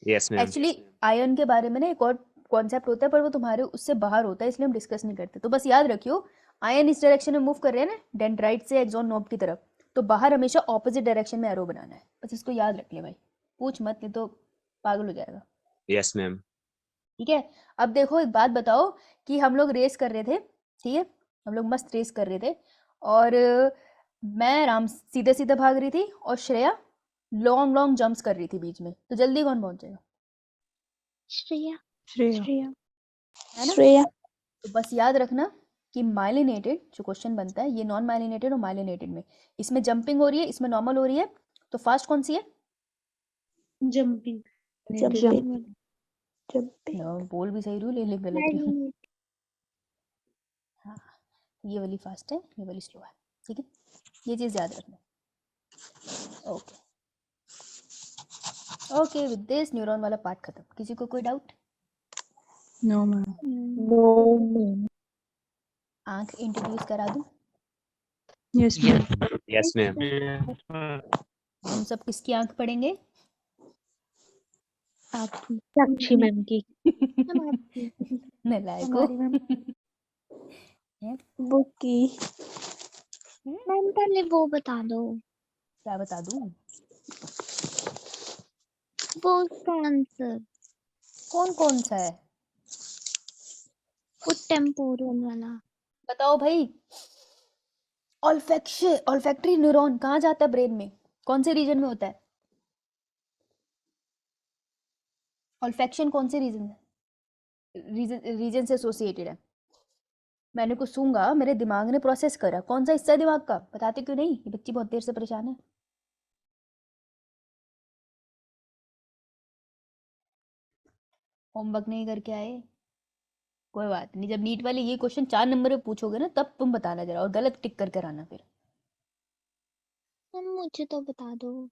Yes ma'am. एक्चुअली आयन के बारे में ना एक और कॉन्सेप्ट होता है, पर वो तुम्हारे उससे बाहर होता है, इसलिए हम डिस्कस नहीं करते। तो बस याद रखियो, आयन इस डायरेक्शन में मूव कर रहे हैं ना, डेंड्राइट से एक्सॉन नोड की तरफ, तो बाहर हमेशा ऑपोजिट डायरेक्शन में एरो बनाना है। बस इसको याद रख ले भाई, पूछ मत, नहीं तो पागल हो जाएगा। Yes ma'am. ठीक है, अब देखो एक बात बताओ कि हम लोग रेस कर रहे थे, ठीक है, हम लोग मस्त रेस कर रहे थे, और मैं आराम सीधे सीधे भाग रही थी, और श्रेया लॉन्ग लॉन्ग जंप्स कर रही थी बीच में, तो जल्दी कौन पहुंचेगा? श्रेया। Shreya. श्रेया है ना? श्रेया तो बस याद रखना कि माइलिनेटेड जो क्वेश्चन बनता है, ये नॉन माइलिनेटेड और माइलिनेटेड में, इसमें जंपिंग हो रही है, इसमें नॉर्मल हो रही है, तो फास्ट कौन सी है? जंपिंग जंपिंग जंपिंग बोल भी सही रही हूँ, ले गलत रही हूँ। माइलिनेटेड। हाँ, ये वाली फास्ट है, ये वाली स्लो है। ठीक है, ये चीज़ याद रखना। Okay okay, with this neuron वाला पार्ट खत्म। किसी को कोई doubt? No, ma'am. No ma'am. आंख इंट्रोड्यूस करा दूं? Yes, ma'am. Yes ma'am. हम सब किसकी आंख पढ़ेंगे? आपकी साक्षी मैम की। हम आपकी। नलायको। हमारी मैम हैं? बुक की मैम पहले वो बता दो, क्या बता दूं? वो उसका आंसर, कौन कौन सा है? वो टेम्पोरल वाला। बताओ भाई। ऑल्फैक्टरी न्यूरॉन कहाँ जाता है ब्रेन में? कौन से रीजन में होता है? ऑल्फैक्शन कौन से रीजन से एसोसिएटेड है? मैंने कुछ सूंघा, मेरे दिमाग ने प्रोसेस करा, कौन सा हिस्सा है दिमाग का? बताते क्यों नहीं? ये बच्ची बहुत देर से परेशान है। होमवर्क नहीं करके आए? कोई बात नहीं, जब नीट वाले ये क्वेश्चन 4 नंबर पे पूछोगे ना, तब तुम बताना जरा, और गलत टिक करके आना फिर। मैम मुझे तो बता दो।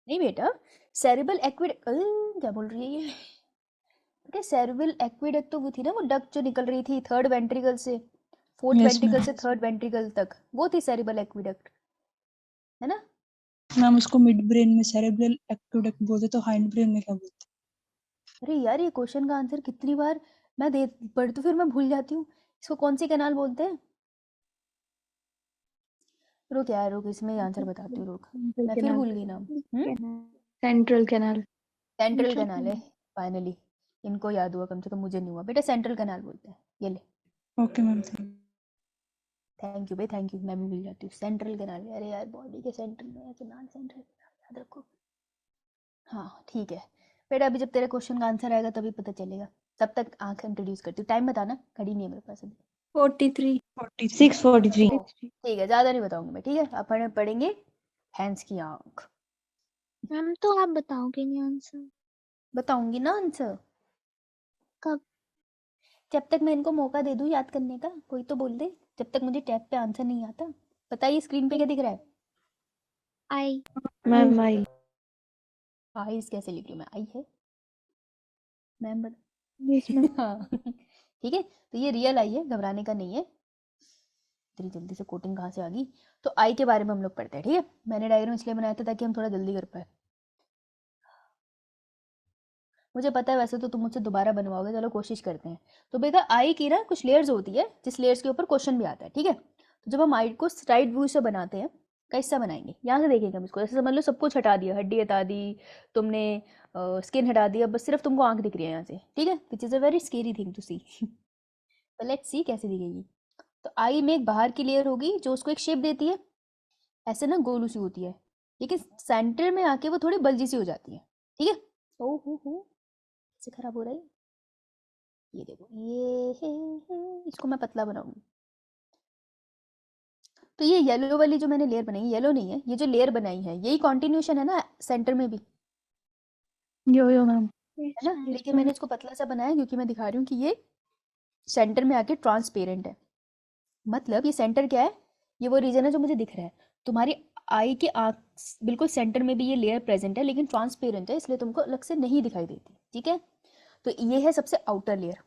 नहीं बेटा, सेरिबल एक्विड क्या बोल रही है ये? बेटा सेरिबल एक्विडक्ट तो वो थी ना, वो डक्ट जो निकल रही थी थर्ड वेंट्रिकल से फोर्थ Yes, वेंट्रिकल ma'am. से थर्ड वेंट्रिकल तक, वो थी सेरिबल एक्विडक्ट, है ना? मैम उसको मिड ब्रेन में सेरेब्रल एक्वेडक्ट बोलते, तो हाइंड ब्रेन में क्या बोलते? अरे यार, ये क्वेश्चन का आंसर कितनी बार मैं दे पढ़ तो फिर मैं भूल जाती हूँ। इसको कौन सी कैनाल बोलते हैं? रुक यार रुक, इसमें आंसर बताती हूँ, रुक मैं फिर भूल गई नाम। Central canal. सेंट्रल कैनाल है फाइनली, इनको याद हुआ, कम से कम मुझे नहीं हुआ। बेटा सेंट्रल कैनाल बोलते हैं, ये ले। ओके मैम, थैंक यू भाई, थैंक यू। मैं भी भूल जाती हूँ सेंट्रल कैनाल। अरे यार बॉडी के सेंटर में है कि नॉन सेंट्रल, याद रखो। हाँ ठीक है बेटा, अभी जब तेरे क्वेश्चन का आंसर आएगा तभी पता चलेगा। तब तक आंख इंट्रोड्यूस करती हूँ। टाइम बताना, घड़ी नहीं है मेरे पास अभी। 43 643। ठीक है, ज़्यादा नहीं बताऊंगी मैं, ठीक है। अपन पढ़ेंगे हैंड्स की आंख। मैम तो आप बताओगे नहीं आंसर? बताऊंगी ना आंसर। कब? जब तक मैं इनको मौका दे दूं याद करने का, कोई तो बोल दे। जब तक मुझे टैब पे आंसर नहीं आता। बताइए स्क्रीन पे क्या दिख रहा है? आई। मैम आई। आईज कैसे लिख लूं मैं? आई है मैम यस मैम। हाँ ठीक है, तो ये रियल आई है, घबराने का नहीं है। इतनी जल्दी से कोटिंग कहाँ से आ गई? तो आई के बारे में हम लोग पढ़ते हैं, ठीक है। मैंने डायग्राम इसलिए बनाया था ताकि हम थोड़ा जल्दी कर पाए। मुझे पता है वैसे तो तुम मुझसे दोबारा बनवाओगे, चलो कोशिश करते हैं। तो बेटा आई की ना कुछ लेयर्स होती है, जिस लेयर्स के ऊपर क्वेश्चन भी आता है, ठीक है। तो जब हम आई को साइड व्यू से बनाते हैं, कैसा बनाएंगे? यहाँ से देखेंगे हम इसको। जैसे समझ लो सब कुछ हटा दिया, हड्डी हटा दी तुमने, स्किन हटा दिया, बस सिर्फ तुमको आंख दिख रही है यहाँ से, ठीक है। Which is a very scary thing to see. तो लेट्स सी कैसे दिखेगी। तो आई में एक बाहर की लेयर होगी जो उसको एक शेप देती है, ऐसे ना गोलू सी होती है, लेकिन सेंटर में आके वो थोड़ी बल्जी सी हो जाती है, ठीक है। ओ हो कैसे खराब हो रहा है ये देखो, ये है, इसको मैं पतला बनाऊंगी। तो ये येलो वाली जो मैंने लेयर बनाई, येलो नहीं है, ये जो लेयर बनाई है यही कंटिन्यूशन है ना सेंटर में भी, यो मैम। है ना। लेकिन मैंने इसको पतला सा बनाया क्योंकि मैं दिखा रही हूँ कि ये सेंटर में आके ट्रांसपेरेंट है। मतलब ये सेंटर क्या है? ये वो रीजन है जो मुझे दिख रहा है। तुम्हारी आई के आंख बिल्कुल सेंटर में भी ये लेयर प्रेजेंट है, लेकिन ट्रांसपेरेंट है, इसलिए तुमको अलग से नहीं दिखाई देती, ठीक है। तो ये है सबसे आउटर लेयर।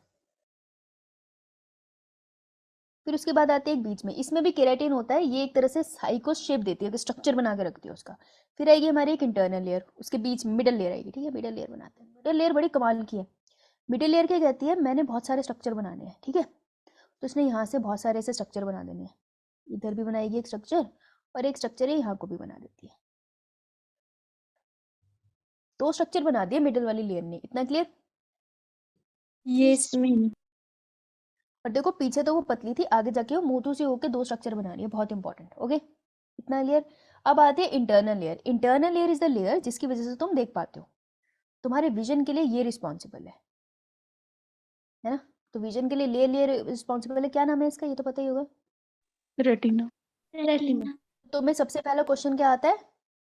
फिर उसके बाद आते हैं एक बीच में, इसमें भी केराटिन होता है, ये एक तरह से आई को शेप देती है, स्ट्रक्चर बना के रखती है उसका। फिर आएगी हमारी एक इंटरनल लेयर, उसके बीच मिडल लेयर आएगी, ठीक है। मिडल लेयर बनाते हैं। मिडल लेयर बड़ी कमाल की है। मिडल लेयर क्या कहती है? मैंने बहुत सारे स्ट्रक्चर बनाने हैं, ठीक है। तो इसने यहाँ से बहुत सारे ऐसे स्ट्रक्चर बना देने हैं। इधर भी बनाएगी एक स्ट्रक्चर, और एक स्ट्रक्चर है यहाँ को भी बना देती है। 2 स्ट्रक्चर बना दिए मिडल वाली लेयर ने, इतना क्लियर? Yes ma'am. और देखो पीछे तो वो पतली थी, आगे जाके वो मोटू सी होके 2 स्ट्रक्चर बना रही है, बहुत इंपॉर्टेंट, ओके। इतना क्लियर। अब आती है internal layer. Internal layer is the layer जिसकी वजह से तुम देख पाते हो। तुम्हारे विजन के लिए ये रिस्पॉन्सिबल है ना। तो विजन के लिए लेयर रिस्पॉन्सिबल है, क्या नाम है इसका? ये तो पता ही होगा। रेटिना। रेटिना। तो मैं सबसे पहला क्वेश्चन क्या आता है?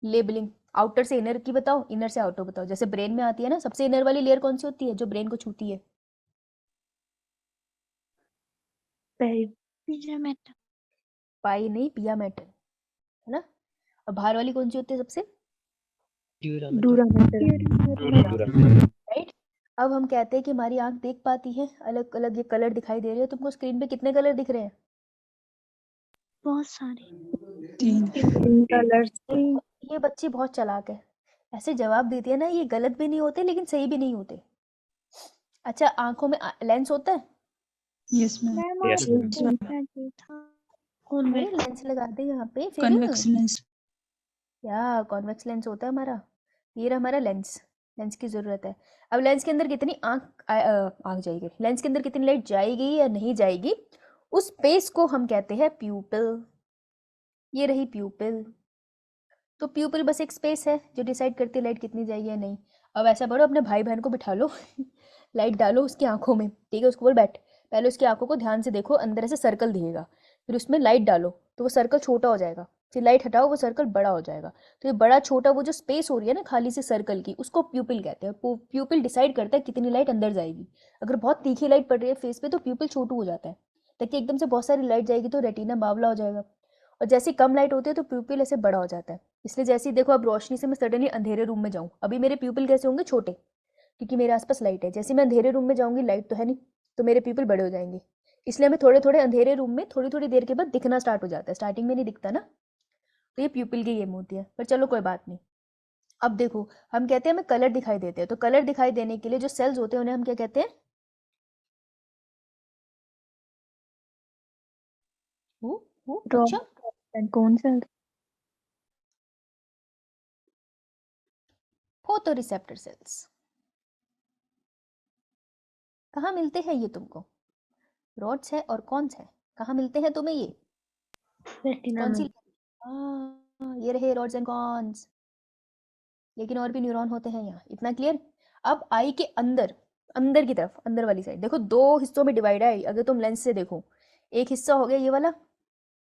लेबलिंग। आउटर से इनर की बताओ, इनर से आउटर बताओ। जैसे ब्रेन में आती है ना, सबसे इनर वाली लेयर कौन सी होती है जो ब्रेन को छूती है? Pizza Meta. पाई नहीं, पिया मेटल, है ना। और बाहर वाली कौन सी होती है सबसे? डूरा मेटल। राइट। अब हम कहते हैं कि हमारी आंख देख पाती है, अलग अलग ये कलर दिखाई दे रहे हैं। तुमको स्क्रीन पे कितने कलर दिख रहे हैं? बहुत सारे। 3। कलर्स। ये बच्ची बहुत चालाक है, ऐसे जवाब देती है ना, ये गलत भी नहीं होते लेकिन सही भी नहीं होते। अच्छा, आंखों में लेंस होता है? Yes ma'am. मैम Yes, और ma'am. पूछना चाहिए था। अरे लेंस लगा दे यहाँ पे फिर। Convex lens. या कॉन्वेक्स लेंस होता है हमारा। ये रहा हमारा लेंस। लेंस की जरूरत है। अब लेंस के अंदर कितनी आंख जाएगी, लेंस के अंदर कितनी लाइट जाएगी या नहीं जाएगी, उस स्पेस को हम कहते हैं प्यूपिल। ये रही प्यूपिल। तो प्यूपिल बस एक स्पेस है जो डिसाइड करती है लाइट कितनी जाएगी या नहीं। अब ऐसा करो, अपने भाई बहन को बिठा लो लाइट डालो उसकी आंखों में, ठीक है। उसको बोल बैठ, पहले उसकी आंखों को ध्यान से देखो, अंदर ऐसे सर्कल दिखेगा, फिर उसमें लाइट डालो तो वो सर्कल छोटा हो जाएगा, फिर लाइट हटाओ वो सर्कल बड़ा हो जाएगा। तो ये बड़ा छोटा वो जो स्पेस हो रही है ना खाली से सर्कल की, उसको प्यूपिल कहते हैं। प्यूपिल डिसाइड करता है कितनी लाइट अंदर जाएगी। अगर बहुत तीखी लाइट पड़ रही है फेस पे तो प्यूपिल छोटू हो जाता है, ताकि एकदम से बहुत सारी लाइट जाएगी तो रेटिना बावला हो जाएगा। और जैसे कम लाइट होती है तो प्यूपिल ऐसे बड़ा हो जाता है। इसलिए जैसे ही देखो अब रोशनी से मैं सडनली अंधेरे रूम में जाऊँ, अभी मेरे प्यूपिल कैसे होंगे? छोटे, क्योंकि मेरे आसपास लाइट है। जैसे मैं अंधेरे रूम में जाऊंगी, लाइट तो है नहीं, तो मेरे प्यूपिल बड़े हो जाएंगे। इसलिए हमें थोड़े थोड़े अंधेरे रूम में थोड़ी थोड़ी देर के बाद दिखना स्टार्ट हो जाता है, स्टार्टिंग में नहीं दिखता ना। तो ये प्यूपिल की गेम होती है, पर चलो कोई बात नहीं। अब देखो, हम कहते हैं हमें कलर दिखाई देते हैं, तो कलर दिखाई देने के लिए जो सेल्स होते हैं उन्हें हम क्या कहते हैं? अच्छा कौन सा फोटोरिसेप्टर सेल्स कहाँ मिलते हैं ये तुमको? रॉड्स है और कौन है? कहाँ मिलते हैं तुम्हें ये? रेटिना कौन सी? में। ये रहे रॉड्स एंड कॉन्स। लेकिन और भी न्यूरॉन होते हैं यहाँ, इतना क्लियर? अब आई के अंदर, अंदर की तरफ, अंदर वाली साइड देखो, दो हिस्सों में डिवाइड है। अगर तुम लेंस से देखो, एक हिस्सा हो गया ये वाला,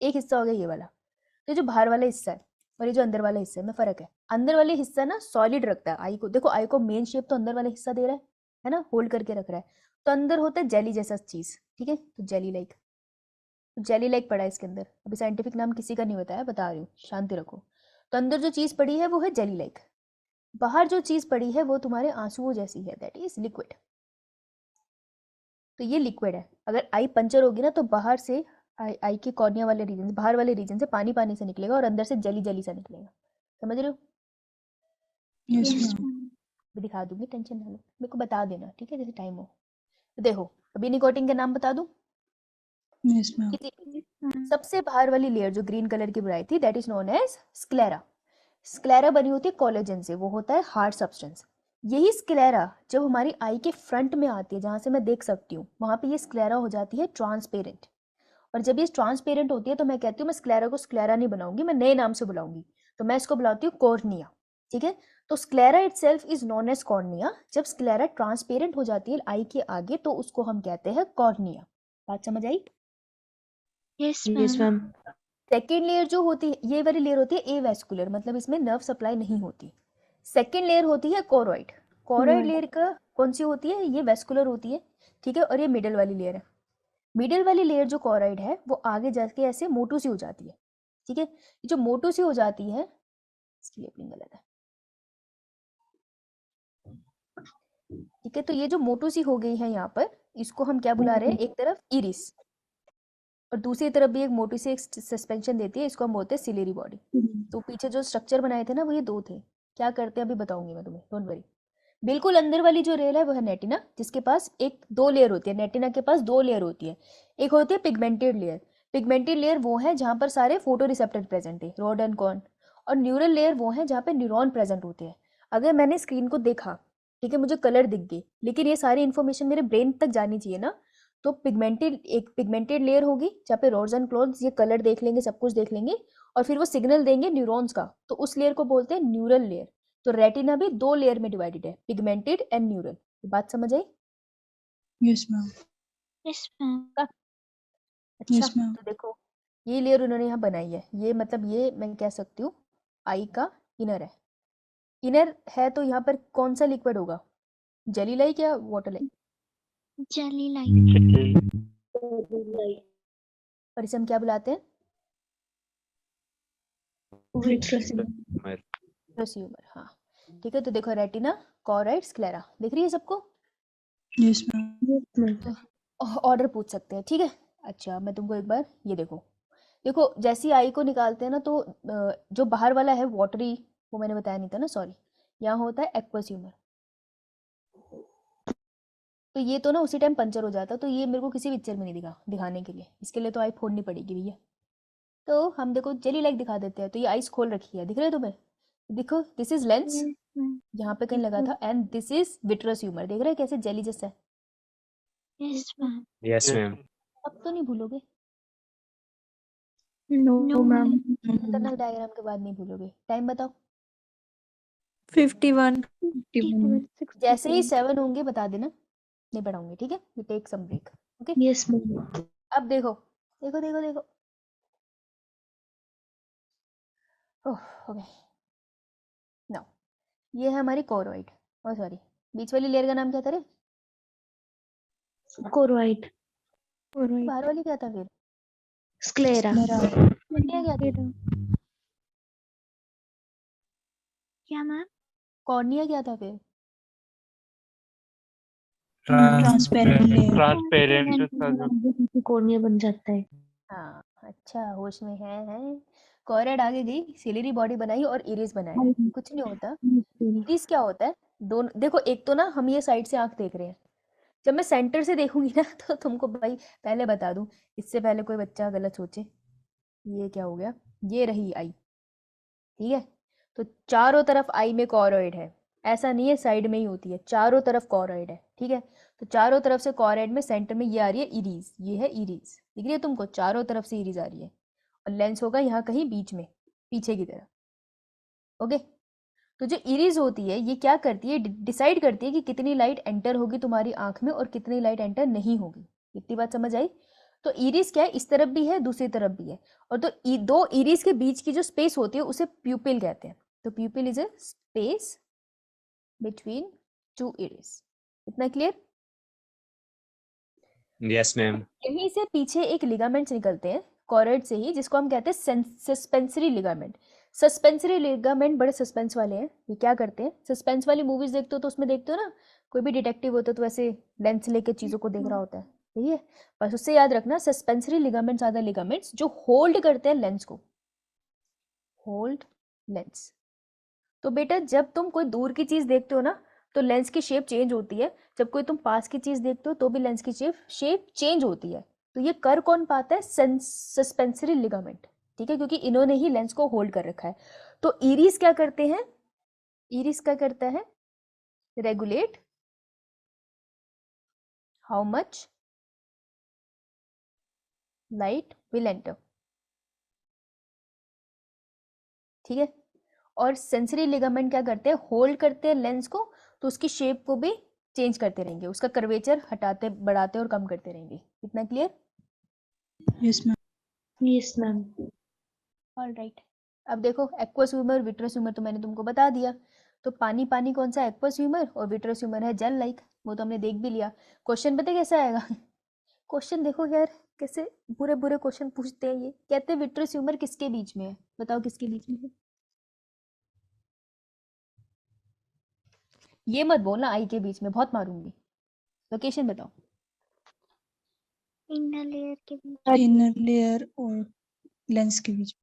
एक हिस्सा हो गया ये वाला। तो जो बाहर वाला हिस्सा है और ये जो अंदर वाला हिस्सा है, में फर्क है। अंदर वाले हिस्सा ना सॉलिड रखता है आई को। देखो आई को मेन शेप तो अंदर वाला हिस्सा दे रहा है ना, होल्ड करके रख रहा है। तो अंदर होता है जेली जैसा चीज, ठीक है? तो जेली लाइक, जेली लाइक पड़ा है इसके अंदर। अभी साइंटिफिक नाम किसी का नहीं बताया, बता रही हूँ, शांति रखो। तो अंदर जो चीज पड़ी है वो है जेली लाइक। बाहर जो चीज पड़ी है वो तुम्हारे आंसुओं जैसी है, दैट इज लिक्विड। तो ये लिक्विड है। अगर आई पंचर होगी ना तो बाहर से आई के कॉर्निया वाले रीजन, बाहर वाले रीजन से पानी पानी से निकलेगा और अंदर से जली जली सा निकलेगा। समझ रहे हो? Yes yes ma'am. मैम। मैं दिखा दूंगी, टेंशन ना लो, मेरे को बता देना, ठीक है? जैसे टाइम हो। तो देखो अभी निकोटिन के नाम बता दूं। Yes ma'am. सबसे बाहर वाली लेयर जो ग्रीन कलर की बनाई थी, that is known as sclera. Sclera बनी होती है कोलेजन से, वो होता है हार्ड सब्सटेंस। यही स्क्लेरा जब हमारी आई के फ्रंट में आती है, जहां से मैं देख सकती हूँ, वहां पे ये स्क्लेरा हो जाती है ट्रांसपेरेंट। और जब ये ट्रांसपेरेंट होती है तो मैं कहती हूँ, मैं स्क्लेरा को स्क्लेरा नहीं बनाऊंगी, मैं नए नाम से बुलाऊंगी। तो मैं इसको बुलाती हूँ कॉर्निया, ठीक है? तो sclera itself is known as cornea. जब स्क्लेरा ट्रांसपेरेंट हो जाती है आई के आगे तो उसको हम कहते हैं कॉर्निया। बात समझ आई? Yes yes ma'am. Ma'am. Second layer जो होती है, ये वाली लेयर होती है एवेस्कुलर, मतलब इसमें नर्व सप्लाई नहीं होती। सेकेंड लेयर होती है कोरोइड। कोरोइड लेयर का कौन सी होती है? ये वेस्कुलर होती है, ठीक है? और ये मिडल वाली लेयर है। मिडल वाली लेयर जो कोरोइड है वो आगे जाके ऐसे मोटू सी हो जाती है, ठीक है? ये जो मोटू सी हो जाती है, इसकी लेबलिंग गलत है, ठीक है? तो ये जो मोटू सी हो गई है यहाँ पर, इसको हम क्या बुला रहे हैं? एक तरफ इरिस और दूसरी तरफ भी एक मोटी सी एक सस्पेंशन देती है, इसको हम बोलते हैं सिलेरी बॉडी। तो पीछे जो स्ट्रक्चर बनाए थे ना वो ये दो थे। क्या करते हैं अभी बताऊंगी मैं तुम्हें, डोंट वरी। बिल्कुल अंदर वाली जो रेल है वो है नेटिना, जिसके पास एक दो लेयर होती है। नेटिना के पास दो लेयर होती है। एक होती है पिगमेंटेड लेयर। पिगमेंटेड लेयर वो है जहाँ पर सारे फोटो रिसेप्टर प्रेजेंट है, रोड एंड कॉर्न। और न्यूरल लेयर वो है जहाँ पे न्यूरॉन प्रेजेंट होते हैं। अगर मैंने स्क्रीन को देखा, ठीक है, मुझे कलर दिख गई, लेकिन ये सारी इन्फॉर्मेशन मेरे ब्रेन तक जानी चाहिए ना। तो पिगमेंटेड, एक पिगमेंटेड लेयर होगी जहाँ पे रोड्स एंड क्लोथ्स ये कलर देख लेंगे, सब कुछ देख लेंगे, और फिर वो सिग्नल देंगे न्यूरॉन्स का। तो उस लेयर को बोलते हैं न्यूरल लेयर। तो रेटिना भी दो लेयर में डिवाइडेड है, पिगमेंटेड एंड न्यूरल। बात समझ आई? Yes ma'am. Yes ma'am. अच्छा, यस मैम। तो देखो ये लेयर उन्होंने यहाँ बनाई है। ये मतलब ये मैं कह सकती हूँ आई का इनर है। इनर है तो यहाँ पर कौन सा लिक्विड होगा? जेली लाइक या वाटर लाइक? Jelly like. और इसे हम क्या बुलाते हैं? ह्यूमर। हाँ ठीक है। तो देखो रेटिना, कोराइड, स्क्लेरा दिख रही है सबको? Yes ma'am. ऑर्डर पूछ सकते हैं, ठीक है? अच्छा मैं तुमको एक बार ये देखो, देखो जैसी आई को निकालते हैं ना तो जो बाहर वाला है वाटरी, वो मैंने बताया नहीं था ना, सॉरी, यहाँ होता है एक्वस ह्यूमर। तो ये तो ना उसी टाइम पंचर हो जाता, तो ये मेरे को किसी पिक्चर में नहीं दिखाने के लिए, इसके लिए तो आई फोड़नी पड़ेगी भैया। तो हम देखो जेली लाइक दिखा देते हैं। तो ये आइस खोल रखी है, दिख रहा है तुम्हें? देखो दिस इज लेंस, यहाँ पे कहीं लगा था, and this is vitreous humour. देख रहे हैं कैसे जेली जैसा है? Yes ma'am. Yes ma'am. अब तो नहीं भूलोगे, नो मैम। इंटरनल डायग्राम के बाद नहीं भूलोगे। टाइम बताओ। 51। जैसे ही 7 होंगे बता देना, नहीं पढ़ाऊंगी, ठीक है? We take some break, okay? Yes ma'am. अब देखो देखो देखो देखो, ओह ओके। नाउ ये है हमारी कोरोइड, और सॉरी बीच वाली लेयर का नाम क्या था रे? कोरोइड। बाहर वाली क्या था फिर? स्क्लेरा। कॉर्निया क्या थी? क्या मैम? कॉर्निया क्या था फिर? ट्रांसपेरेंट था जो कॉर्निया बन जाता है। हाँ अच्छा, होश में है। कोरोइड आगे गई, सिलेरी बॉडी बनाई और इरिस बनाया। कुछ नहीं होता। इरिस क्या होता है? दोनों देखो, एक तो ना हम ये साइड से आंख देख रहे हैं, जब मैं सेंटर से देखूंगी ना तो तुमको भाई पहले बता दूं, इससे पहले कोई बच्चा गलत सोचे, ये क्या हो गया, ये रही आई, ठीक है। तो चारों तरफ आई में कॉरोइड है, ऐसा नहीं है साइड में ही होती है, चारों तरफ कॉरोइड है, ठीक है। तो चारों तरफ से कॉरोइड में सेंटर में ये आ रही है इरीज, ये है इरीज, दिख रही है तुमको, चारों तरफ से इरीज आ रही है, और लेंस होगा यहाँ कहीं बीच में, पीछे की तरफ। ओके, तो जो इरीज होती है ये क्या करती है, डिसाइड करती है कि कितनी लाइट एंटर होगी तुम्हारी आंख में और कितनी लाइट एंटर नहीं होगी। इतनी बात समझ आई। तो इरीज क्या है, इस तरफ भी है दूसरी तरफ भी है, और तो दो इरीज के बीच की जो स्पेस होती है उसे प्यूपिल कहते हैं। तो pupil is a space between two iris. इतना क्लियर? Yes ma'am. यहीं से पीछे एक लिगामेंट्स निकलते हैं कॉर्ड से ही, जिसको हम कहते हैं सस्पेंसरी लिगामेंट। सस्पेंसरी लिगामेंट बड़े सस्पेंस वाले हैं। ये क्या करते हैं, सस्पेंस वाली मूवीज देखते हो तो उसमें देखते हो ना, कोई भी डिटेक्टिव होता है तो ऐसे लेंस लेके चीजों को देख रहा होता है, ठीक है। बस उससे याद रखना, suspensory ligaments are the ligaments जो होल्ड करते हैं लेंस को, होल्ड लेंस। तो बेटा जब तुम कोई दूर की चीज देखते हो ना तो लेंस की शेप चेंज होती है, जब कोई तुम पास की चीज देखते हो तो भी लेंस की शेप चेंज होती है। तो ये कर कौन पाता है, सस्पेंसरी लिगामेंट, ठीक है, क्योंकि इन्होंने ही लेंस को होल्ड कर रखा है। तो इरीज क्या करते हैं, इरीज क्या करता है, regulate how much light will enter, ठीक है। और सेंसरी लिगामेंट क्या करते हैं, होल्ड करते हैं लेंस को, तो उसकी शेप को भी चेंज करते रहेंगे, उसका कर्वेचर हटाते बढ़ाते और कम करते रहेंगे। इतना clear? Yes ma'am. Yes ma'am. Alright. अब देखो एक्वस ह्यूमर विट्रस ह्यूमर तो मैंने तुमको बता दिया। तो पानी पानी कौन सा, एक्वस ह्यूमर, और विट्रस ह्यूमर है जेल लाइक, वो तो हमने देख भी लिया। क्वेश्चन पता कैसा आएगा क्वेश्चन देखो यार कैसे बुरे बुरे क्वेश्चन पूछते हैं। ये कहते हैं विट्रस ह्यूमर किसके बीच में है, बताओ किसके बीच में है। ये मत बोलना आई के बीच में, बहुत मारूंगी। लोकेशन बताओ। इनर लेयर के बीच। इनर लेयर और लेंस के बीच।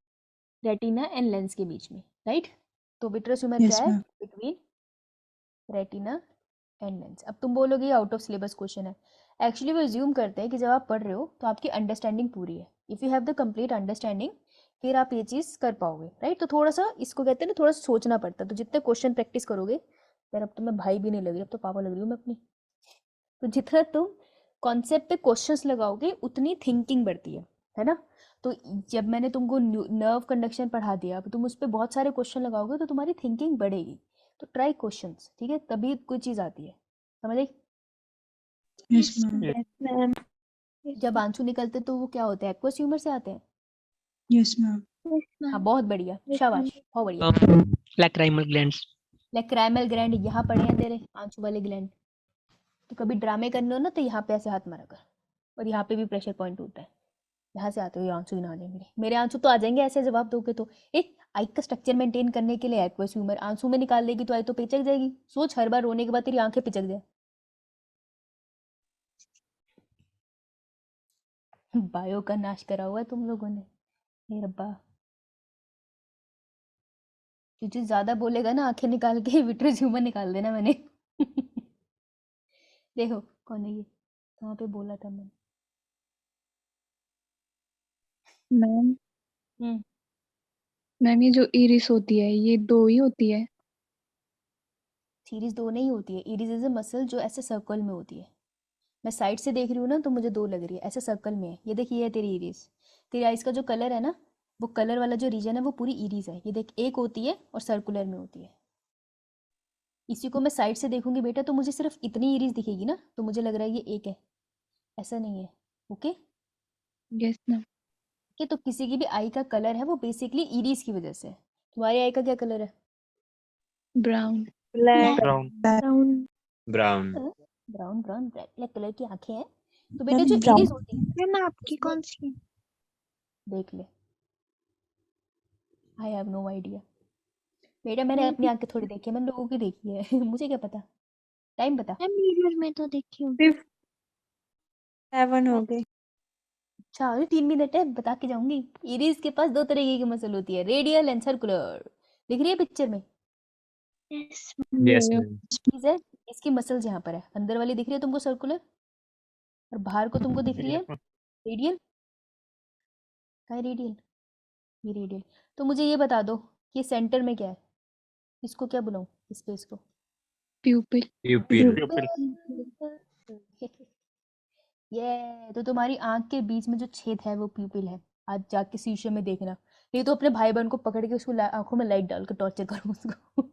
रेटिना एंड लेंस के बीच में, राइट। तो विट्रस ह्यूमर यस क्या है, ma'am. Between retina and lens. अब तुम बोलोगे आउट ऑफ सिलेबस क्वेश्चन है, एक्चुअली वो अज्यूम करते हैं कि जब आप पढ़ रहे हो तो आपकी अंडरस्टैंडिंग पूरी है। If you have the complete understanding फिर आप ये चीज़ कर पाओगे, राइट। तो थोड़ा सा इसको कहते हैं ना, थोड़ा सा सोचना पड़ता है। तो जितने क्वेश्चन प्रैक्टिस करोगे, यार अब तो मैं भाई भी नहीं लग रही, अब तो पापा लग रही हूँ मैं अपनी। तो जितना तुम कॉन्सेप्ट पे क्वेश्चंस लगाओगे उतनी थिंकिंग बढ़ती है ना। तो जब मैंने तुमको नर्व कंडक्शन पढ़ा दिया, अब तुम उस पर बहुत सारे क्वेश्चन लगाओगे तो तुम्हारी थिंकिंग बढ़ेगी। तो ट्राई क्वेश्चंस, ठीक है, तभी कोई चीज़ आती है, समझ आई। Yes ma'am. Yes ma'am. जब आंसू निकलते तो वो क्या होते हैं, एक्वस ह्यूमर से आते हैं। Yes ma'am. हाँ बहुत बढ़िया, शाबाश, बहुत बढ़िया। Lacrimal glands. लैक्राइमल ग्लैंड यहाँ पड़े हैं तेरे आंसू वाले ग्लैंड। तो कभी ड्रामे करने हो ना तो यहाँ पे ऐसे हाथ मारा कर, और यहाँ पे भी प्रेशर पॉइंट होता है। यहाँ से आते हुए आंसू ही ना आ जाएंगे, मेरे आंसू तो आ जाएंगे ऐसे जवाब दोगे तो। एक आई का स्ट्रक्चर मेंटेन करने के लिए एक्वस ह्यूमर आंसू में निकाल देगी तो आई तो पिचक जाएगी। सोच हर बार रोने के बाद तेरी आंखें पिचक जाए। बायो का नाश करा हुआ है तुम लोगों ने, हे रब्बा। क्योंकि ज्यादा बोलेगा ना आंखें निकाल के विट्रस ह्यूमर निकाल देना मैंने देखो कौन है ये, कहाँ पे बोला था मैंने। मैम हम्म मैम ये जो इरिस होती है ये 2 ही होती है। सीरीज 2 नहीं होती है, इरिस इज अ मसल जो ऐसे सर्कल में होती है। मैं साइड से देख रही हूँ ना तो मुझे 2 लग रही है, ऐसे सर्कल में है। ये देख, ये है तेरी इरिस। तेरी आइज का जो कलर है ना, वो कलर वाला जो रीजन है वो पूरी इरिस है। ये देख, एक होती है और सर्कुलर में होती है। इसी को मैं साइड से देखूंगी बेटा तो मुझे सिर्फ इतनी इरिस दिखेगी ना, तो मुझे लग रहा है ये एक है, ऐसा नहीं है। Okay yes ma'am. कि तो किसी की भी आई का कलर है वो बेसिकली इरिस की वजह से है। तुम्हारी आई का क्या कलर है? Brown. Black. Brown. Brown. Brown. Brown brown black black colour की आंखें हैं। तो बेटा मैम जो ब्राउन। इरिस होती है मैम आपकी उसमें कौन सी है? देख ले, आई हैव नो आइडिया बेटा, मैंने अपनी आंखें थोड़ी देखी है, मैंने लोगों की देखी है मुझे क्या पता। टाइम बता। मैम मिरर में तो देखी होगी। 7 हो गए। अच्छा अरे 3 मिनट है, बता के जाऊंगी। इरिस के पास 2 तरीके की मसल होती है, रेडियल एंड सर्कुलर। दिख रही है पिक्चर में, यस यस मैम। चीज है। इसकी मसल्स यहाँ पर है, अंदर वाली दिख रही है तुमको सर्कुलर, और बाहर को तुमको दिख रही है रेडियल। क्या है रेडियल? ये रेडियल। तो मुझे ये बता दो कि सेंटर में क्या है, इसको क्या बुलाऊं, स्पेस को? प्यूपिल। प्यूपिल। ये तो तुम्हारी आंख के बीच में जो छेद है वो प्यूपिल है। आज जाके शीशे में देखना, नहीं तो अपने भाई बहन को पकड़ के उसको आंखों में लाइट डाल के टॉर्चर करो उसको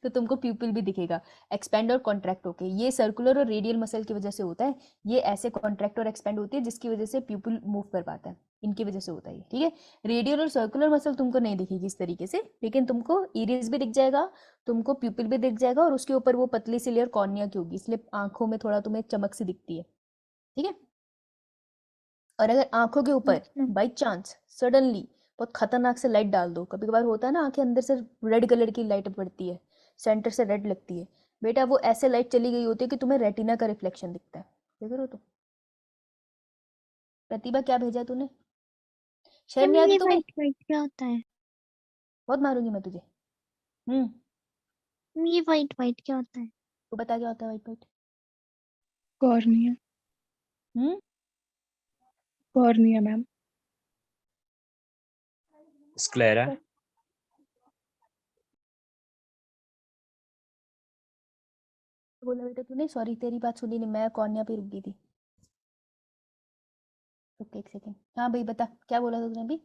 तो तुमको प्यूपिल भी दिखेगा। एक्सपेंड और कॉन्ट्रैक्ट होके, ये सर्कुलर और रेडियल मसल की वजह से होता है। ये ऐसे कॉन्ट्रैक्ट और एक्सपेंड होती है जिसकी वजह से प्यूपिल मूव कर पाता है, इनकी वजह से होता है ये, ठीक है। रेडियल और सर्कुलर मसल तुमको नहीं दिखेगी इस तरीके से, लेकिन तुमको इरिस भी दिख जाएगा, तुमको प्यूपिल भी दिख जाएगा, और उसके ऊपर वो पतली सी लेयर कॉर्निया की होगी, इसलिए आंखों में थोड़ा तुम्हें चमक सी दिखती है, ठीक है। और अगर आंखों के ऊपर बाई चांस सडनली बहुत खतरनाक से लाइट डाल दो, कभी कभार होता है ना आंखें अंदर से रेड कलर की लाइट पड़ती है, सेंटर से रेड लगती है, बेटा वो ऐसे लाइट चली गई होती है कि तुम्हें रेटिना का रिफ्लेक्शन दिखता है। देख रहे हो तुम? प्रतिभा क्या भेजा तूने? शर्म नहीं आती ये तुम्हें? वाइट वाइट क्या होता है? बहुत मारूंगी मैं तुझे। ये वाइट वाइट क्या होता है? तो बता क्या होता है white white? Cornea. Cornea ma'am. Sclera. बोला बेटा तूने? सॉरी तेरी बात सुनी नहीं, मैं कॉर्निया पे रुक गई थी। ओके एक सेकेंड। हाँ भाई बता क्या बोला था तूने अभी?